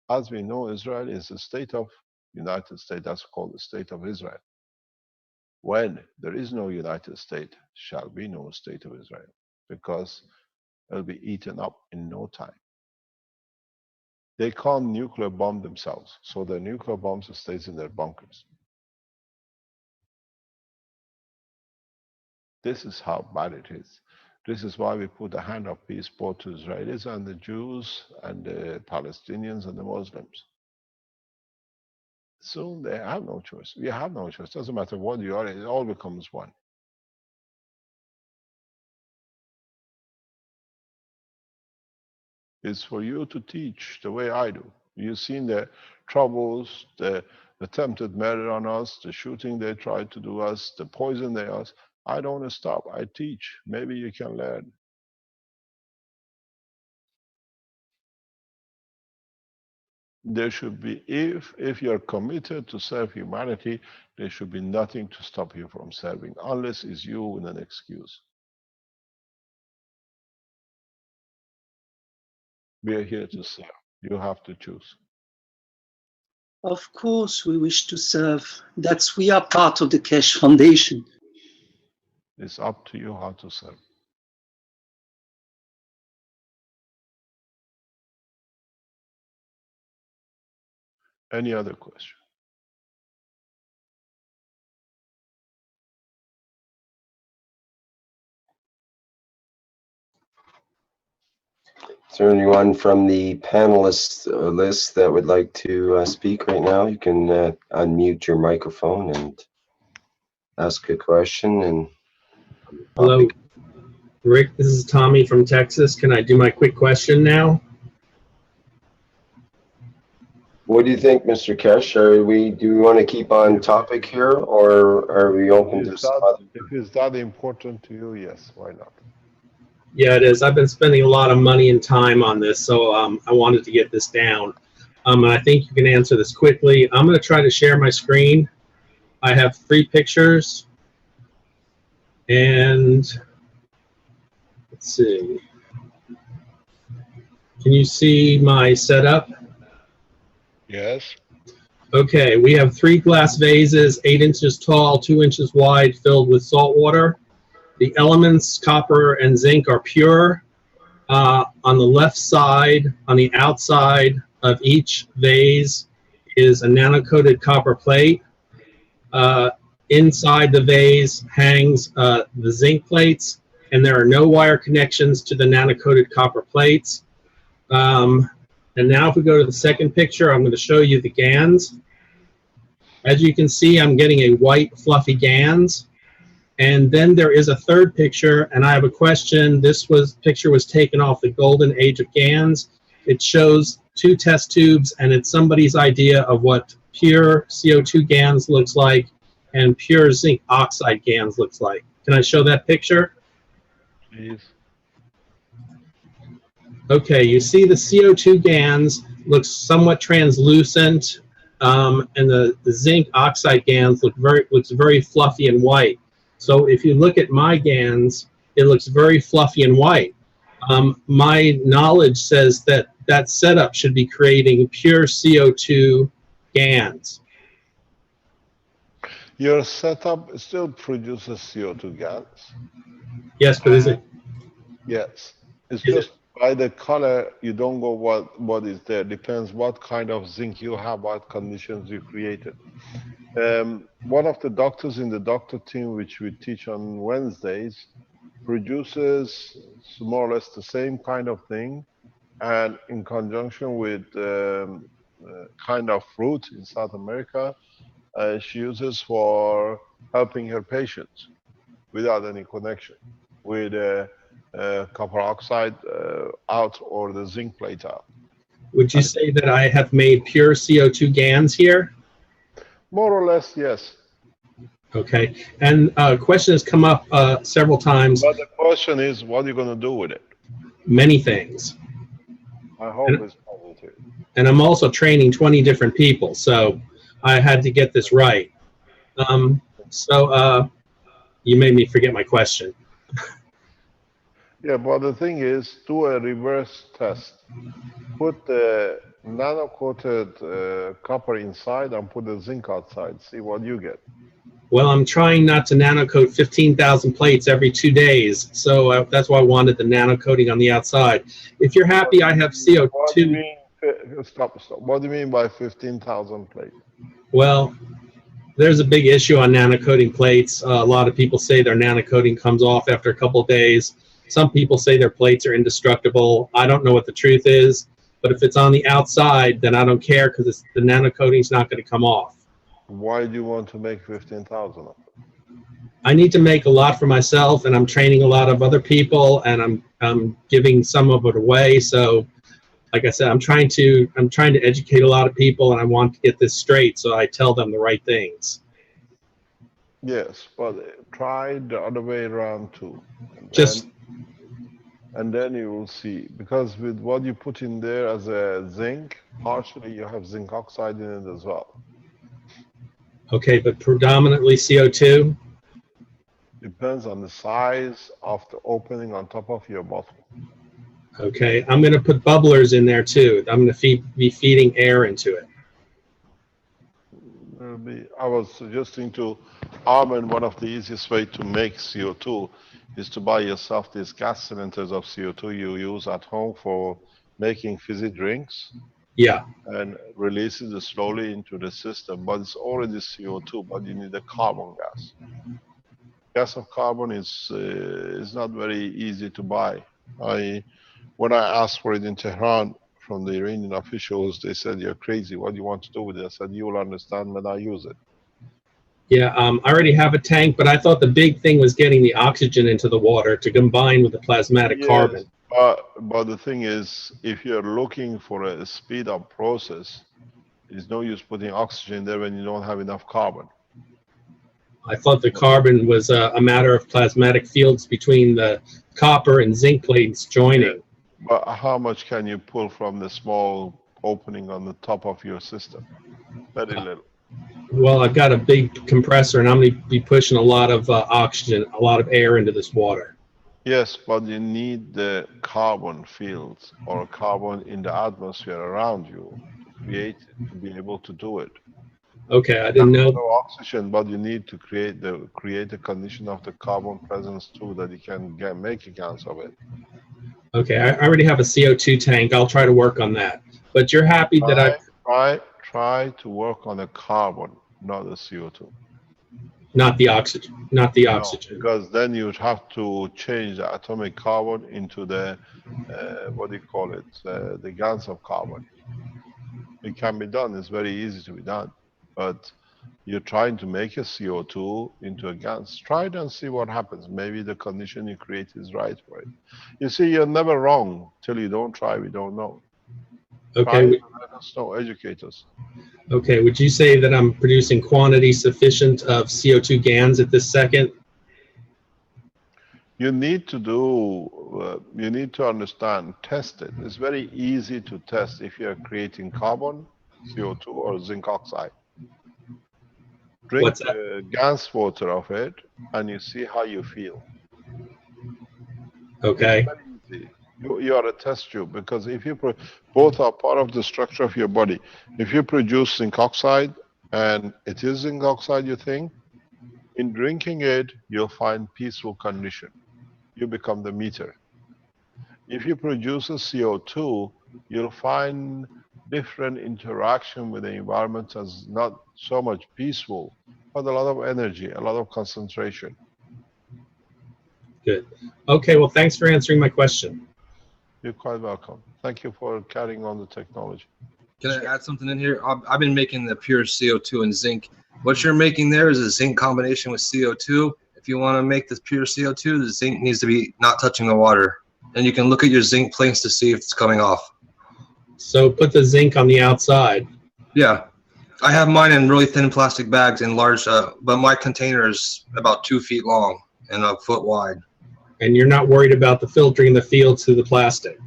As we know, Israel is a state of United States. That's called the state of Israel. When there is no United States, shall be no state of Israel, because it'll be eaten up in no time. They can't nuclear bomb themselves, so the nuclear bombs stays in their bunkers. This is how bad it is. This is why we put a hand of peace both to Israelis and the Jews and the Palestinians and the Muslims. Soon they have no choice. We have no choice. Doesn't matter what you are, it all becomes one. It's for you to teach the way I do. You've seen the troubles, the attempted murder on us, the shooting they tried to do us, the poison they asked. I don't stop. I teach. Maybe you can learn. There should be, if you're committed to serve humanity, there should be nothing to stop you from serving, unless it's you with an excuse. We are here to serve. You have to choose. Of course, we wish to serve. We are part of the Keshe Foundation. It's up to you how to serve. Any other question? Is there anyone from the panelist list that would like to speak right now? You can unmute your microphone and ask a question. And hello, Rick, this is Tommy from Texas. Can I do my quick question now? What do you think, Mr. Keshe? Do we want to keep on topic here, or are we open to some other? If it's that important to you, yes, why not? Yeah, it is. I've been spending a lot of money and time on this, so I wanted to get this down. And I think you can answer this quickly. I'm going to try to share my screen. I have 3 pictures. And let's see. Can you see my setup? Yes. Okay, we have 3 glass vases, 8 inches tall, 2 inches wide, filled with salt water. The elements, copper and zinc, are pure. On the left side, on the outside of each vase, is a nano-coated copper plate. Inside the vase hangs the zinc plates, and there are no wire connections to the nano-coated copper plates. And now if we go to the second picture, I'm going to show you the GANs. As you can see, I'm getting a white fluffy GANs. And then there is a third picture, and I have a question. This picture was taken off the golden age of GANs. It shows 2 test tubes, and it's somebody's idea of what pure CO2 GANs looks like and pure zinc oxide GANs looks like. Can I show that picture? Please. Okay, you see the CO2 GANs looks somewhat translucent, and the zinc oxide GANs looks very fluffy and white. So if you look at my GANs, it looks very fluffy and white. My knowledge says that that setup should be creating pure CO2 GANs. Your setup still produces CO2 gas. Yes, but is it? Yes. It's Is just by the color, you don't go what is there. Depends what kind of zinc you have, what conditions you created. One of the doctors in the doctor team, which we teach on Wednesdays, produces more or less the same kind of thing, and in conjunction with kind of fruit in South America, she uses for helping her patients without any connection with copper oxide out or the zinc plate out. Would you say that I have made pure CO2 GANs here? More or less, yes. Okay, and a question has come up several times. But the question is, what are you going to do with it? Many things. I hope it's positive. And I'm also training 20 different people, so I had to get this right. You made me forget my question. Yeah, but the thing is, do a reverse test. Put the nano-coated copper inside and put the zinc outside. See what you get. Well, I'm trying not to nano-coat 15,000 plates every 2 days, so that's why I wanted the nano-coating on the outside. If you're happy, I have CO2. What do you mean? Stop. What do you mean by 15,000 plates? Well, there's a big issue on nano-coating plates. A lot of people say their nano-coating comes off after a couple of days. Some people say their plates are indestructible. I don't know what the truth is, but if it's on the outside, then I don't care because the nano-coating is not going to come off. Why do you want to make 15,000 of them? I need to make a lot for myself, and I'm training a lot of other people, and I'm giving some of it away. So, like I said, I'm trying to educate a lot of people, and I want to get this straight, so I tell them the right things. Yes, but try the other way around too. And then you will see, because with what you put in there as a zinc, partially you have zinc oxide in it as well. Okay, but predominantly CO2? Depends on the size of the opening on top of your bottle. Okay, I'm going to put bubblers in there too. I'm going to be feeding air into it. I was suggesting to Armin, one of the easiest way to make CO2 is to buy yourself these gas cylinders of CO2 you use at home for making fizzy drinks. Yeah. And releases it slowly into the system, but it's already CO2, but you need a carbon gas. Gas of carbon is not very easy to buy. When I asked for it in Tehran from the Iranian officials, they said, "You're crazy. What do you want to do with it?" I said, "You will understand when I use it." Yeah, I already have a tank, but I thought the big thing was getting the oxygen into the water to combine with the plasmatic carbon. But the thing is, if you're looking for a speed up process, there's no use putting oxygen there when you don't have enough carbon. I thought the carbon was a matter of plasmatic fields between the copper and zinc plates joining. Yeah. But how much can you pull from the small opening on the top of your system? Very little. Well, I've got a big compressor, and I'm going to be pushing a lot of oxygen, a lot of air into this water. Yes, but you need the carbon fields or carbon in the atmosphere around you to create it, to be able to do it. Okay, I didn't know. No oxygen, but you need to create the condition of the carbon presence too, that you can make a gas of it. Okay, I already have a CO2 tank. I'll try to work on that. But you're happy that I try to work on the carbon, not the CO2. Not the oxygen. Not the oxygen. No, because then you'd have to change the atomic carbon into the what do you call it? The gas of carbon. It can be done. It's very easy to be done. But you're trying to make a CO2 into a gas. Try it and see what happens. Maybe the condition you create is right for it. You see, you're never wrong. Till you don't try, we don't know. Okay. Try it and let us know, educate us. Okay, would you say that I'm producing quantity sufficient of CO2 GANs at this second? You need to do, you need to understand, test it. It's very easy to test if you're creating carbon, CO2, or zinc oxide. Drink What's that? gas water of it, and you see how you feel. Okay. It's very easy. You are a test tube, because if you both are part of the structure of your body. If you produce zinc oxide, and it is zinc oxide, you think, in drinking it, you'll find peaceful condition. You become the meter. If you produce a CO2, you'll find different interaction with the environment as not so much peaceful, but a lot of energy, a lot of concentration. Good. Okay, well, thanks for answering my question. You're quite welcome. Thank you for carrying on the technology. Can I add something in here? I've been making the pure CO2 and zinc. What you're making there is a zinc combination with CO2. If you want to make this pure CO2, the zinc needs to be not touching the water. And you can look at your zinc plates to see if it's coming off. So put the zinc on the outside. Yeah. I have mine in really thin plastic bags in large, but my container is about 2 feet long and a foot wide. And you're not worried about the filtering the fields through the plastic?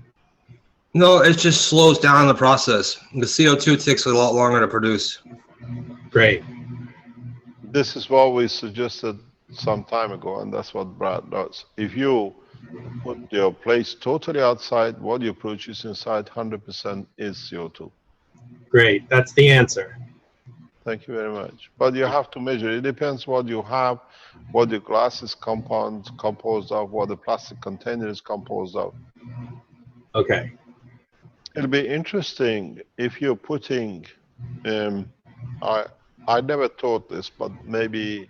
No, it just slows down the process. The CO2 takes a lot longer to produce. Great. This is what we suggested some time ago, and that's what Brad does. If you put your plates totally outside, what you produce inside 100% is CO2. Great, that's the answer. Thank you very much. But you have to measure. It depends what you have, what the glass is composed of, what the plastic container is composed of. Okay. It'll be interesting if you're putting, I never thought this, but maybe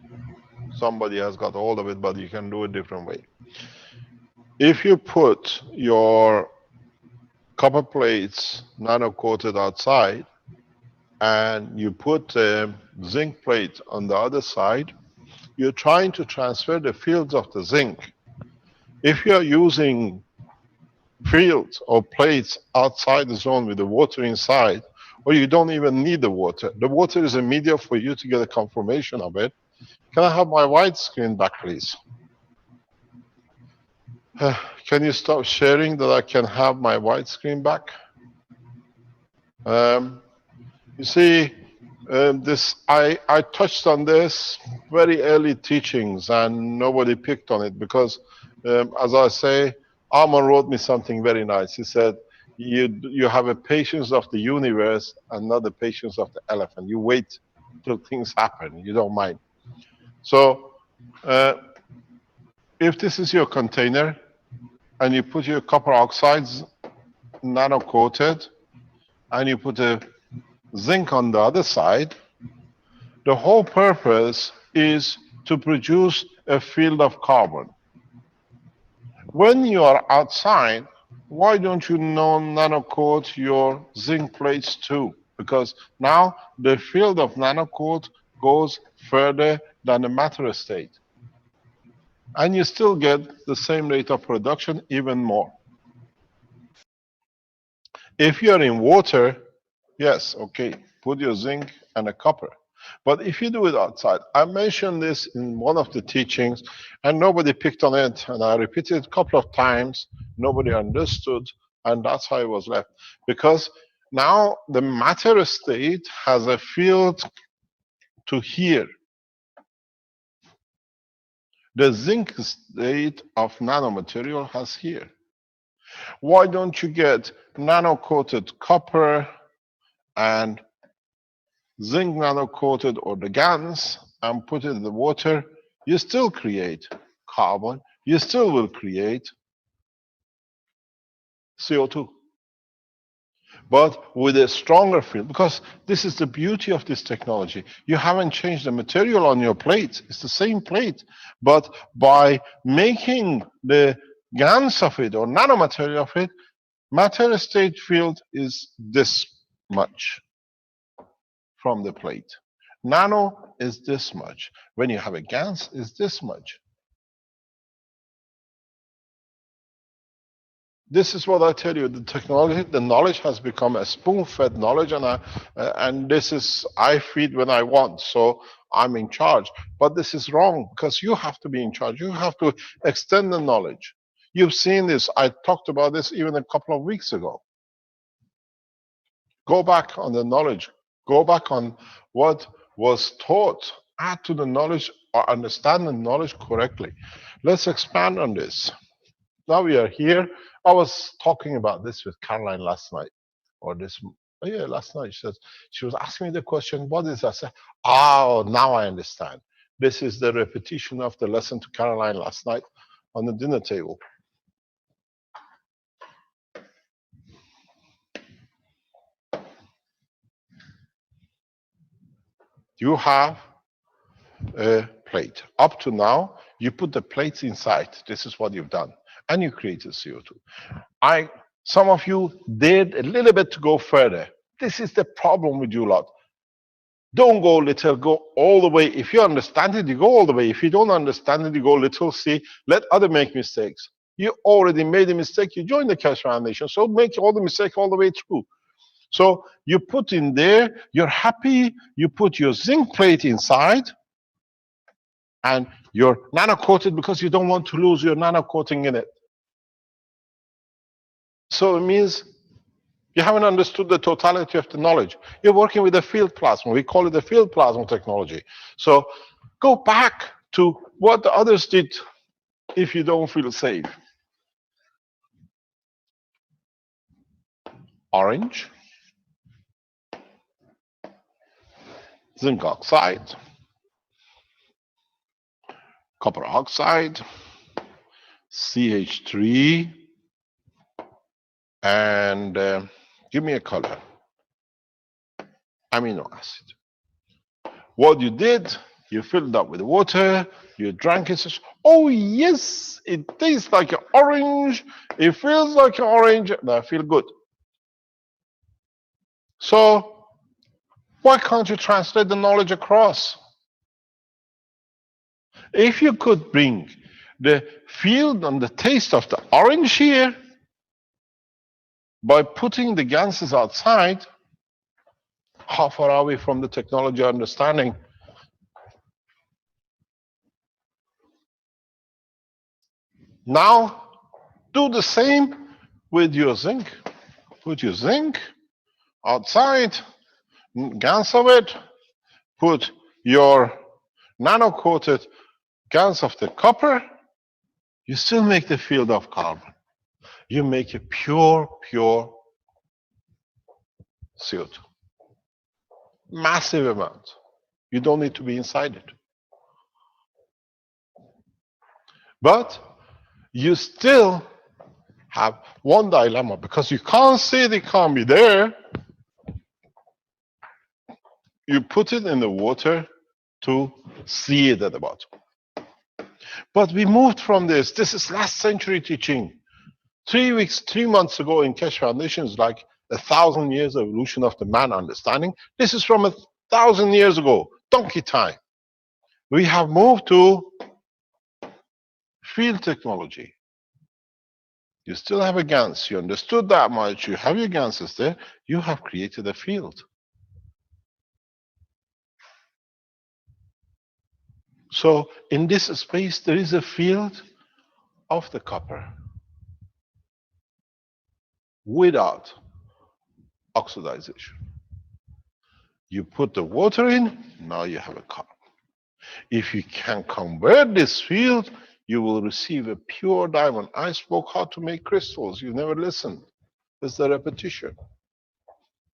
somebody has got hold of it, but you can do it a different way. If you put your copper plates nano-coated outside, and you put a zinc plate on the other side, you're trying to transfer the fields of the zinc. If you're using fields or plates outside the zone with the water inside, or you don't even need the water is a media for you to get a confirmation of it. Can I have my white screen back, please? Can you stop sharing that I can have my white screen back? You see, I touched on this very early teachings, and nobody picked on it because, as I say, Armand wrote me something very nice. He said, you have a patience of the universe and not the patience of the elephant. You wait till things happen. You don't mind. So if this is your container and you put your copper oxides nano-coated and you put a zinc on the other side, the whole purpose is to produce a field of carbon. When you are outside, why don't you nano-coat your zinc plates too? Because now the field of nano-coat goes further than the matter state. And you still get the same rate of production, even more. If you're in water, yes, okay, put your zinc and a copper. But if you do it outside, I mentioned this in one of the teachings, and nobody picked on it, and I repeated it a couple of times, nobody understood, and that's how it was left. Because now the matter state has a field to here. The zinc state of nanomaterial has here. Why don't you get nano-coated copper and zinc nano-coated or the GANs and put it in the water? You still create carbon. You still will create CO2. But with a stronger field, because this is the beauty of this technology. You haven't changed the material on your plate. It's the same plate. But by making the GANs of it or nanomaterial of it, matter state field is this much from the plate. Nano is this much. When you have a GANs, is this much. This is what I tell you. The technology, the knowledge has become a spoon-fed knowledge, and this is I feed when I want. So I'm in charge. But this is wrong because you have to be in charge. You have to extend the knowledge. You've seen this. I talked about this even a couple of weeks ago. Go back on the knowledge. Go back on what was taught. Add to the knowledge or understand the knowledge correctly. Let's expand on this. Now we are here. I was talking about this with Caroline last night, or last night. She was asking me the question, what is that? I said, oh, now I understand. This is the repetition of the lesson to Caroline last night on the dinner table. You have a plate. Up to now, you put the plates inside. This is what you've done. And you created CO2. Some of you did a little bit to go further. This is the problem with you lot. Don't go little, go all the way. If you understand it, you go all the way. If you don't understand it, you go little. See, let other make mistakes. You already made a mistake. You joined the Keshe Foundation, so make all the mistakes all the way through. So you put in there, you're happy, you put your zinc plate inside, and you're nano-coated because you don't want to lose your nano-coating in it. So it means you haven't understood the totality of the knowledge. You're working with a field plasma. We call it the field plasma technology. So go back to what the others did if you don't feel safe. Orange, zinc oxide, copper oxide, CH3, and give me a color, amino acid. What you did, you filled up with water, you drank it. Oh yes, it tastes like an orange, it feels like an orange, and I feel good. So why can't you translate the knowledge across? If you could bring the feel and the taste of the orange here by putting the gases outside, how far are we from the technology understanding? Now, do the same with your zinc. Put your zinc outside, GANs of it, put your nano-coated GANs of the copper, you still make the field of carbon. You make a pure CO2. Massive amount. You don't need to be inside it. But you still have one dilemma, because you can't say they can't be there. You put it in the water to see it at the bottom. But we moved from this. This is last century teaching. 3 months ago in Keshe Foundation is like 1,000 years evolution of the man understanding. This is from 1,000 years ago, donkey time. We have moved to field technology. You still have a GANs. You understood that much. You have your GANSes there. You have created a field. So in this space, there is a field of the copper without oxidization. You put the water in, now you have a carbon. If you can convert this field, you will receive a pure diamond. I spoke how to make crystals. You never listened. It's the repetition.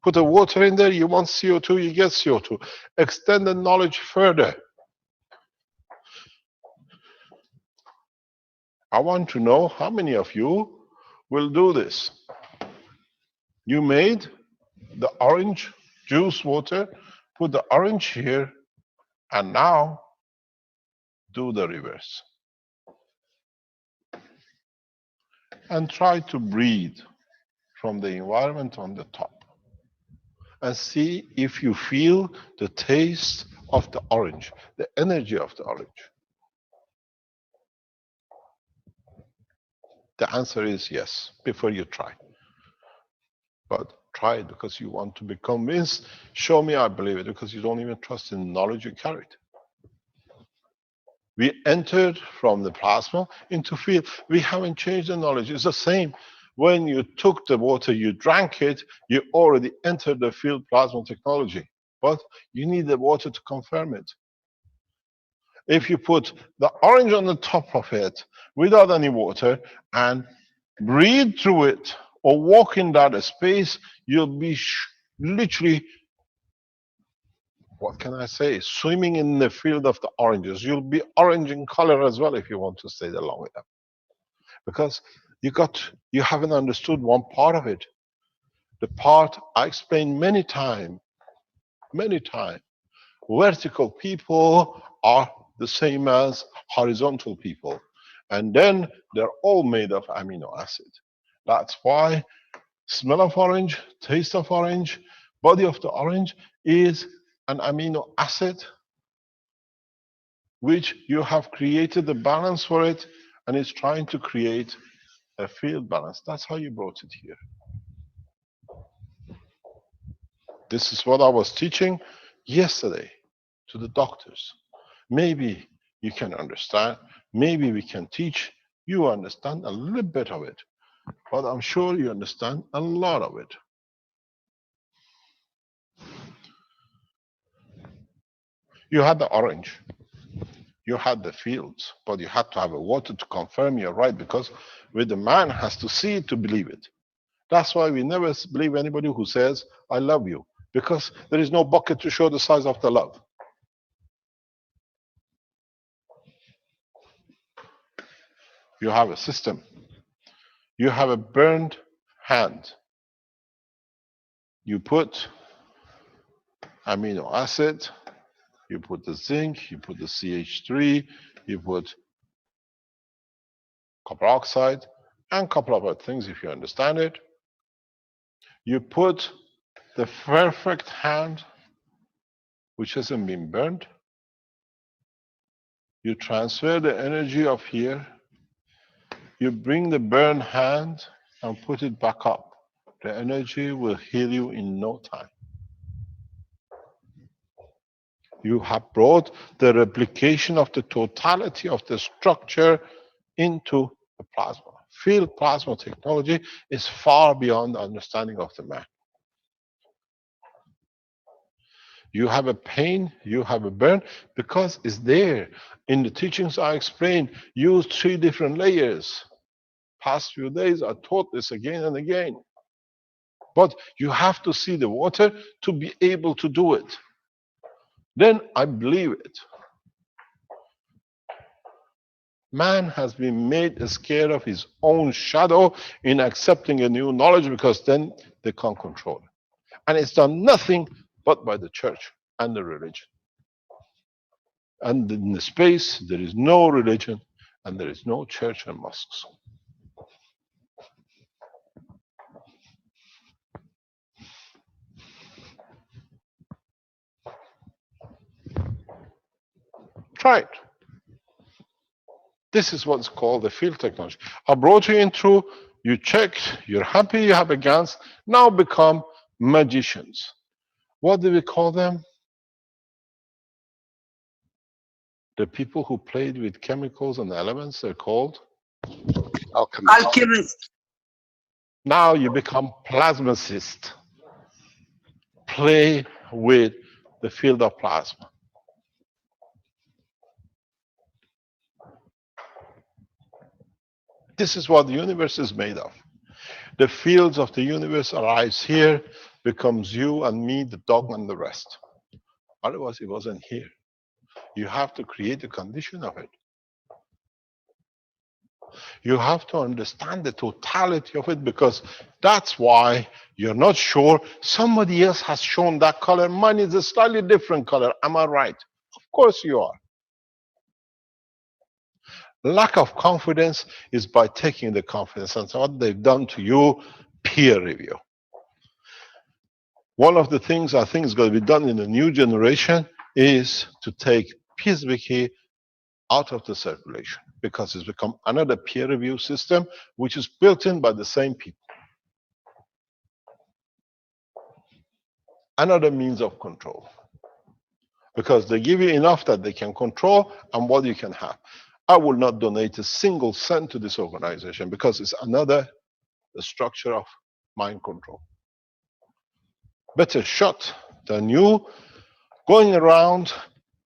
Put the water in there, you want CO2, you get CO2. Extend the knowledge further. I want to know how many of you will do this. You made the orange juice water, put the orange here, and now do the reverse. And try to breathe from the environment on the top. And see if you feel the taste of the orange, the energy of the orange. The answer is yes, before you try. But try it because you want to be convinced. Show me I believe it, because you don't even trust in the knowledge you carried. We entered from the plasma into field. We haven't changed the knowledge. It's the same. When you took the water, you drank it, you already entered the field plasma technology. But you need the water to confirm it. If you put the orange on the top of it without any water and breathe through it or walk in that space, you'll be literally, what can I say, swimming in the field of the oranges. You'll be orange in color as well if you want to stay there long enough. Because you haven't understood one part of it. The part I explained many times. Vertical people are the same as horizontal people. And then they're all made of amino acid. That's why smell of orange, taste of orange, body of the orange is an amino acid which you have created the balance for it, and it's trying to create a field balance. That's how you brought it here. This is what I was teaching yesterday to the doctors. Maybe you can understand, maybe we can teach you understand a little bit of it, but I'm sure you understand a lot of it. You had the orange, you had the fields, but you had to have a water to confirm you're right, because the man has to see it to believe it. That's why we never believe anybody who says, I love you, because there is no bucket to show the size of the love. You have a system. You have a burned hand. You put amino acid, you put the zinc, you put the CH3, you put copper oxide, and a couple of other things if you understand it. You put the perfect hand, which hasn't been burned. You transfer the energy of here. You bring the burned hand and put it back up. The energy will heal you in no time. You have brought the replication of the totality of the structure into the plasma. Field plasma technology is far beyond the understanding of the man. You have a pain, you have a burn, because it's there. In the teachings I explained, use 3 different layers. Past few days I taught this again and again. But you have to see the water to be able to do it. Then I believe it. Man has been made scared of his own shadow in accepting a new knowledge, because then they can't control it. And it's done nothing but by the church and the religion. And in the space, there is no religion, and there is no church and mosques. Try it. This is what's called the field technology. I brought you in through, you checked, you're happy, you have a GANs, now become magicians. What do we call them? The people who played with chemicals and elements, they're called alchemists. Alchemist. Now you become plasmacist. Play with the field of plasma. This is what the universe is made of. The fields of the universe arrives here, becomes you and me, the dog and the rest. Otherwise, it wasn't here. You have to create the condition of it. You have to understand the totality of it, because that's why you're not sure. Somebody else has shown that color. Mine is a slightly different color. Am I right? Of course you are. Lack of confidence is by taking the confidence, and so what they've done to you, peer review. One of the things I think is going to be done in the new generation is to take Pisbiki out of the circulation because it's become another peer review system which is built in by the same people. Another means of control because they give you enough that they can control and what you can have. I will not donate a single cent to this organization because it's another structure of mind control. Better shot than you going around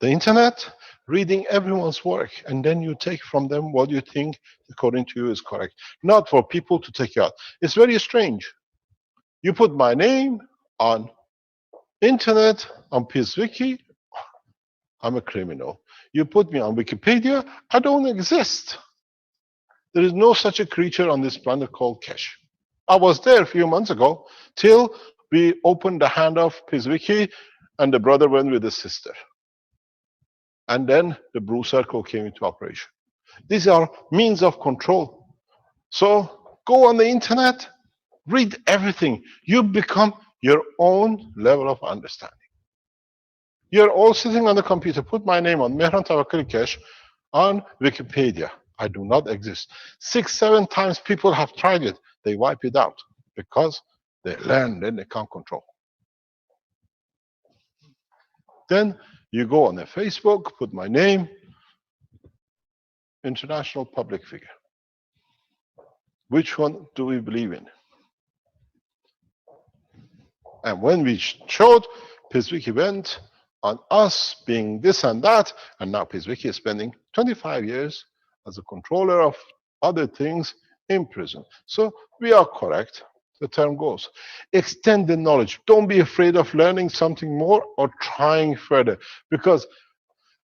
the internet, reading everyone's work, and then you take from them what you think, according to you, is correct. Not for people to take you out. It's very strange. You put my name on internet, on PeaceWiki, I'm a criminal. You put me on Wikipedia, I don't exist. There is no such a creature on this planet called Keshe. I was there a few months ago, till we opened the hand of PeaceWiki, and the brother went with the sister. And then the Blue Circle came into operation. These are means of control. So go on the internet, read everything. You become your own level of understanding. You're all sitting on the computer. Put my name on Mehran Tawakkali Keshe on Wikipedia. I do not exist. 6, 7 times people have tried it. They wipe it out because they learn, then they can't control. Then you go on a Facebook, put my name, international public figure. Which one do we believe in? And when we showed, PeaceWiki went on us being this and that, and now PeaceWiki is spending 25 years as a controller of other things in prison. So we are correct. The term goes. Extend the knowledge. Don't be afraid of learning something more or trying further. Because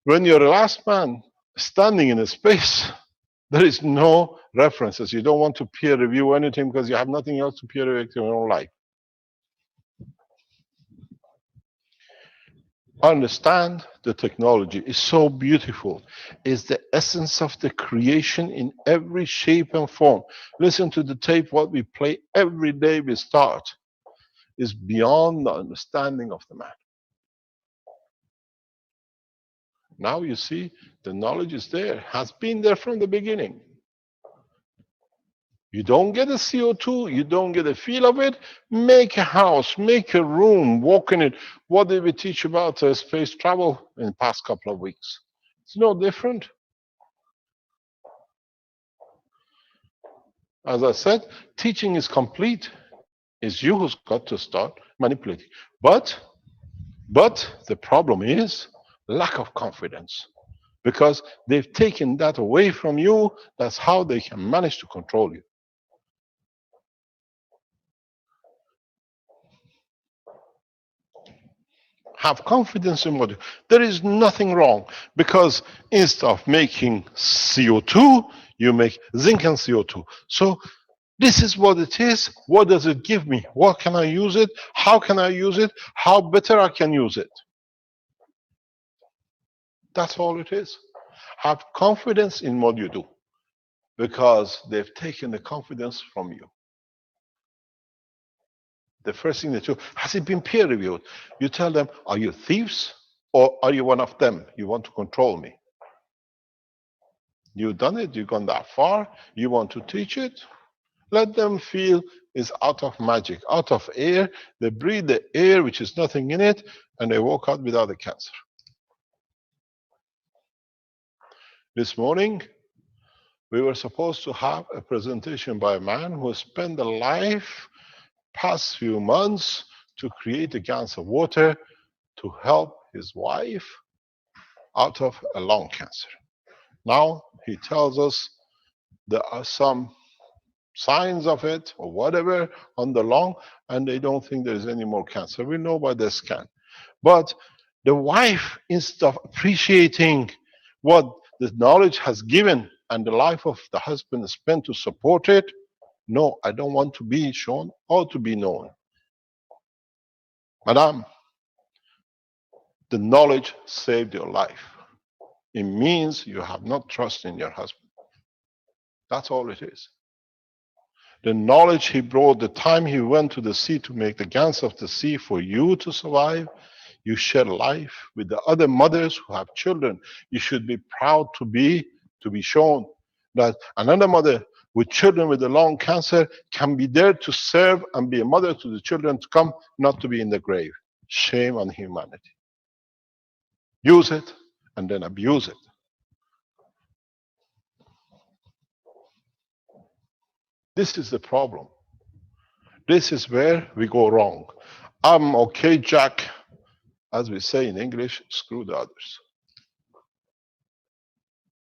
when you're the last man standing in a space, there is no references. You don't want to peer review anything because you have nothing else to peer review in your own life. Understand the technology is so beautiful. It's the essence of the creation in every shape and form. Listen to the tape, what we play every day we start is beyond the understanding of the man. Now you see, the knowledge is there, has been there from the beginning. You don't get a CO2, you don't get a feel of it. Make a house, make a room, walk in it. What did we teach about space travel in the past couple of weeks? It's no different. As I said, teaching is complete. It's you who's got to start manipulating. But the problem is lack of confidence. Because they've taken that away from you, that's how they can manage to control you. Have confidence in what you do. There is nothing wrong because instead of making CO2, you make zinc and CO2. So this is what it is. What does it give me? What can I use it? How can I use it? How better I can use it? That's all it is. Have confidence in what you do because they've taken the confidence from you. The first thing they do, has it been peer reviewed? You tell them, are you thieves or are you one of them? You want to control me. You've done it, you've gone that far, you want to teach it. Let them feel it's out of magic, out of air. They breathe the air, which is nothing in it, and they walk out without a cancer. This morning, we were supposed to have a presentation by a man who spent a life past few months to create a gallons of water to help his wife out of a lung cancer. Now he tells us there are some signs of it or whatever on the lung and they don't think there's any more cancer. We know by the scan. But the wife, instead of appreciating what the knowledge has given and the life of the husband spent to support it, no, I don't want to be shown or to be known. Madam, the knowledge saved your life. It means you have not trust in your husband. That's all it is. The knowledge he brought, the time he went to the sea to make the gans of the sea for you to survive, You share life with the other mothers who have children. You should be proud to be shown that another mother with children with a lung cancer can be there to serve and be a mother to the children to come, not to be in the grave. Shame on humanity. Use it and then abuse it. This is the problem. This is where we go wrong. I'm okay, Jack. As we say in English, screw the others.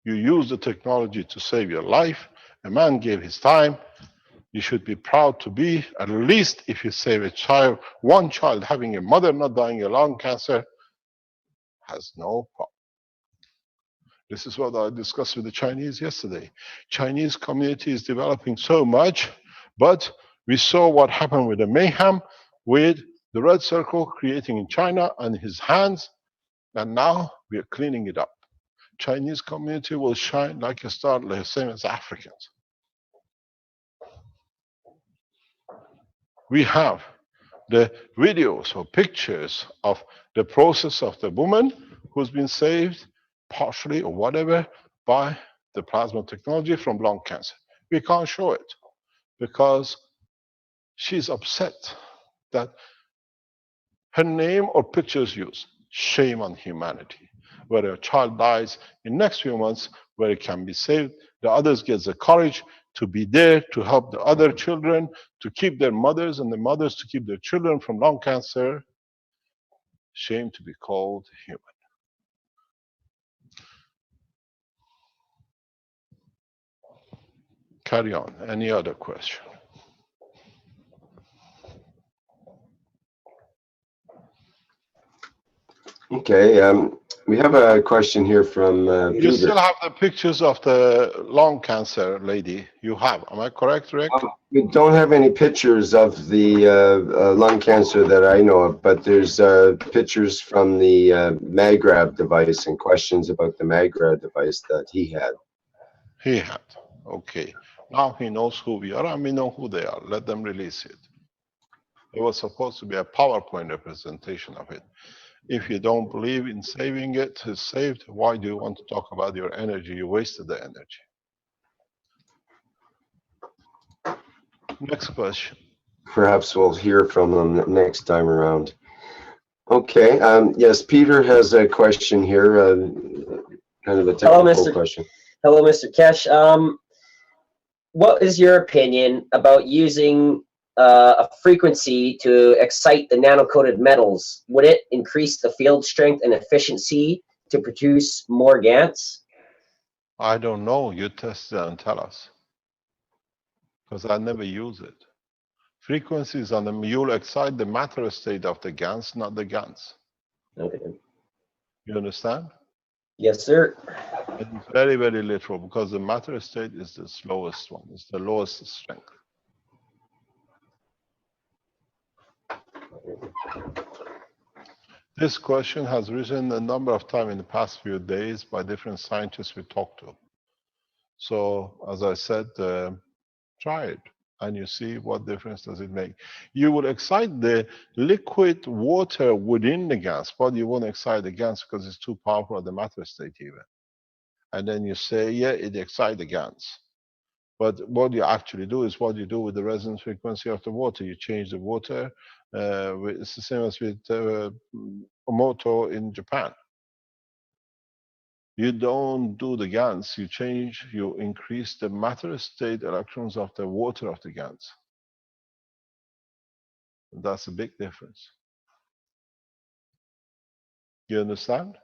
You use the technology to save your life. A man gave his time. You should be proud to be, at least if you save a child, one child having a mother not dying of lung cancer, has no problem. This is what I discussed with the Chinese yesterday. Chinese community is developing so much, but we saw what happened with the mayhem, with the red circle creating in China and his hands, and now we are cleaning it up. Chinese community will shine like a star, the same as Africans. We have the videos or pictures of the process of the woman who's been saved, partially or whatever, by the plasma technology from lung cancer. We can't show it because she's upset that her name or picture is used. Shame on humanity. Where a child dies in next few months, where it can be saved, the others get the courage to be there to help the other children, to keep their mothers, and the mothers to keep their children from lung cancer. Shame to be called human. Carry on. Any other question? Okay, we have a question here from You Peter. still have the pictures of the lung cancer lady. You have. Am I correct, Rick? We don't have any pictures of the lung cancer that I know of, but there's pictures from the MagRab device and questions about the MagRab device that he had. He had. Okay. Now he knows who we are and we know who they are. Let them release it. It was supposed to be a PowerPoint representation of it. If you don't believe in saving it, it's saved. Why do you want to talk about your energy? You wasted the energy. Next question. Perhaps we'll hear from him next time around. Okay, yes, Peter has a question here, kind of a technical question. Hello, Mr. Kesh. What is your opinion about using a frequency to excite the nano-coated metals? Would it increase the field strength and efficiency to produce more GaNs? I don't know. You test it and tell us. Because I never use it. Frequencies on them, you'll excite the matter state of the GaNs, not the GaNs. Okay. You understand? Yes, sir. It's very, very literal because the matter state is the slowest one. It's the lowest strength. This question has risen a number of times in the past few days by different scientists we talked to. So, as I said, try it and you see what difference does it make. You will excite the liquid water within the gas, but you won't excite the gas because it's too powerful at the matter state even. And then you say, yeah, it excites the gas. But what you actually do is what you do with the resonance frequency of the water. You change the water. It's the same as with moto in Japan. You don't do the GaNs, you increase the matter state electrons of the water of the GaNs. That's a big difference. You understand?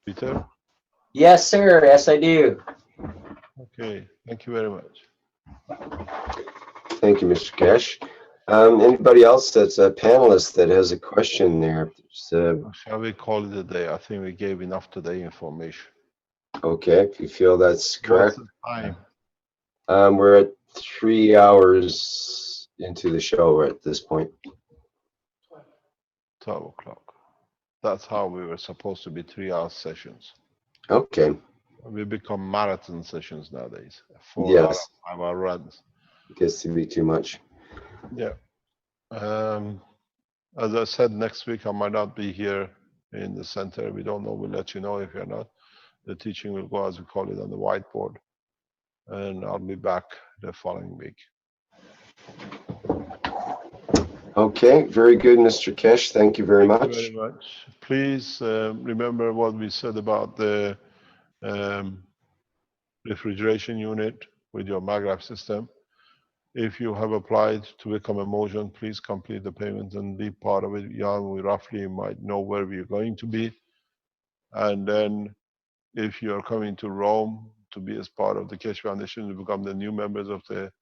Peter? Yes, sir. Yes, I do. Okay, thank you very much. Thank you, Mr. Cash. Anybody else that's a panelist that has a question there? Shall we call it a day? I think we gave enough today information. Okay, if you feel that's correct. What's the time? We're at 3 hours into the show at this point. 12 o'clock. That's how we were supposed to be 3-hour sessions. Okay. We become marathon sessions nowadays. 4 Yes. 5-hour runs. Gets to be too much. Yeah. As I said, next week I might not be here in the center. We don't know. We'll let you know if you're not. The teaching will go, as we call it, on the whiteboard. And I'll be back the following week. Okay, very good, Mr. Kesh. Thank you very Thank much. you very much. Please remember what we said about the refrigeration unit with your MAGRAF system. If you have applied to become a Motion, please complete the payment and be part of it. Young, we roughly might know where we're going to be. And then if you are coming to Rome to be as part of the Keshe Foundation, to become the new members of the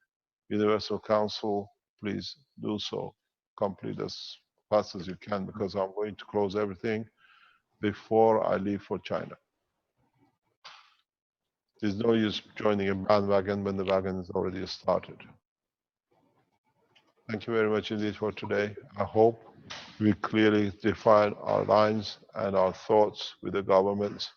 Universal Council, please do so. Complete as fast as you can, because I'm going to close everything before I leave for China. There's no use joining a bandwagon when the wagon is already started. Thank you very much indeed for today. I hope we clearly define our lines and our thoughts with the government.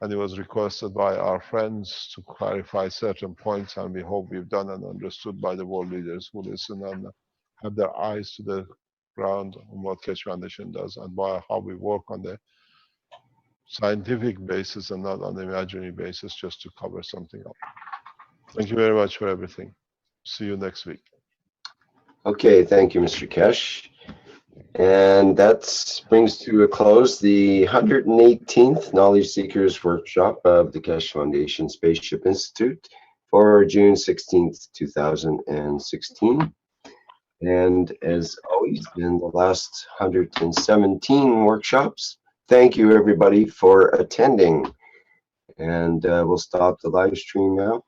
And it was requested by our friends to clarify certain points, and we hope we've done and understood by the world leaders who listen and have their eyes to the ground on what Keshe Foundation does and by how we work on the scientific basis and not on the imaginary basis, just to cover something up. Thank you very much for everything. See you next week. Okay, thank you, Mr. Kesh. And that brings to a close the 118th Knowledge Seekers Workshop of the Keshe Foundation Spaceship Institute for June 16th, 2016. And as always, in the last 117 workshops, thank you everybody for attending. And we'll stop the live stream now.